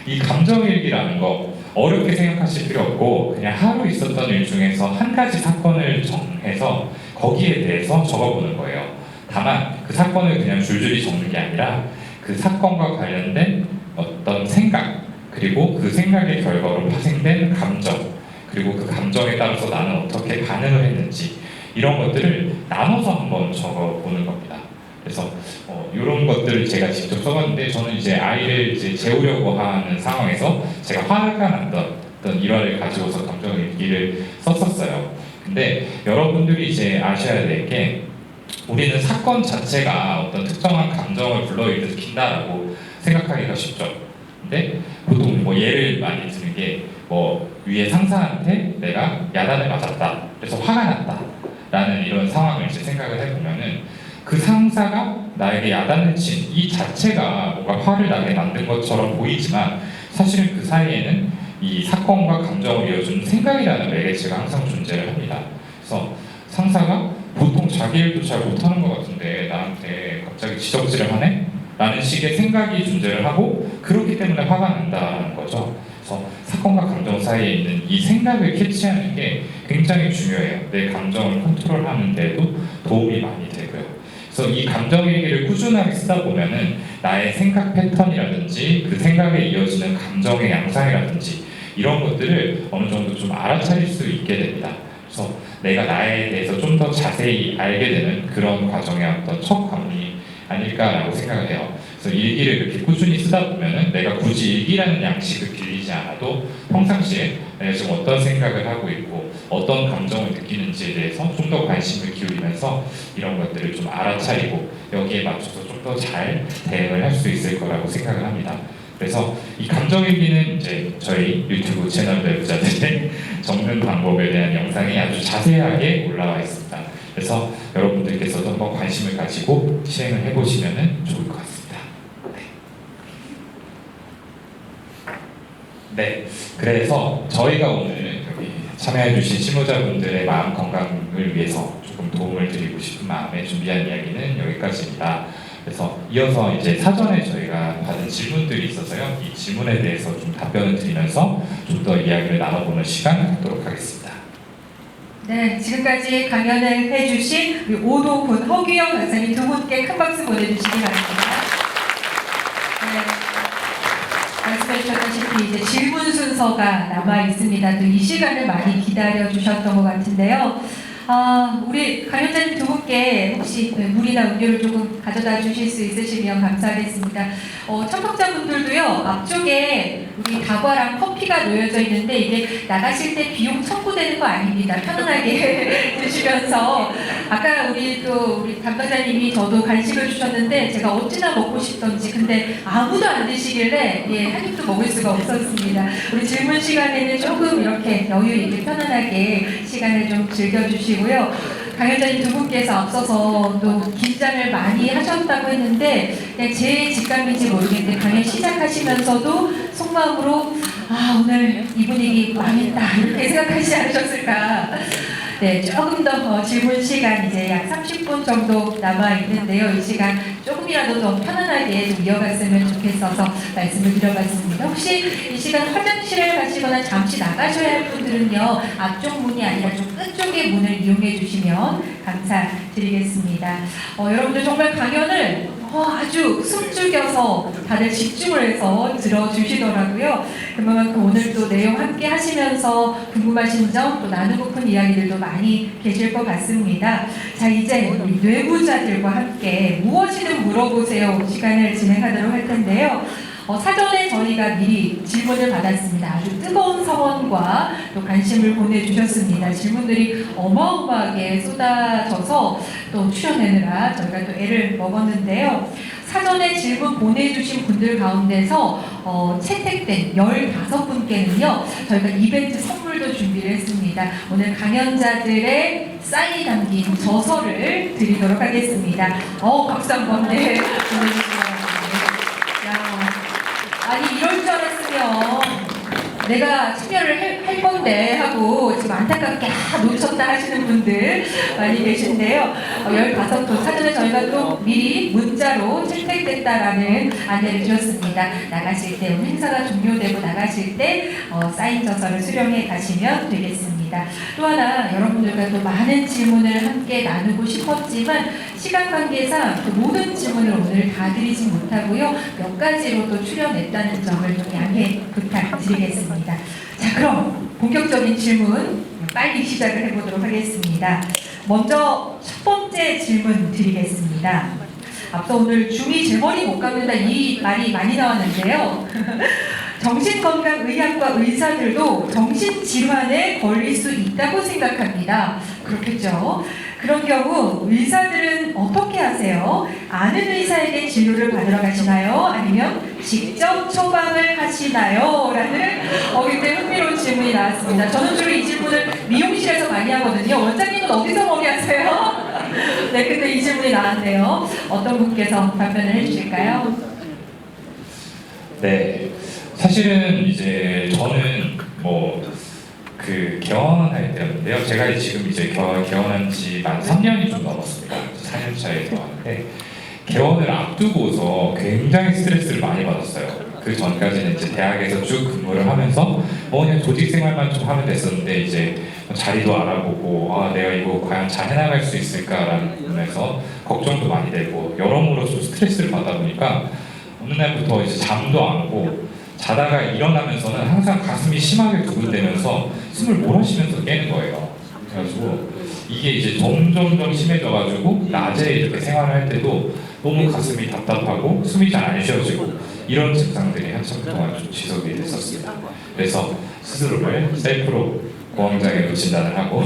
이 감정일기라는 거 어렵게 생각하실 필요 없고 그냥 하루 있었던 일 중에서 한 가지 사건을 정해서 거기에 대해서 적어보는 거예요. 다만 그 사건을 그냥 줄줄이 적는 게 아니라 그 사건과 관련된 어떤 생각, 그리고 그 생각의 결과로 파생된 감정, 그리고 그 감정에 따라서 나는 어떻게 반응을 했는지 이런 것들을 나눠서 한번 적어보는 겁니다. 그래서 이런 것들을 제가 직접 써봤는데 저는 이제 아이를 이제 재우려고 하는 상황에서 제가 화가 났던 어떤 일화를 가지고서 감정일기를 썼었어요. 근데 여러분들이 이제 아셔야 될 게 우리는 사건 자체가 어떤 특정한 감정을 불러일으킨다라고 생각하기가 쉽죠. 근데 보통 뭐 예를 많이 드는 게 뭐 위에 상사한테 내가 야단을 맞았다. 그래서 화가 났다. 라는 이런 상황을 이제 생각을 해보면은 그 상사가 나에게 야단을 친 이 자체가 뭔가 화를 나게 만든 것처럼 보이지만 사실은 그 사이에는 이 사건과 감정을 이어주는 생각이라는 매개체가 항상 존재를 합니다. 그래서 상사가 보통 자기 일도 잘 못하는 것 같은데 나한테 갑자기 지적질을 하네? 라는 식의 생각이 존재를 하고 그렇기 때문에 화가 난다는 거죠. 그래서 사건과 감정 사이에 있는 이 생각을 캐치하는 게 굉장히 중요해요. 내 감정을 컨트롤하는 데도 도움이 많이 되고요. 그래서 이 감정일기를 꾸준하게 쓰다 보면은 나의 생각 패턴이라든지 그 생각에 이어지는 감정의 양상이라든지 이런 것들을 어느 정도 좀 알아차릴 수 있게 됩니다. 그래서 내가 나에 대해서 좀 더 자세히 알게 되는 그런 과정의 어떤 첫 관문이 아닐까라고 생각을 해요. 그래서 일기를 이렇게 꾸준히 쓰다 보면은 내가 굳이 일기라는 양식을 빌리지 않아도 평상시에 내가 지금 어떤 생각을 하고 있고 어떤 감정을 느끼는지에 대해서 좀 더 관심을 기울이면서 이런 것들을 좀 알아차리고 여기에 맞춰서 좀 더 잘 대응을 할 수 있을 거라고 생각을 합니다. 그래서 이 감정일기는 이제 저희 유튜브 채널 내부자들의 적는 방법에 대한 영상이 아주 자세하게 올라와 있습니다. 그래서 여러분들께서도 한번 관심을 가지고 실행을 해보시면 좋을 것 같습니다. 네, 그래서 저희가 오늘 여기 참여해주신 실무자분들의 마음 건강을 위해서 조금 도움을 드리고 싶은 마음에 준비한 이야기는 여기까지입니다. 그래서 이어서 이제 사전에 저희가 받은 질문들이 있어서요. 이 질문에 대해서 좀 답변을 드리면서 좀 더 이야기를 나눠보는 시간 갖도록 하겠습니다. 네, 지금까지 강연을 해주신 우리 오도훈, 허규영 강사님 두 분께 큰 박수 보내주시기 바랍니다. 네, 말씀해 주셨다시피 이제 질문 순서가 남아 있습니다. 또 이 시간을 많이 기다려 주셨던 것 같은데요. 우리 강연자님 두 분께 혹시 물이나 음료를 조금 가져다 주실 수 있으시면 감사하겠습니다. 참석자분들도요, 앞쪽에 우리 다과랑 커피가 놓여져 있는데 이게 나가실 때 비용 청구되는 거 아닙니다. 편안하게 드시면서 아까 우리 담당자님이 저도 간식을 주셨는데 제가 어찌나 먹고 싶던지 근데 아무도 안 드시길래 한 입도 먹을 수가 없었습니다. 우리 질문 시간에는 조금 이렇게 여유 있게 편안하게 시간을 좀 즐겨주시고요. 강연자님 두 분께서 앞서서 또 긴장을 많이 하셨다고 했는데 그냥 제 직감인지 모르겠는데 강연 시작하시면서도 속마음으로 오늘 이 분위기 망했다 이렇게 생각하시지 않으셨을까. 네, 조금 더 질문 시간 이제 약 30분 정도 남아 있는데요. 이 시간 조금이라도 더 편안하게 좀 이어갔으면 좋겠어서 말씀을 드려봤습니다. 혹시 이 시간 화장실을 가시거나 잠시 나가셔야 할 분들은요, 앞쪽 문이 아니라 좀 끝쪽의 문을 이용해 주시면 감사드리겠습니다. 여러분들 정말 강연을 아주 숨죽여서 다들 집중을 해서 들어주시더라고요. 그만큼 오늘 또 내용 함께 하시면서 궁금하신 점 또 나누고픈 이야기들도 많이 계실 것 같습니다. 자, 이제 우리 뇌부자들과 함께 무엇이든 물어보세요 시간을 진행하도록 할 텐데요. 사전에 저희가 미리 질문을 받았습니다. 아주 뜨거운 성원과 또 관심을 보내주셨습니다. 질문들이 어마어마하게 쏟아져서 또 출연하느라 저희가 또 애를 먹었는데요. 사전에 질문 보내주신 분들 가운데서 채택된 15분께는요, 저희가 이벤트 선물도 준비를 했습니다. 오늘 강연자들의 사인이 담긴 저서를 드리도록 하겠습니다. 박수 한번 보내주시면. 아니 이럴 줄 알았으면 내가 참여를 할 건데 하고 지금 안타깝게 놓쳤다 하시는 분들 많이 계신데요. 15분 사전에 저희가 또 미리 문자로 채택됐다라는 안내를 드렸습니다. 나가실 때 행사가 종료되고 나가실 때 사인 저서를 수령해 가시면 되겠습니다. 또 하나 여러분들과 또 많은 질문을 함께 나누고 싶었지만 시간 관계상 그 모든 질문을 오늘 다 드리진 못하고요. 몇 가지로 또 출연했다는 점을 좀 양해 부탁드리겠습니다. 자, 그럼 본격적인 질문 빨리 시작을 해보도록 하겠습니다. 먼저 첫 번째 질문 드리겠습니다. 앞서 오늘 중2 제 머리 못 감는다 이 말이 많이 나왔는데요. 정신건강의학과 의사들도 정신질환에 걸릴 수 있다고 생각합니다. 그렇겠죠? 그런 경우 의사들은 어떻게 하세요? 아는 의사에게 진료를 받으러 가시나요? 아니면 직접 처방을 하시나요? 라는 굉장히 흥미로운 질문이 나왔습니다. 저는 주로 이 질문을 미용실에서 많이 하거든요. 원장님은 어디서 머리 하세요? 네, 근데 이 질문이 나왔네요. 어떤 분께서 답변을 해주실까요? 네, 사실은 이제 저는 개원할 때였는데요. 제가 지금 이제 개원한 지 만 3년이 좀 넘었습니다. 4년 차에 들어왔는데 개원을 앞두고서 굉장히 스트레스를 많이 받았어요. 그 전까지는 이제 대학에서 쭉 근무를 하면서 그냥 조직 생활만 좀 하면 됐었는데 이제 자리도 알아보고 내가 이거 과연 잘 해나갈 수 있을까라는 부분에서 걱정도 많이 되고 여러모로 좀 스트레스를 받다 보니까 어느 날부터 이제 잠도 안 오고 자다가 일어나면서는 항상 가슴이 심하게 두근대면서 숨을 몰아쉬면서 깨는 거예요. 그래가지고 이게 이제 점점 심해져가지고 낮에 이렇게 생활을 할 때도 너무 가슴이 답답하고 숨이 잘 안 쉬어지고 이런 증상들이 한참 동안 좀 지속이 됐었습니다. 그래서 스스로를 셀프로 공황장애로 진단을 하고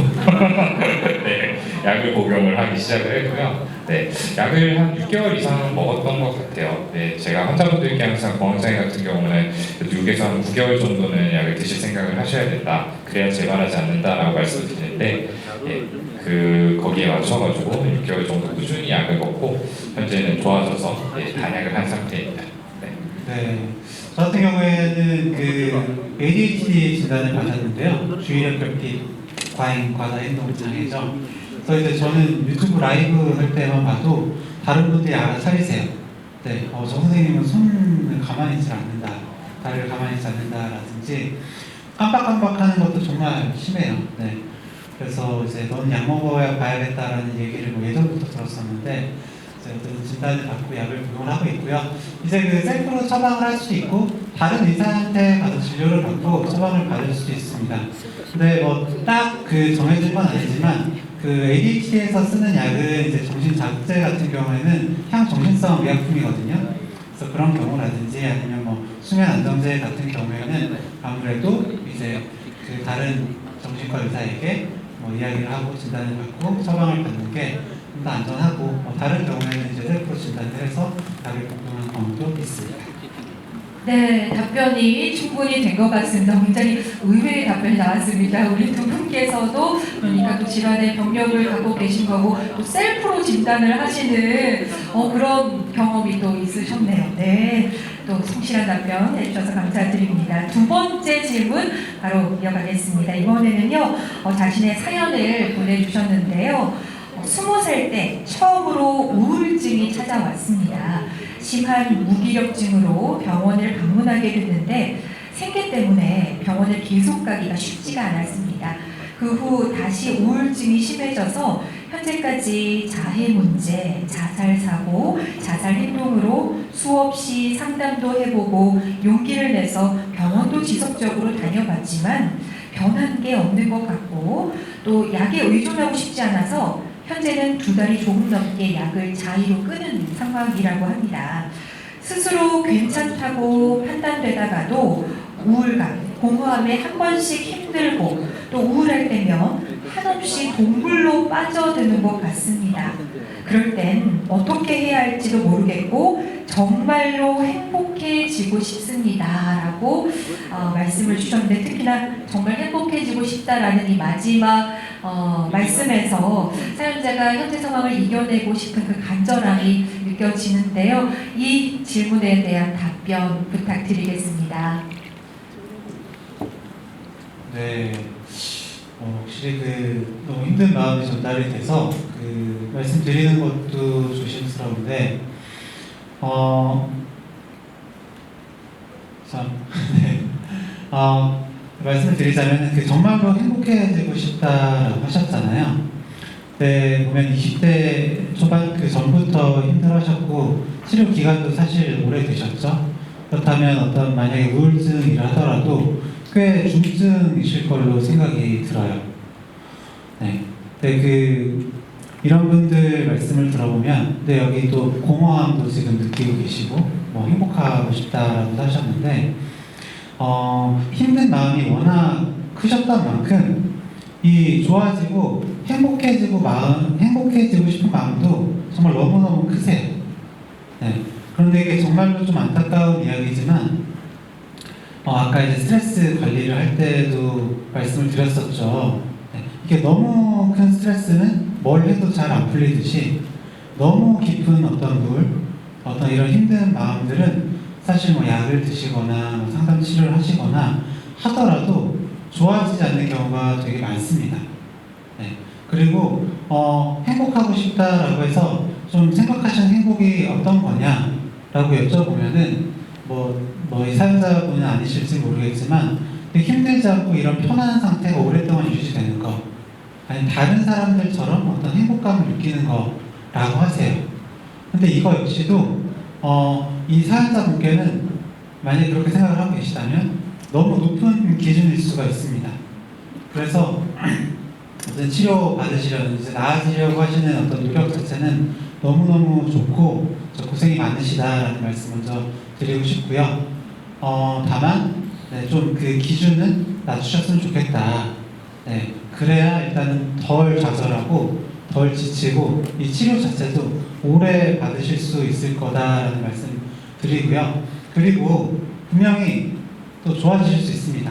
네, 약을 복용을 하기 시작을 했고요. 네, 약을 한 6개월 이상 먹었던 것 같아요. 네, 제가 환자분들께 항상 공황장애 같은 경우는 6에서 한 9개월 정도는 약을 드실 생각을 하셔야 된다. 그래야 재발하지 않는다라고 말씀드리는데 거기에 맞춰가지고 6개월 정도 꾸준히 약을 먹고 현재는 좋아져서 단약을 한 상태입니다. 네, 저 같은 경우에는 ADHD 진단을 받았는데요. 주의력 결핍, 과잉, 과다 행동 장애죠. 그래서 이제 저는 유튜브 라이브 할 때만 봐도 다른 분들이 알아차리세요. 네, 저 선생님은 손을 가만히 있지 않는다, 다리를 가만히 있지 않는다라든지 깜빡깜빡하는 것도 정말 심해요. 네, 그래서 이제 넌 약 먹어야 봐야겠다라는 얘기를 예전부터 들었었는데. 어떤 진단을 받고 약을 복용을 하고 있고요. 이제 셀프로 처방을 할 수 있고 다른 의사한테 가서 진료를 받고 처방을 받을 수도 있습니다. 근데 뭐 딱 그 정해진 건 아니지만 그 ADHD에서 쓰는 약은 이제 정신 자극제 같은 경우에는 향정신성 의약품이거든요. 그래서 그런 경우라든지 아니면 뭐 수면 안정제 같은 경우에는 아무래도 이제 그 다른 정신과 의사에게 뭐 이야기를 하고 진단을 받고 처방을 받는 게 좀 더 안전하고, 뭐 다른 경우에는 이제 셀프로 진단을 해서 약을 복용하는 경우도 있습니다. 네, 답변이 충분히 된 것 같습니다. 굉장히 의외의 답변이 나왔습니다. 우리 두 분께서도 그러니까 또 질환의 병력을 갖고 계신 거고 또 셀프로 진단을 하시는 그런 경험이 또 있으셨네요. 네, 또 성실한 답변 해주셔서 감사드립니다. 두 번째 질문 바로 이어가겠습니다. 이번에는요, 자신의 사연을 보내주셨는데요. 20살 때 처음으로 우울증이 찾아왔습니다. 심한 무기력증으로 병원을 방문하게 됐는데 생계 때문에 병원을 계속 가기가 쉽지가 않았습니다. 그 후 다시 우울증이 심해져서 현재까지 자해 문제, 자살 사고, 자살 행동으로 수없이 상담도 해보고 용기를 내서 병원도 지속적으로 다녀봤지만 변한 게 없는 것 같고 또 약에 의존하고 싶지 않아서 현재는 2달이 조금 넘게 약을 자의로 끊은 상황이라고 합니다. 스스로 괜찮다고 판단되다가도 우울감, 공허함에 한 번씩 힘들고 또 우울할 때면 한없이 동굴로 빠져드는 것 같습니다. 그럴 땐 어떻게 해야 할지도 모르겠고 정말로 행복해지고 싶습니다 라고 말씀을 주셨는데, 특히나 정말 행복해지고 싶다라는 이 마지막 말씀에서 사연자가 현재 상황을 이겨내고 싶은 그 간절함이 느껴지는데요. 이 질문에 대한 답변 부탁드리겠습니다. 네, 확실히 그 너무 힘든 마음이 전달이 돼서 그 말씀드리는 것도 조심스러운데, 네, 말씀을 드리자면 그 정말로 행복해지고 싶다라고 하셨잖아요. 네, 보면 20대 초반 그 전부터 힘들어하셨고 치료 기간도 사실 오래되셨죠. 그렇다면 어떤 만약에 우울증이라 하더라도 꽤 중증이실 걸로 생각이 들어요. 네, 이런 분들 말씀을 들어보면, 여기 또 공허함도 지금 느끼고 계시고, 뭐 행복하고 싶다라고 하셨는데, 힘든 마음이 워낙 크셨던 만큼 이 좋아지고 행복해지고 싶은 마음도 정말 너무너무 크세요. 네, 그런데 이게 정말로 좀 안타까운 이야기지만, 아까 이제 스트레스 관리를 할 때도 말씀을 드렸었죠. 네, 이게 너무 큰 스트레스는 뭘 해도 잘 안 풀리듯이 너무 깊은 어떤 이런 힘든 마음들은 사실 뭐 약을 드시거나 뭐 상담 치료를 하시거나 하더라도 좋아지지 않는 경우가 되게 많습니다. 네, 그리고 행복하고 싶다라고 해서 좀 생각하시는 행복이 어떤 거냐라고 여쭤보면은 이 사연자분은 아니실지 모르겠지만 힘들지 않고 이런 편안한 상태가 오랫동안 유지되는 거, 아니면 다른 사람들처럼 어떤 행복감을 느끼는 거라고 하세요. 근데 이거 역시도 이 사연자분께는 만약에 그렇게 생각을 하고 계시다면 너무 높은 기준일 수가 있습니다. 그래서 어떤 치료 받으시려는, 이제 나아지려고 하시는 어떤 노력 자체는 너무너무 좋고 고생이 많으시다라는 말씀 먼저 드리고 싶고요. 다만 좀 그 기준은 낮추셨으면 좋겠다. 네, 그래야 일단은 덜 좌절하고 덜 지치고 이 치료 자체도 오래 받으실 수 있을 거다라는 말씀 드리고요. 그리고 분명히 또 좋아지실 수 있습니다.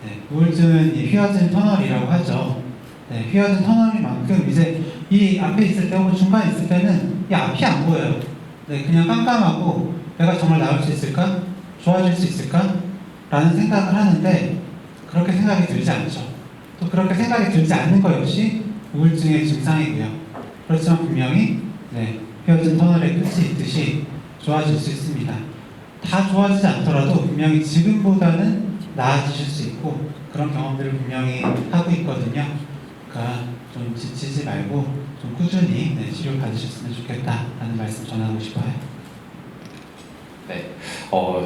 네, 우울증은 이 휘어진 터널이라고 하죠. 네, 휘어진 터널이만큼 이제 이 앞에 있을 때 혹은 중간에 있을 때는 이 앞이 안 보여요. 네, 그냥 깜깜하고 내가 정말 나을 수 있을까? 좋아질 수 있을까? 라는 생각을 하는데 그렇게 생각이 들지 않죠. 또 그렇게 생각이 들지 않는 것 역시 우울증의 증상이고요. 그렇지만 분명히 휘어진 터널의 끝이 있듯이 좋아질 수 있습니다. 다 좋아지지 않더라도 분명히 지금보다는 나아지실 수 있고 그런 경험들을 분명히 하고 있거든요. 그러니까 좀 지치지 말고 좀 꾸준히 치료 받으셨으면 좋겠다라는 말씀 전하고 싶어요. 네,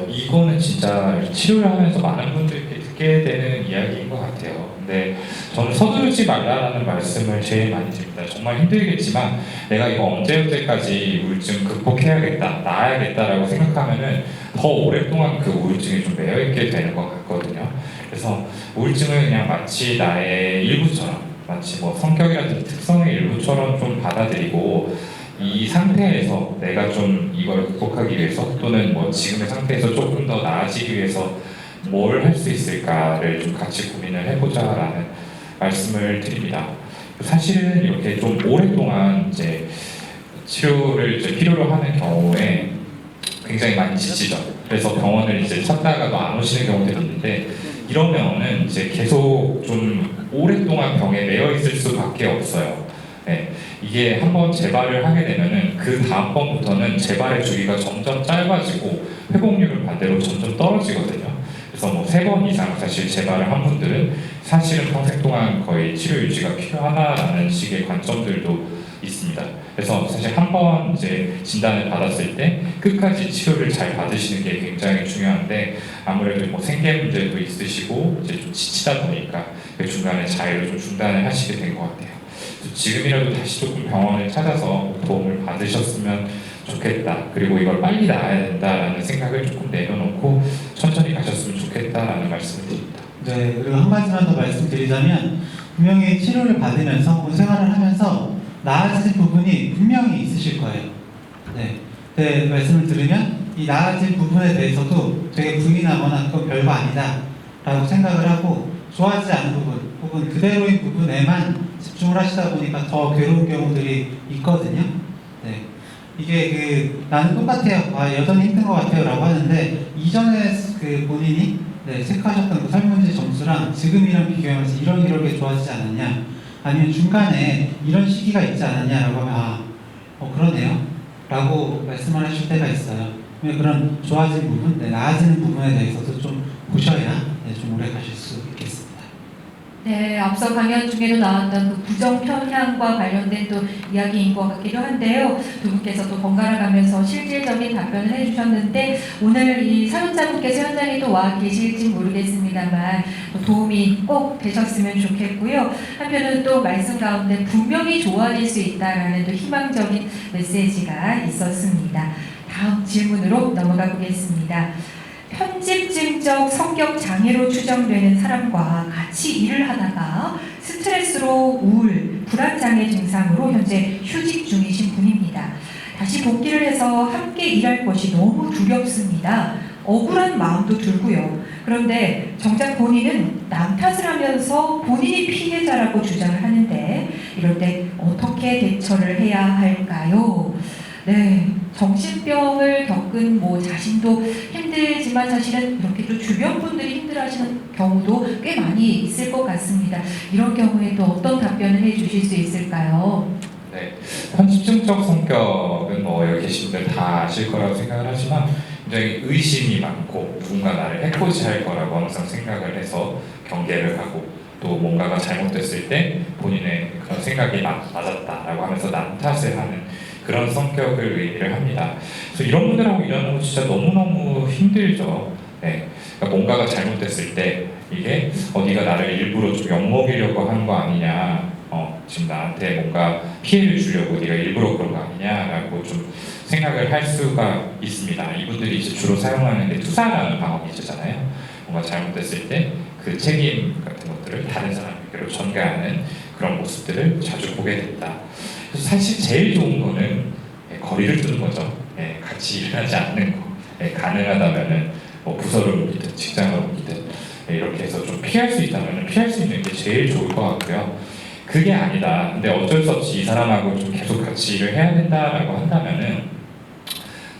이거는 진짜 치료를 하면서 많은 분들께 듣게 되는 이야기인 것 같아요. 근데 저는 서두르지 말라라는 말씀을 제일 많이 드립니다. 정말 힘들겠지만 내가 이거 언제까지 우울증 극복해야겠다, 나아야겠다라고 생각하면은 더 오랫동안 그 우울증에 좀 매여있게 되는 것 같거든요. 그래서 우울증을 그냥 마치 나의 일부처럼, 마치 뭐 성격이라든지 특성의 일부처럼 좀 받아들이고 이 상태에서 내가 좀 이걸 극복하기 위해서 또는 뭐 지금의 상태에서 조금 더 나아지기 위해서 뭘 할 수 있을까를 좀 같이 고민을 해보자라는 말씀을 드립니다. 사실은 이렇게 좀 오랫동안 이제 치료를 이제 필요로 하는 경우에 굉장히 많이 지치죠. 그래서 병원을 이제 찾다가도 안 오시는 경우들이 있는데 이러면은 이제 계속 좀 오랫동안 병에 매여 있을 수밖에 없어요. 네, 이게 한번 재발을 하게 되면은 그 다음번부터는 재발의 주기가 점점 짧아지고 회복률은 반대로 점점 떨어지거든요. 그래서 뭐 3번 이상 사실 재발을 한 분들은 사실은 평생 동안 거의 치료 유지가 필요하다라는 식의 관점들도 있습니다. 그래서 사실 한 번 이제 진단을 받았을 때 끝까지 치료를 잘 받으시는 게 굉장히 중요한데 아무래도 뭐 생계 문제도 있으시고 이제 좀 지치다 보니까 그 중간에 자해를 좀 중단을 하시게 된 것 같아요. 지금이라도 다시 조금 병원을 찾아서 도움을 받으셨으면 좋겠다. 그리고 이걸 빨리 나아야 된다라는 생각을 조금 내려놓고 천천히 가셨으면 좋겠다라는 말씀을 드립니다. 네, 그리고 한 가지만 더 말씀드리자면 분명히 치료를 받으면서 본 생활을 하면서 나아질 부분이 분명히 있으실 거예요. 네, 네, 말씀을 들으면 이 나아질 부분에 대해서도 되게 부인하거나 그건 별거 아니다 라고 생각을 하고 좋아하지 않은 부분 혹은 그대로인 부분에만 집중을 하시다 보니까 더 괴로운 경우들이 있거든요. 네, 이게 나는 똑같아요, 여전히 힘든 것 같아요 라고 하는데 이전에 그 본인이 체크하셨던 그 설문지 점수랑 지금이랑 비교하면서 이러게 좋아지지 않았냐, 아니면 중간에 이런 시기가 있지 않았냐라고 하면 그러네요 라고 말씀을 하실 때가 있어요. 그런 좋아진 부분, 나아지는 부분에 대해서도 좀 보셔야 좀 오래 가실 수 있겠습니다. 네, 앞서 강연 중에도 나왔던 그 부정 편향과 관련된 또 이야기인 것 같기도 한데요. 두 분께서 또 번갈아 가면서 실질적인 답변을 해주셨는데 오늘 이 사연자분께서 현장에 또 와 계실지 모르겠습니다만 도움이 꼭 되셨으면 좋겠고요. 한편은 또 말씀 가운데 분명히 좋아질 수 있다라는 또 희망적인 메시지가 있었습니다. 다음 질문으로 넘어가 보겠습니다. 편집증적 성격 장애로 추정되는 사람과 같이 일을 하다가 스트레스로 우울, 불안 장애 증상으로 현재 휴직 중이신 분입니다. 다시 복귀를 해서 함께 일할 것이 너무 두렵습니다. 억울한 마음도 들고요. 그런데 정작 본인은 남 탓을 하면서 본인이 피해자라고 주장을 하는데 이럴 때 어떻게 대처를 해야 할까요? 네, 정신병을 겪은 자신도 힘들지만 사실은 이렇게 또 주변 분들이 힘들어하시는 경우도 꽤 많이 있을 것 같습니다. 이런 경우에 또 어떤 답변을 해주실 수 있을까요? 네, 편집증적 성격은 여기 계신 분들 다 아실 거라고 생각을 하지만 굉장히 의심이 많고 누군가 나를 해코지할 거라고 항상 생각을 해서 경계를 하고 또 뭔가가 잘못됐을 때 본인의 그런 생각이 맞았다라고 하면서 남 탓을 하는 그런 성격을 의미를 합니다. 그래서 이런 분들하고 일하는 거 진짜 너무너무 힘들죠. 네, 그러니까 뭔가가 잘못됐을 때 이게 네가 나를 일부러 좀 엿먹이려고 하는 거 아니냐, 지금 나한테 뭔가 피해를 주려고 네가 일부러 그런 거 아니냐라고 좀 생각을 할 수가 있습니다. 이분들이 이제 주로 사용하는 게 투사라는 방법이 있잖아요. 뭔가 잘못됐을 때 그 책임 같은 것들을 다른 사람에게로 전가하는 그런 모습들을 자주 보게 된다. 그래서 사실 제일 좋은 거는 거리를 두는 거죠. 같이 일하지 않는 거. 가능하다면은 부서를 옮기든 직장을 옮기든 이렇게 해서 좀 피할 수 있다면 피할 수 있는 게 제일 좋을 것 같고요. 그게 아니다. 근데 어쩔 수 없이 이 사람하고 좀 계속 같이 일을 해야 된다라고 한다면은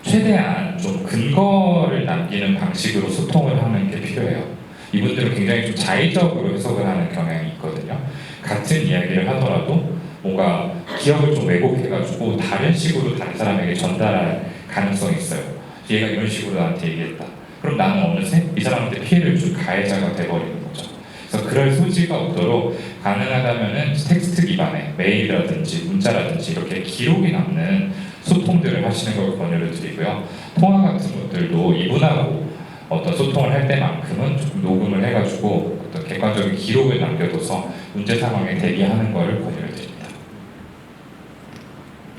최대한 좀 근거를 남기는 방식으로 소통을 하는 게 필요해요. 이분들은 굉장히 좀 자의적으로 해석을 하는 경향이 있거든요. 같은 이야기를 하더라도 뭔가 기억을 좀 왜곡해가지고 다른 식으로 다른 사람에게 전달할 가능성이 있어요. 얘가 이런 식으로 나한테 얘기했다. 그럼 나는 어느새 이 사람한테 피해를 준 가해자가 돼버리는 거죠. 그래서 그럴 소지가 없도록 가능하다면은 텍스트 기반의 메일이라든지 문자라든지 이렇게 기록이 남는 소통들을 하시는 걸 권유를 드리고요. 통화 같은 것들도 이분하고 어떤 소통을 할 때만큼은 조금 녹음을 해가지고 어떤 객관적인 기록을 남겨둬서 문제 상황에 대비하는 것을 권유를 드립니다.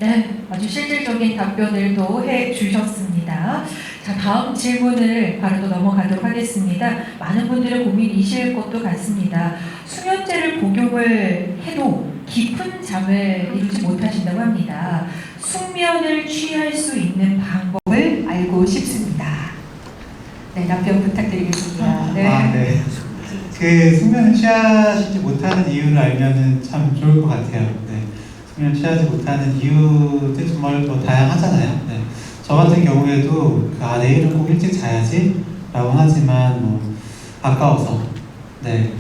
네, 아주 실질적인 답변을 해주셨습니다. 자, 다음 질문을 바로 또 넘어가도록 하겠습니다. 많은 분들의 고민이실 것도 같습니다. 수면제를 복용을 해도 깊은 잠을 이루지 못하신다고 합니다. 숙면을 취할 수 있는 방법을 알고 싶습니다. 네, 답변 부탁드리겠습니다. 네. 그 숙면을 취하시지 못하는 이유를 알면은 참 좋을 것 같아요. 네. 숙면 취하지 못하는 이유도 정말 뭐 다양하잖아요. 네. 저 같은 경우에도 내일은 꼭 일찍 자야지라고 하지만 뭐 아까워서, 네.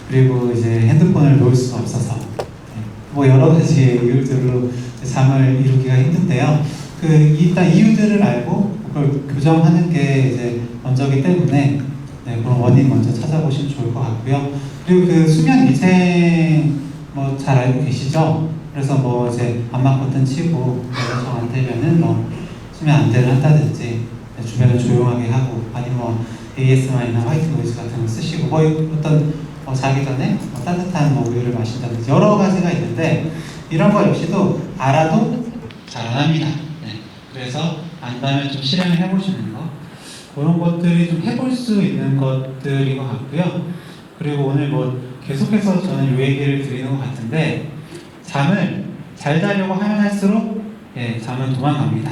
그리고 이제 핸드폰을 놓을 수가 없어서, 네. 뭐 여러 가지 이유들로 잠을 이루기가 힘든데요. 일단 이유들을 알고 그걸 교정하는 게 이제 먼저기 때문에 네, 그런 원인 먼저 찾아보시면 좋을 것 같고요. 그리고 그 수면 위생 뭐 잘 알고 계시죠? 그래서 뭐 이제 암막 커튼 치고 내가 정 안 되면은 뭐 수면 안대를 한다든지 주변을 조용하게 하고 아니면 뭐 ASMR이나 화이트 노이즈 같은 거 쓰시고 뭐 어떤 자기 전에 따뜻한 뭐 우유를 마신다든지 여러 가지가 있는데 이런 거 역시도 알아도 잘 안 합니다. 네. 그래서 안다면 좀 실행을 해보시는 거 그런 것들이 좀 해볼 수 있는 것들인 것 같고요. 그리고 오늘 뭐 계속해서 저는 이 얘기를 드리는 것 같은데 잠을 잘 자려고 하면 할수록 잠은 도망갑니다.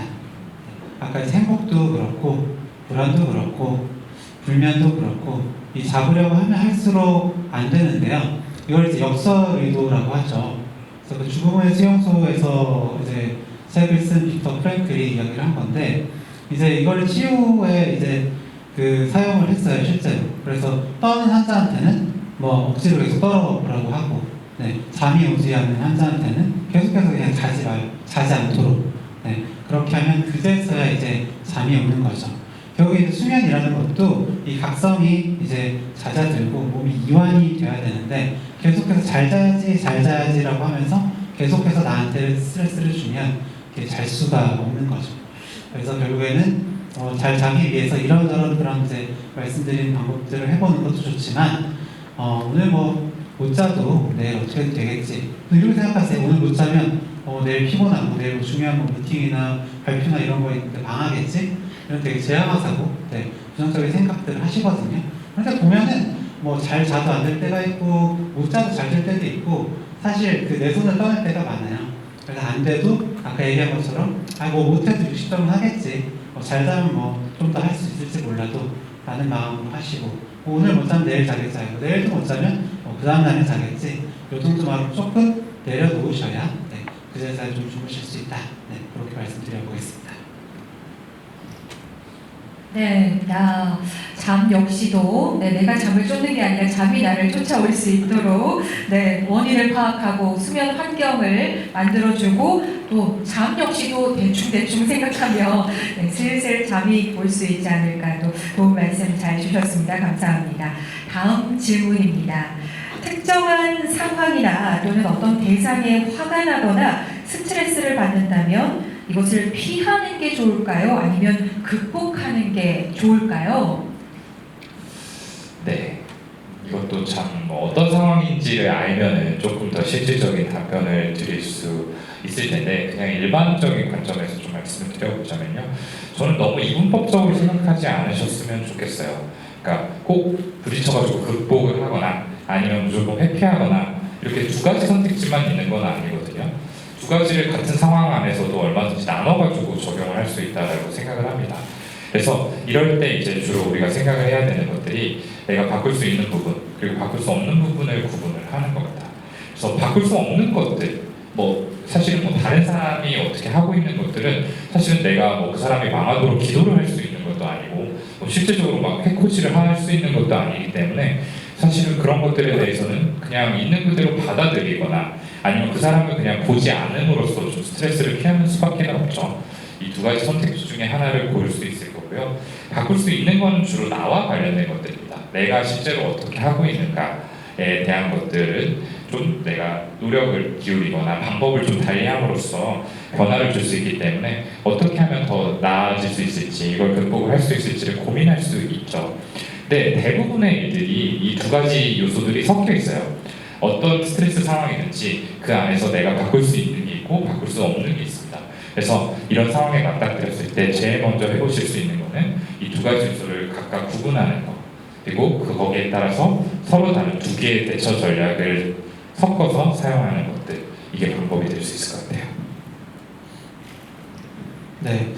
아까 행복도 그렇고 불안도 그렇고 불면도 그렇고 이 잡으려고 하면 할수록 안 되는데요. 이걸 이제 역설의도라고 하죠. 그래서 그 죽음의 수용소에서 이제 책을 쓴 빅터 프랭클이 이야기를 한 건데 이제 이걸 치유에 이제 그 사용을 했어요 실제로. 그래서 떠는 환자한테는 뭐 억지로 계속 떨어보라고 하고, 네, 잠이 오지 않는 환자한테는 계속해서 그냥 자지 않도록, 네, 그렇게 하면 그제서야 이제 잠이 오는 거죠. 결국에 수면이라는 것도 이 각성이 이제 잦아들고 몸이 이완이 돼야 되는데 계속해서 잘 자야지라고 하면서 계속해서 나한테 스트레스를 주면 잘 수가 없는 거죠. 그래서 결국에는 잘 자기 위해서 이런저런 그런 이제 말씀드린 방법들을 해보는 것도 좋지만 오늘 뭐 못 자도 내일 어떻게 되겠지 이렇게 생각하세요. 오늘 못 자면 내일 피곤하고 내일 중요한 뭐 미팅이나 발표나 이런 거 있는데 망하겠지? 이런 되게 제왕하고 네, 부정적인 생각들을 하시거든요. 그런데 보면은 뭐 잘 자도 안 될 때가 있고 못 자도 잘 될 때도 있고 사실 그 내 손을 떠날 때가 많아요. 그래서 안 돼도 아까 얘기한 것처럼 뭐 못해도 60점은 하겠지, 잘 자면 뭐 좀 더 할 수 있을지 몰라도 라는 마음으로 하시고 오늘 못 자면 내일 자겠지 하고 내일도 못 자면 그 다음 날은 자겠지 요 정도만 조금 내려놓으셔야 그제서야 좀 주무실 수 있다. 네, 그렇게 말씀드려보겠습니다. 네, 잠 역시도 내가 잠을 쫓는 게 아니라 잠이 나를 쫓아올 수 있도록 원인을 파악하고 수면 환경을 만들어주고 또 잠 역시도 대충 생각하면 슬슬 잠이 올 수 있지 않을까 또 좋은 말씀 잘 주셨습니다. 감사합니다. 다음 질문입니다. 특정한 상황이나 또는 어떤 대상에 화가 나거나 스트레스를 받는다면 이것을 피하는 게 좋을까요? 아니면 극복하는 게 좋을까요? 네, 이것도 참 어떤 상황인지를 알면은 조금 더 실질적인 답변을 드릴 수 있을 텐데 그냥 일반적인 관점에서 좀 말씀을 드려보자면요, 저는 너무 이분법적으로 생각하지 않으셨으면 좋겠어요. 그러니까 꼭 부딪혀가지고 극복을 하거나 아니면 무조건 회피하거나 이렇게 두 가지 선택지만 있는 건 아니거든요. 두 가지를 같은 상황 안에서도 얼마든지 나눠가지고 적용을 할 수 있다고 생각을 합니다. 그래서 이럴 때 이제 주로 우리가 생각을 해야 되는 것들이 내가 바꿀 수 있는 부분 그리고 바꿀 수 없는 부분을 구분을 하는 겁니다. 그래서 바꿀 수 없는 것들, 사실은 다른 사람이 어떻게 하고 있는 것들은 사실은 내가 그 사람이 망하도록 기도를 할 수 있는 것도 아니고 실제적으로 막 해코지를 할 수 있는 것도 아니기 때문에 사실은 그런 것들에 대해서는 그냥 있는 그대로 받아들이거나 아니면 그 사람을 그냥 보지 않음으로써 좀 스트레스를 피하는 수밖에 없죠. 이 두 가지 선택지 중에 하나를 고를 수 있을 거고요. 바꿀 수 있는 건 주로 나와 관련된 것들입니다. 내가 실제로 어떻게 하고 있는가에 대한 것들은 좀 내가 노력을 기울이거나 방법을 좀 달리함으로써 변화를 줄 수 있기 때문에 어떻게 하면 더 나아질 수 있을지, 이걸 극복을 할 수 있을지를 고민할 수 있죠. 근데 대부분의 일들이 이 두 가지 요소들이 섞여 있어요. 어떤 스트레스 상황이든지 그 안에서 내가 바꿀 수 있는 게 있고 바꿀 수 없는 게 있습니다. 그래서 이런 상황에 맞닥뜨렸을 때 제일 먼저 해보실 수 있는 거는 이 두 가지 요소를 각각 구분하는 거, 그리고 거기에 따라서 서로 다른 두 개의 대처 전략을 섞어서 사용하는 것들, 이게 방법이 될 수 있을 것 같아요. 네.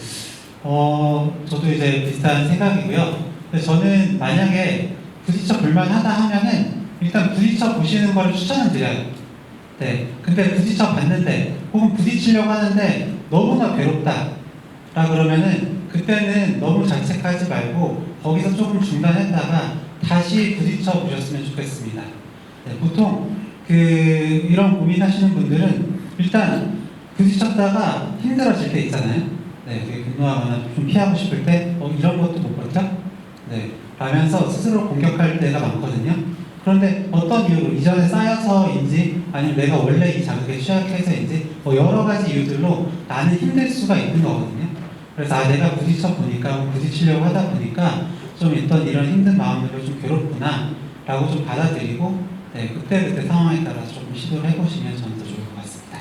저도 이제 비슷한 생각이고요. 근데 저는 만약에 부딪혀 볼만하다 하면은 일단 부딪혀 보시는 걸 추천을 드려요. 네. 근데 부딪혀 봤는데 혹은 부딪히려고 하는데 너무나 괴롭다 라 그러면은 그때는 너무 자책하지 말고 거기서 조금 중단했다가 다시 부딪혀 보셨으면 좋겠습니다. 네. 보통 이런 고민하시는 분들은 일단 부딪혔다가 힘들어질 때 있잖아요. 네, 되게 분노하거나 좀 피하고 싶을 때 이런 것도 못 버텨? 네, 라면서 스스로 공격할 때가 많거든요. 그런데 어떤 이유로 이전에 쌓여서인지 아니면 내가 원래 이 자극에 취약해서인지 여러 가지 이유들로 나는 힘들 수가 있는 거거든요. 그래서 내가 부딪혀 보니까 부딪히려고 하다 보니까 좀 있던 이런 힘든 마음들을 좀 괴롭구나 라고 좀 받아들이고 네, 그때 상황에 따라서 조금 시도를 해보시면 저는 더 좋을 것 같습니다.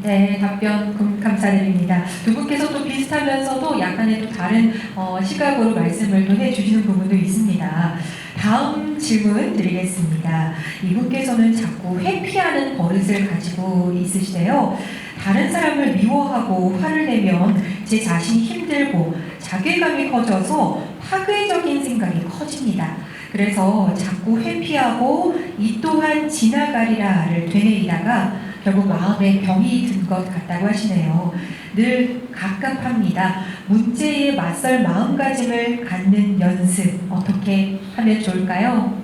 네, 답변 감사드립니다. 두 분께서 또 비슷하면서도 약간의 또 다른 시각으로 말씀을 또 해주시는 부분도 있습니다. 다음 질문 드리겠습니다. 이분께서는 자꾸 회피하는 버릇을 가지고 있으시대요. 다른 사람을 미워하고 화를 내면 제 자신이 힘들고 자괴감이 커져서 파괴적인 생각이 커집니다. 그래서 자꾸 회피하고 이 또한 지나가리라를 되뇌이다가 결국 마음에 병이 든 것 같다고 하시네요. 늘 갑갑합니다. 문제에 맞설 마음가짐을 갖는 연습 어떻게 하면 좋을까요?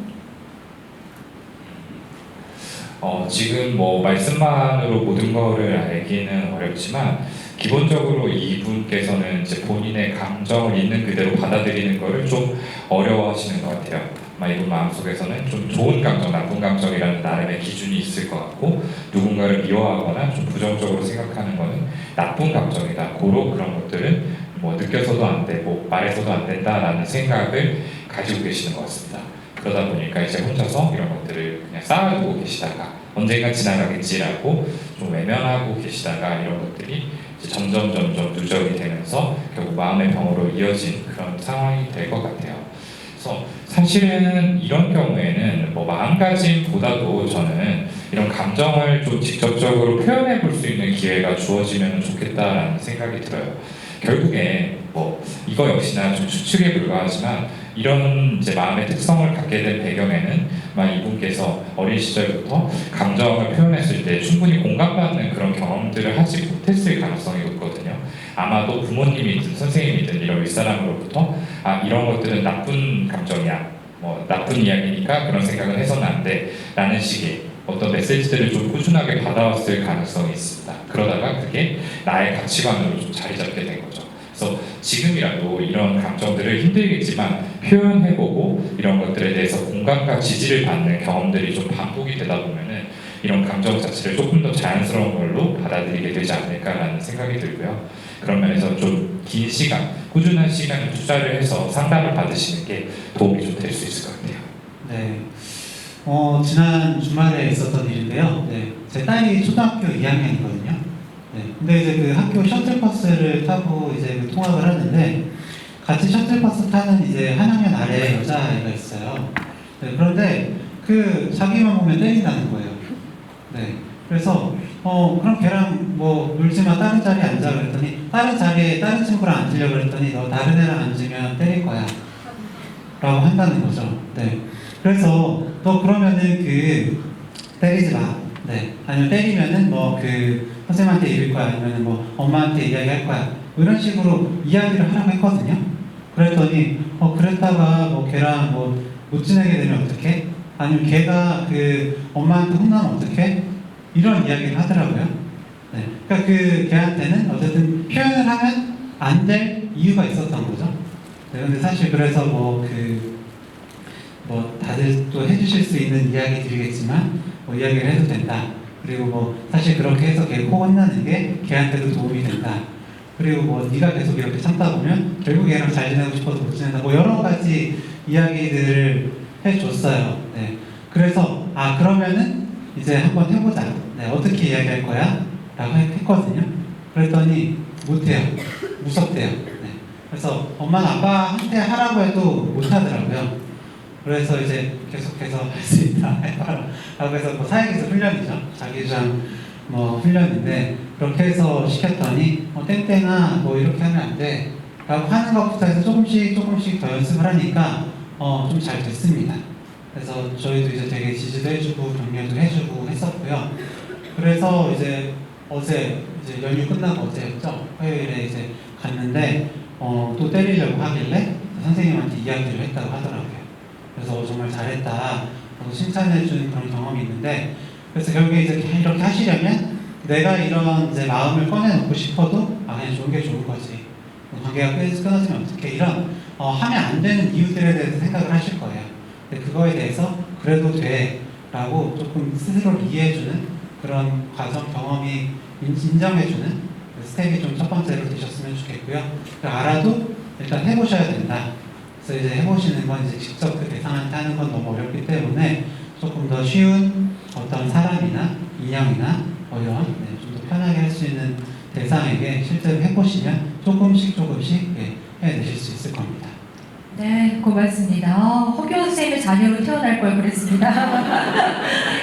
지금 뭐 말씀만으로 모든 거를 알기는 어렵지만 기본적으로 이분께서는 이제 본인의 감정을 있는 그대로 받아들이는 거를 좀 어려워하시는 것 같아요. 아마 이분 마음속에서는 좀 좋은 감정, 나쁜 감정이라는 나름의 기준이 있을 것 같고 누군가를 미워하거나 좀 부정적으로 생각하는 거는 나쁜 감정이다. 고로 그런 것들은 뭐 느껴서도 안 되고 말해서도 안 된다라는 생각을 가지고 계시는 것 같습니다. 그러다 보니까 이제 혼자서 이런 것들을 그냥 쌓아두고 계시다가 언젠가 지나가겠지라고 좀 외면하고 계시다가 이런 것들이 이제 점점 누적이 되면서 결국 마음의 병으로 이어진 그런 상황이 될 것 같아요. 그래서 사실은 이런 경우에는 뭐 마음가짐보다도 저는 이런 감정을 좀 직접적으로 표현해 볼 수 있는 기회가 주어지면 좋겠다라는 생각이 들어요. 결국에 뭐 이거 역시나 좀 추측에 불과하지만 이런 이제 마음의 특성을 갖게 된 배경에는 아마 이분께서 어린 시절부터 감정을 표현했을 때 충분히 공감받는 그런 경험들을 하지 못했을 가능성이 높거든요. 아마도 부모님이든 선생님이든 이런 윗사람으로부터 이런 것들은 나쁜 감정이야, 뭐 나쁜 이야기니까 그런 생각은 해서는 안 돼 라는 식의 어떤 메시지들을 좀 꾸준하게 받아왔을 가능성이 있습니다. 그러다가 그게 나의 가치관으로 좀 자리 잡게 된 거죠. 그래서 지금이라도 이런 감정들을 힘들겠지만 표현해보고 이런 것들에 대해서 공감과 지지를 받는 경험들이 좀 반복이 되다 보면은 이런 감정 자체를 조금 더 자연스러운 걸로 받아들이게 되지 않을까라는 생각이 들고요. 그런 면에서 좀 긴 시간, 꾸준한 시간을 투자를 해서 상담을 받으시는 게 도움이 좀 될 수 있을 것 같아요. 네. 지난 주말에 있었던 일인데요. 네. 제 딸이 초등학교 2학년이거든요. 네. 근데 이제 그 학교 셔틀버스를 타고 이제 통학을 하는데 같이 셔틀버스 타는 이제 한 학년 아래 여자아이가 있어요. 네. 그런데 자기만 보면 때린다는 거예요. 네. 그래서 그럼 걔랑 뭐 놀지마, 다른 자리에 앉아 그랬더니 다른 자리에 다른 친구랑 앉으려고 그랬더니 너 다른 애랑 앉으면 때릴 거야 라고 한다는 거죠. 네. 그래서 너 그러면은 때리지 마. 네. 아니면 때리면은 뭐 선생님한테 이럴 거야. 아니면은 뭐 엄마한테 이야기할 거야. 뭐 이런 식으로 이야기를 하라고 했거든요. 그랬더니 그랬다가 뭐 걔랑 뭐 못 지내게 되면 어떡해? 아니면 걔가 엄마한테 혼나면 어떡해? 이런 이야기를 하더라고요. 네. 그러니까 걔한테는 어쨌든 표현을 하면 안 될 이유가 있었던 거죠. 네. 근데 사실 그래서 뭐 다들 또 해주실 수 있는 이야기 드리겠지만 뭐 이야기를 해도 된다. 그리고 뭐 사실 그렇게 해서 걔 혼나는 게 걔한테도 도움이 된다. 그리고 뭐 네가 계속 이렇게 참다 보면 결국 얘랑 잘 지내고 싶어도 못 지낸다. 뭐 여러 가지 이야기들을 해줬어요. 네. 그래서 그러면은 이제 한번 해보자. 네. 어떻게 이야기할 거야? 라고 했거든요. 그랬더니 못해요. 무섭대요. 네. 그래서 엄마는 아빠한테 하라고 해도 못하더라고요. 그래서 이제 계속해서 할 수 있다 라고 해서 뭐 사회기술 훈련이죠. 자기주장 뭐 훈련인데 그렇게 해서 시켰더니 땡땡아 뭐 이렇게 하면 안 돼 라고 하는 것부터 해서 조금씩 더 연습을 하니까 좀 잘 됐습니다. 그래서 저희도 이제 되게 지지도 해주고 격려도 해주고 했었고요. 그래서 이제 어제 이제 연휴 끝나고 어제였죠. 화요일에 이제 갔는데 또 때리려고 하길래 선생님한테 이야기를 했다고 하더라고요. 그래서 정말 잘했다 라고 칭찬해준 그런 경험이 있는데, 그래서 결국에 이제 이렇게 하시려면 내가 이런 이제 마음을 꺼내놓고 싶어도 그냥 좋은 게 좋은 거지, 관계가 끊어지면 어떡해, 이런 하면 안 되는 이유들에 대해서 생각을 하실 거예요. 근데 그거에 대해서 그래도 돼 라고 조금 스스로를 이해해주는 그런 과정, 경험이 인정해주는 그 스텝이 좀 첫 번째로 되셨으면 좋겠고요. 알아도 일단 해보셔야 된다. 그래서 이제 해보시는 건 이제 직접 그 대상한테 하는 건 너무 어렵기 때문에 조금 더 쉬운 어떤 사람이나 인형이나 이런 좀 더 편하게 할 수 있는 대상에게 실제로 해보시면 조금씩 해내실 수 있을 겁니다. 네, 고맙습니다. 허교 선생님의 자녀로 태어날 걸 그랬습니다.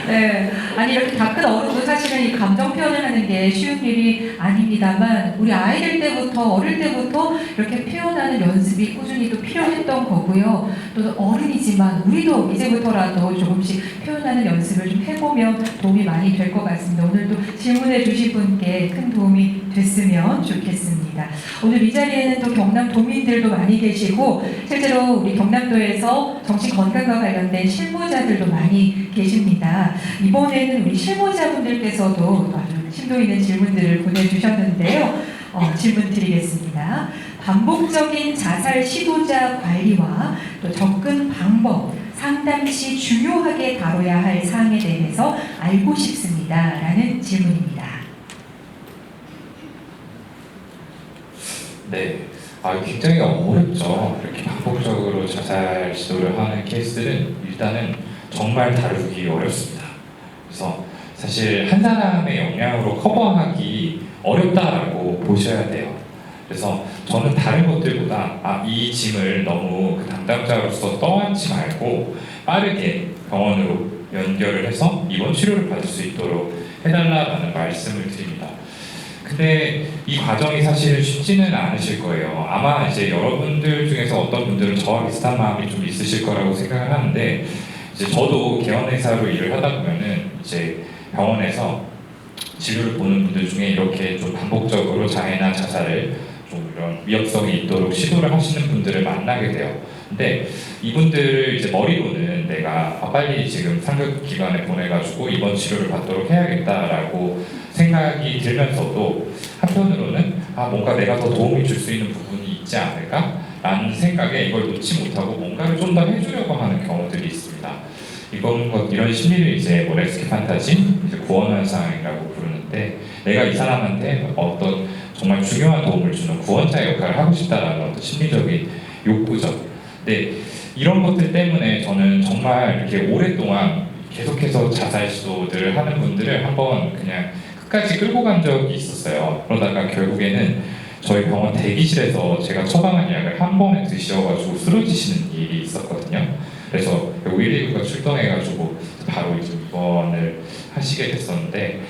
네, 아니 이렇게 다 큰 어른도 사실은 이 감정 표현을 하는 게 쉬운 일이 아닙니다만 우리 아이들 때부터 어릴 때부터 이렇게 표현하는 연습이 꾸준히 또 필요했던 거고요. 또 어른이지만 우리도 이제부터라도 조금씩 표현하는 연습을 좀 해보면 도움이 많이 될 것 같습니다. 오늘도 질문해 주신 분께 큰 도움이 됐으면 좋겠습니다. 오늘 이 자리에는 또 경남 도민들도 많이 계시고 실제로 우리 경남도에서 정신건강과 관련된 실무자들도 많이 계십니다. 이번에는 우리 실무자분들께서도 아주 심도 있는 질문들을 보내주셨는데요. 질문 드리겠습니다. 반복적인 자살 시도자 관리와 또 접근 방법, 상담 시 중요하게 다뤄야 할 사항에 대해서 알고 싶습니다. 라는 질문입니다. 네, 굉장히 어렵죠. 이렇게 반복적으로 자살 시도를 하는 케이스들은 일단은 정말 다루기 어렵습니다. 그래서 사실 한 사람의 역량으로 커버하기 어렵다라고 보셔야 돼요. 그래서 저는 다른 것들보다 이 짐을 너무 그 담당자로서 떠안지 말고 빠르게 병원으로 연결을 해서 입원 치료를 받을 수 있도록 해달라는 말씀을 드립니다. 근데 이 과정이 사실 쉽지는 않으실 거예요. 아마 이제 여러분들 중에서 어떤 분들은 저와 비슷한 마음이 좀 있으실 거라고 생각을 하는데, 이제 저도 개원의사로 일을 하다 보면은 이제 병원에서 진료를 보는 분들 중에 이렇게 좀 반복적으로 장애나 자살을 좀 이런 위협성이 있도록 시도를 하시는 분들을 만나게 돼요. 근데 이분들을 이제 머리로는 내가 빨리 지금 상급기관에 보내가지고 입원 치료를 받도록 해야겠다라고 생각이 들면서도 한편으로는 뭔가 내가 더 도움이 줄 수 있는 부분이 있지 않을까? 라는 생각에 이걸 놓지 못하고 뭔가를 좀 더 해주려고 하는 경우들이 있습니다. 이런 심리를 이제 렉스키 판타지, 이제 구원 현상이라고 부르는데, 내가 이 사람한테 어떤 정말 중요한 도움을 주는 구원자 역할을 하고 싶다라는 어떤 심리적인 욕구죠. 근데 이런 것들 때문에 저는 정말 이렇게 오랫동안 계속해서 자살 시도들을 하는 분들을 한번 그냥 끝까지 끌고 간 적이 있었어요. 그러다가 결국에는 저희 병원 대기실에서 제가 처방한 약을 한 번에 드셔가지고 쓰러지시는 일이 있었거든요. 그래서 119가 출동해가지고 바로 이제 입원을 하시게 됐었는데,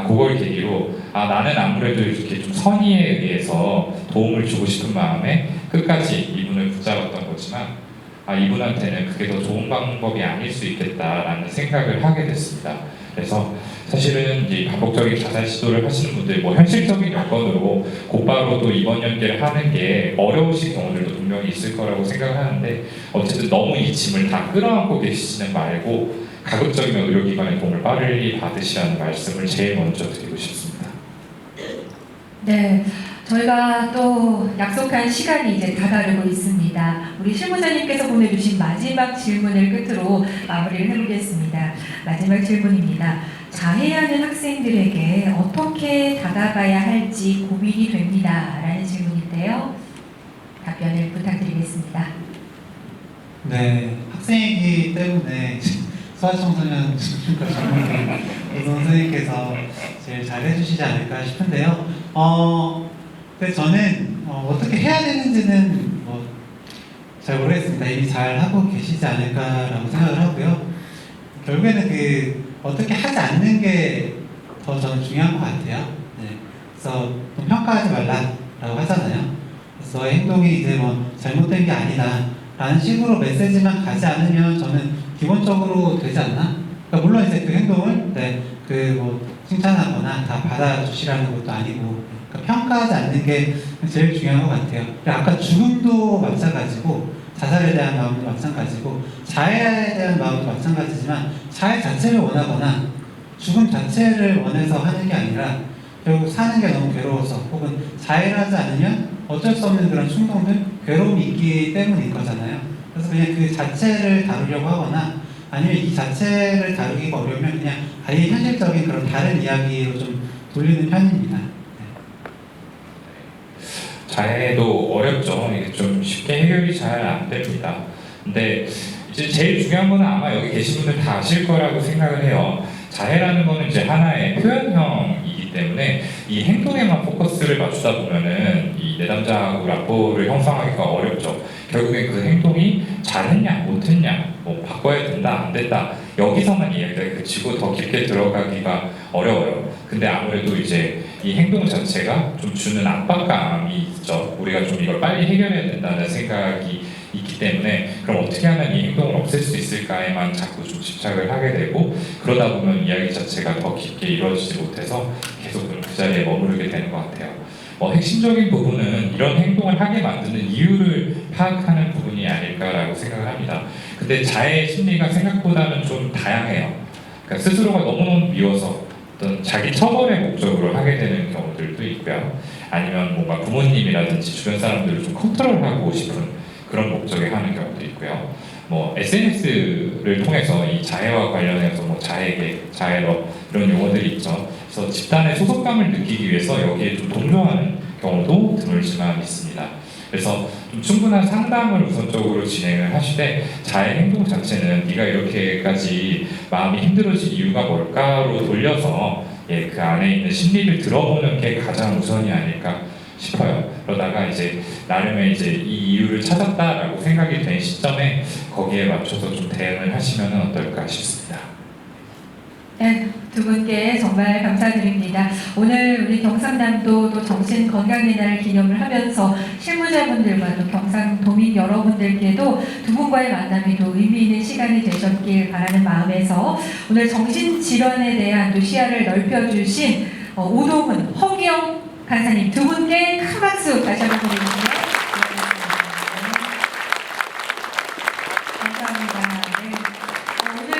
그걸 계기로 나는 아무래도 이렇게 좀 선의에 의해서 도움을 주고 싶은 마음에 끝까지 이분을 붙잡았던 거지만 이분한테는 그게 더 좋은 방법이 아닐 수 있겠다라는 생각을 하게 됐습니다. 그래서 사실은 이 반복적인 자살 시도를 하시는 분들, 현실적인 여건으로 곧바로 또 입원 연계를 하는 게 어려우신 경우들도 분명히 있을 거라고 생각을 하는데, 어쨌든 너무 이 짐을 다 끌어안고 계시지는 말고 가급적이면 의료기관의 도움을 빨리 받으시라는 말씀을 제일 먼저 드리고 싶습니다. 네, 저희가 또 약속한 시간이 이제 다다르고 있습니다. 우리 실무자님께서 보내주신 마지막 질문을 끝으로 마무리를 해보겠습니다. 마지막 질문입니다. 자해하는 학생들에게 어떻게 다가가야 할지 고민이 됩니다. 라는 질문인데요. 답변을 부탁드리겠습니다. 네, 학생이기 때문에 소아청소년 전문의 노동 선생님께서 제일 잘 해주시지 않을까 싶은데요. 근데 저는 어떻게 해야 되는지는 잘 모르겠습니다. 이미 잘 하고 계시지 않을까라고 생각을 하고요. 결국에는 어떻게 하지 않는 게 더 저는 중요한 것 같아요. 네. 그래서 좀 평가하지 말라라고 하잖아요. 그래서 너의 행동이 이제 잘못된 게 아니다 라는 식으로 메시지만 가지 않으면 저는 기본적으로 되지 않나? 그러니까 물론 이제 그 행동을 칭찬하거나 다 받아주시라는 것도 아니고, 그러니까 평가하지 않는 게 제일 중요한 것 같아요. 아까 죽음도 마찬가지고 자살에 대한 마음도 마찬가지고 자해에 대한 마음도 마찬가지지만 자해 자체를 원하거나 죽음 자체를 원해서 하는 게 아니라 결국 사는 게 너무 괴로워서 혹은 자해를 하지 않으면 어쩔 수 없는 그런 충동들, 괴로움이 있기 때문인 거잖아요. 그래서 그냥 그 자체를 다루려고 하거나 아니면 이 자체를 다루기가 어려우면 그냥 아예 현실적인 그런 다른 이야기로 좀 돌리는 편입니다. 자해도 어렵죠. 이게 좀 쉽게 해결이 잘 안 됩니다. 근데 이제 제일 중요한 거는 아마 여기 계신 분들 다 아실 거라고 생각을 해요. 자해라는 거는 이제 하나의 표현형이기 때문에 이 행동에만 포커스를 맞추다 보면은 이 내담자하고 라포를 형성하기가 어렵죠. 결국엔 그 행동이 잘했냐 못했냐, 바꿔야 된다 안 된다 여기서만 이야기가 그치고 더 깊게 들어가기가 어려워요. 근데 아무래도 이제 이 행동 자체가 좀 주는 압박감이 있죠. 우리가 좀 이걸 빨리 해결해야 된다는 생각이 있기 때문에 그럼 어떻게 하면 이 행동을 없앨 수 있을까에만 자꾸 좀 집착을 하게 되고, 그러다 보면 이야기 자체가 더 깊게 이루어지지 못해서 계속 그 자리에 머무르게 되는 것 같아요. 핵심적인 부분은 이런 행동을 하게 만드는 이유를 파악하는 부분이 아닐까라고 생각을 합니다. 근데 자해 심리가 생각보다는 좀 다양해요. 그러니까 스스로가 너무너무 미워서 어떤 자기 처벌의 목적으로 하게 되는 경우들도 있고요. 아니면 뭔가 부모님이라든지 주변 사람들을 좀 컨트롤하고 싶은 그런 목적에 하는 경우도 있고요. SNS를 통해서 이 자해와 관련해서 자해계, 자해러 이런 용어들이 있죠. 그래서 집단의 소속감을 느끼기 위해서 여기에 좀 동조하는 경우도 드물지만 있습니다. 그래서 좀 충분한 상담을 우선적으로 진행을 하시되 자해 행동 자체는 네가 이렇게까지 마음이 힘들어질 이유가 뭘까로 돌려서 그 안에 있는 심리를 들어보는 게 가장 우선이 아닐까 싶어요. 그러다가 이제 나름의 이 이유를 찾았다라고 생각이 된 시점에 거기에 맞춰서 좀 대응을 하시면 어떨까 싶습니다. 네, 두 분께 정말 감사드립니다. 오늘 우리 경상남도 또 정신건강의 날 기념을 하면서 실무자분들과 또 경상도민 여러분들께도 두 분과의 만남이 또 의미 있는 시간이 되셨길 바라는 마음에서 오늘 정신질환에 대한 또 시야를 넓혀주신 오동훈, 허기영 간사님 두 분께 큰 박수 다시 한번 드립니다. 감사합니다. 네. 오늘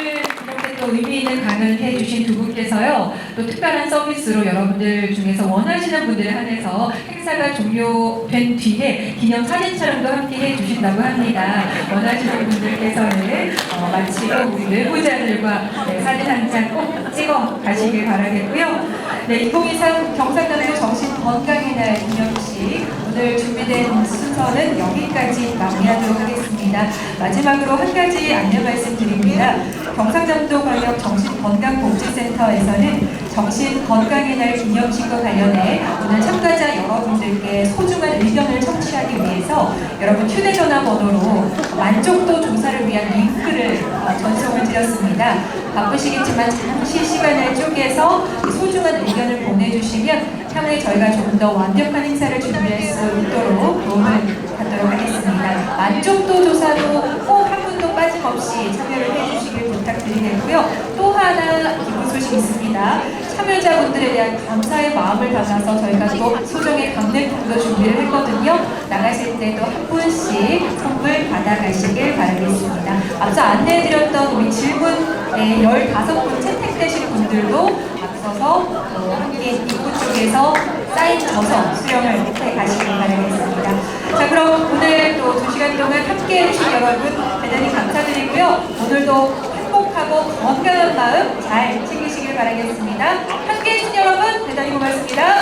이렇게 또 의미 있는 강연을 해주신 두 분께서요, 또 특별한 서비스로 여러분들 중에서 원하시는 분들에 한해서 행사가 종료된 뒤에 기념 사진 촬영도 함께 해주신다고 합니다. 원하시는 분들께서는 마치고 우리 외부자들과 사진 한 장 꼭 찍어 가시길 바라겠고요. 네, 2023 경상남도 정신건강의 날 기념식 오늘 준비된 순서는 여기까지 마무리하도록 하겠습니다. 마지막으로 한 가지 안내 말씀드립니다. 경상남도광역 정신건강복지센터에서는 정신건강의 날 기념식과 관련해 오늘 참가자 여러분들께 소중한 의견을 청취하기 위해서 여러분 휴대전화 번호로 만족도 조사를 위한 링크를 전송을 드렸습니다. 바쁘시겠지만 잠시 시간을 쪼개서 소중한 의견을 보내주시면 향후에 저희가 조금 더 완벽한 행사를 준비할 수 있도록 도움을 받도록 하겠습니다. 만족도 조사도 꼭 한 분도 빠짐없이 참여를 해주시길 부탁드리겠고요. 또 하나 기쁜 소식이 있습니다. 참여자분들에 대한 감사의 마음을 담아서 저희가 또 소정의 감례품도 준비를 했거든요. 나가실 때도 한 분씩 선물 받아가시길 바라겠습니다. 앞서 안내해드렸던 우리 질문에 15분 채택되신 분들도 앞서서 함께 입구 쪽에서 사인 저서 수령을 해 가시길 바라겠습니다. 자, 그럼 오늘 또 2시간 동안 함께 함께 해주신 여러분 대단히 감사드리고요. 오늘도 행복하고 건강한 마음 잘 챙기시길 바라겠습니다. 함께 해주신 여러분 대단히 고맙습니다.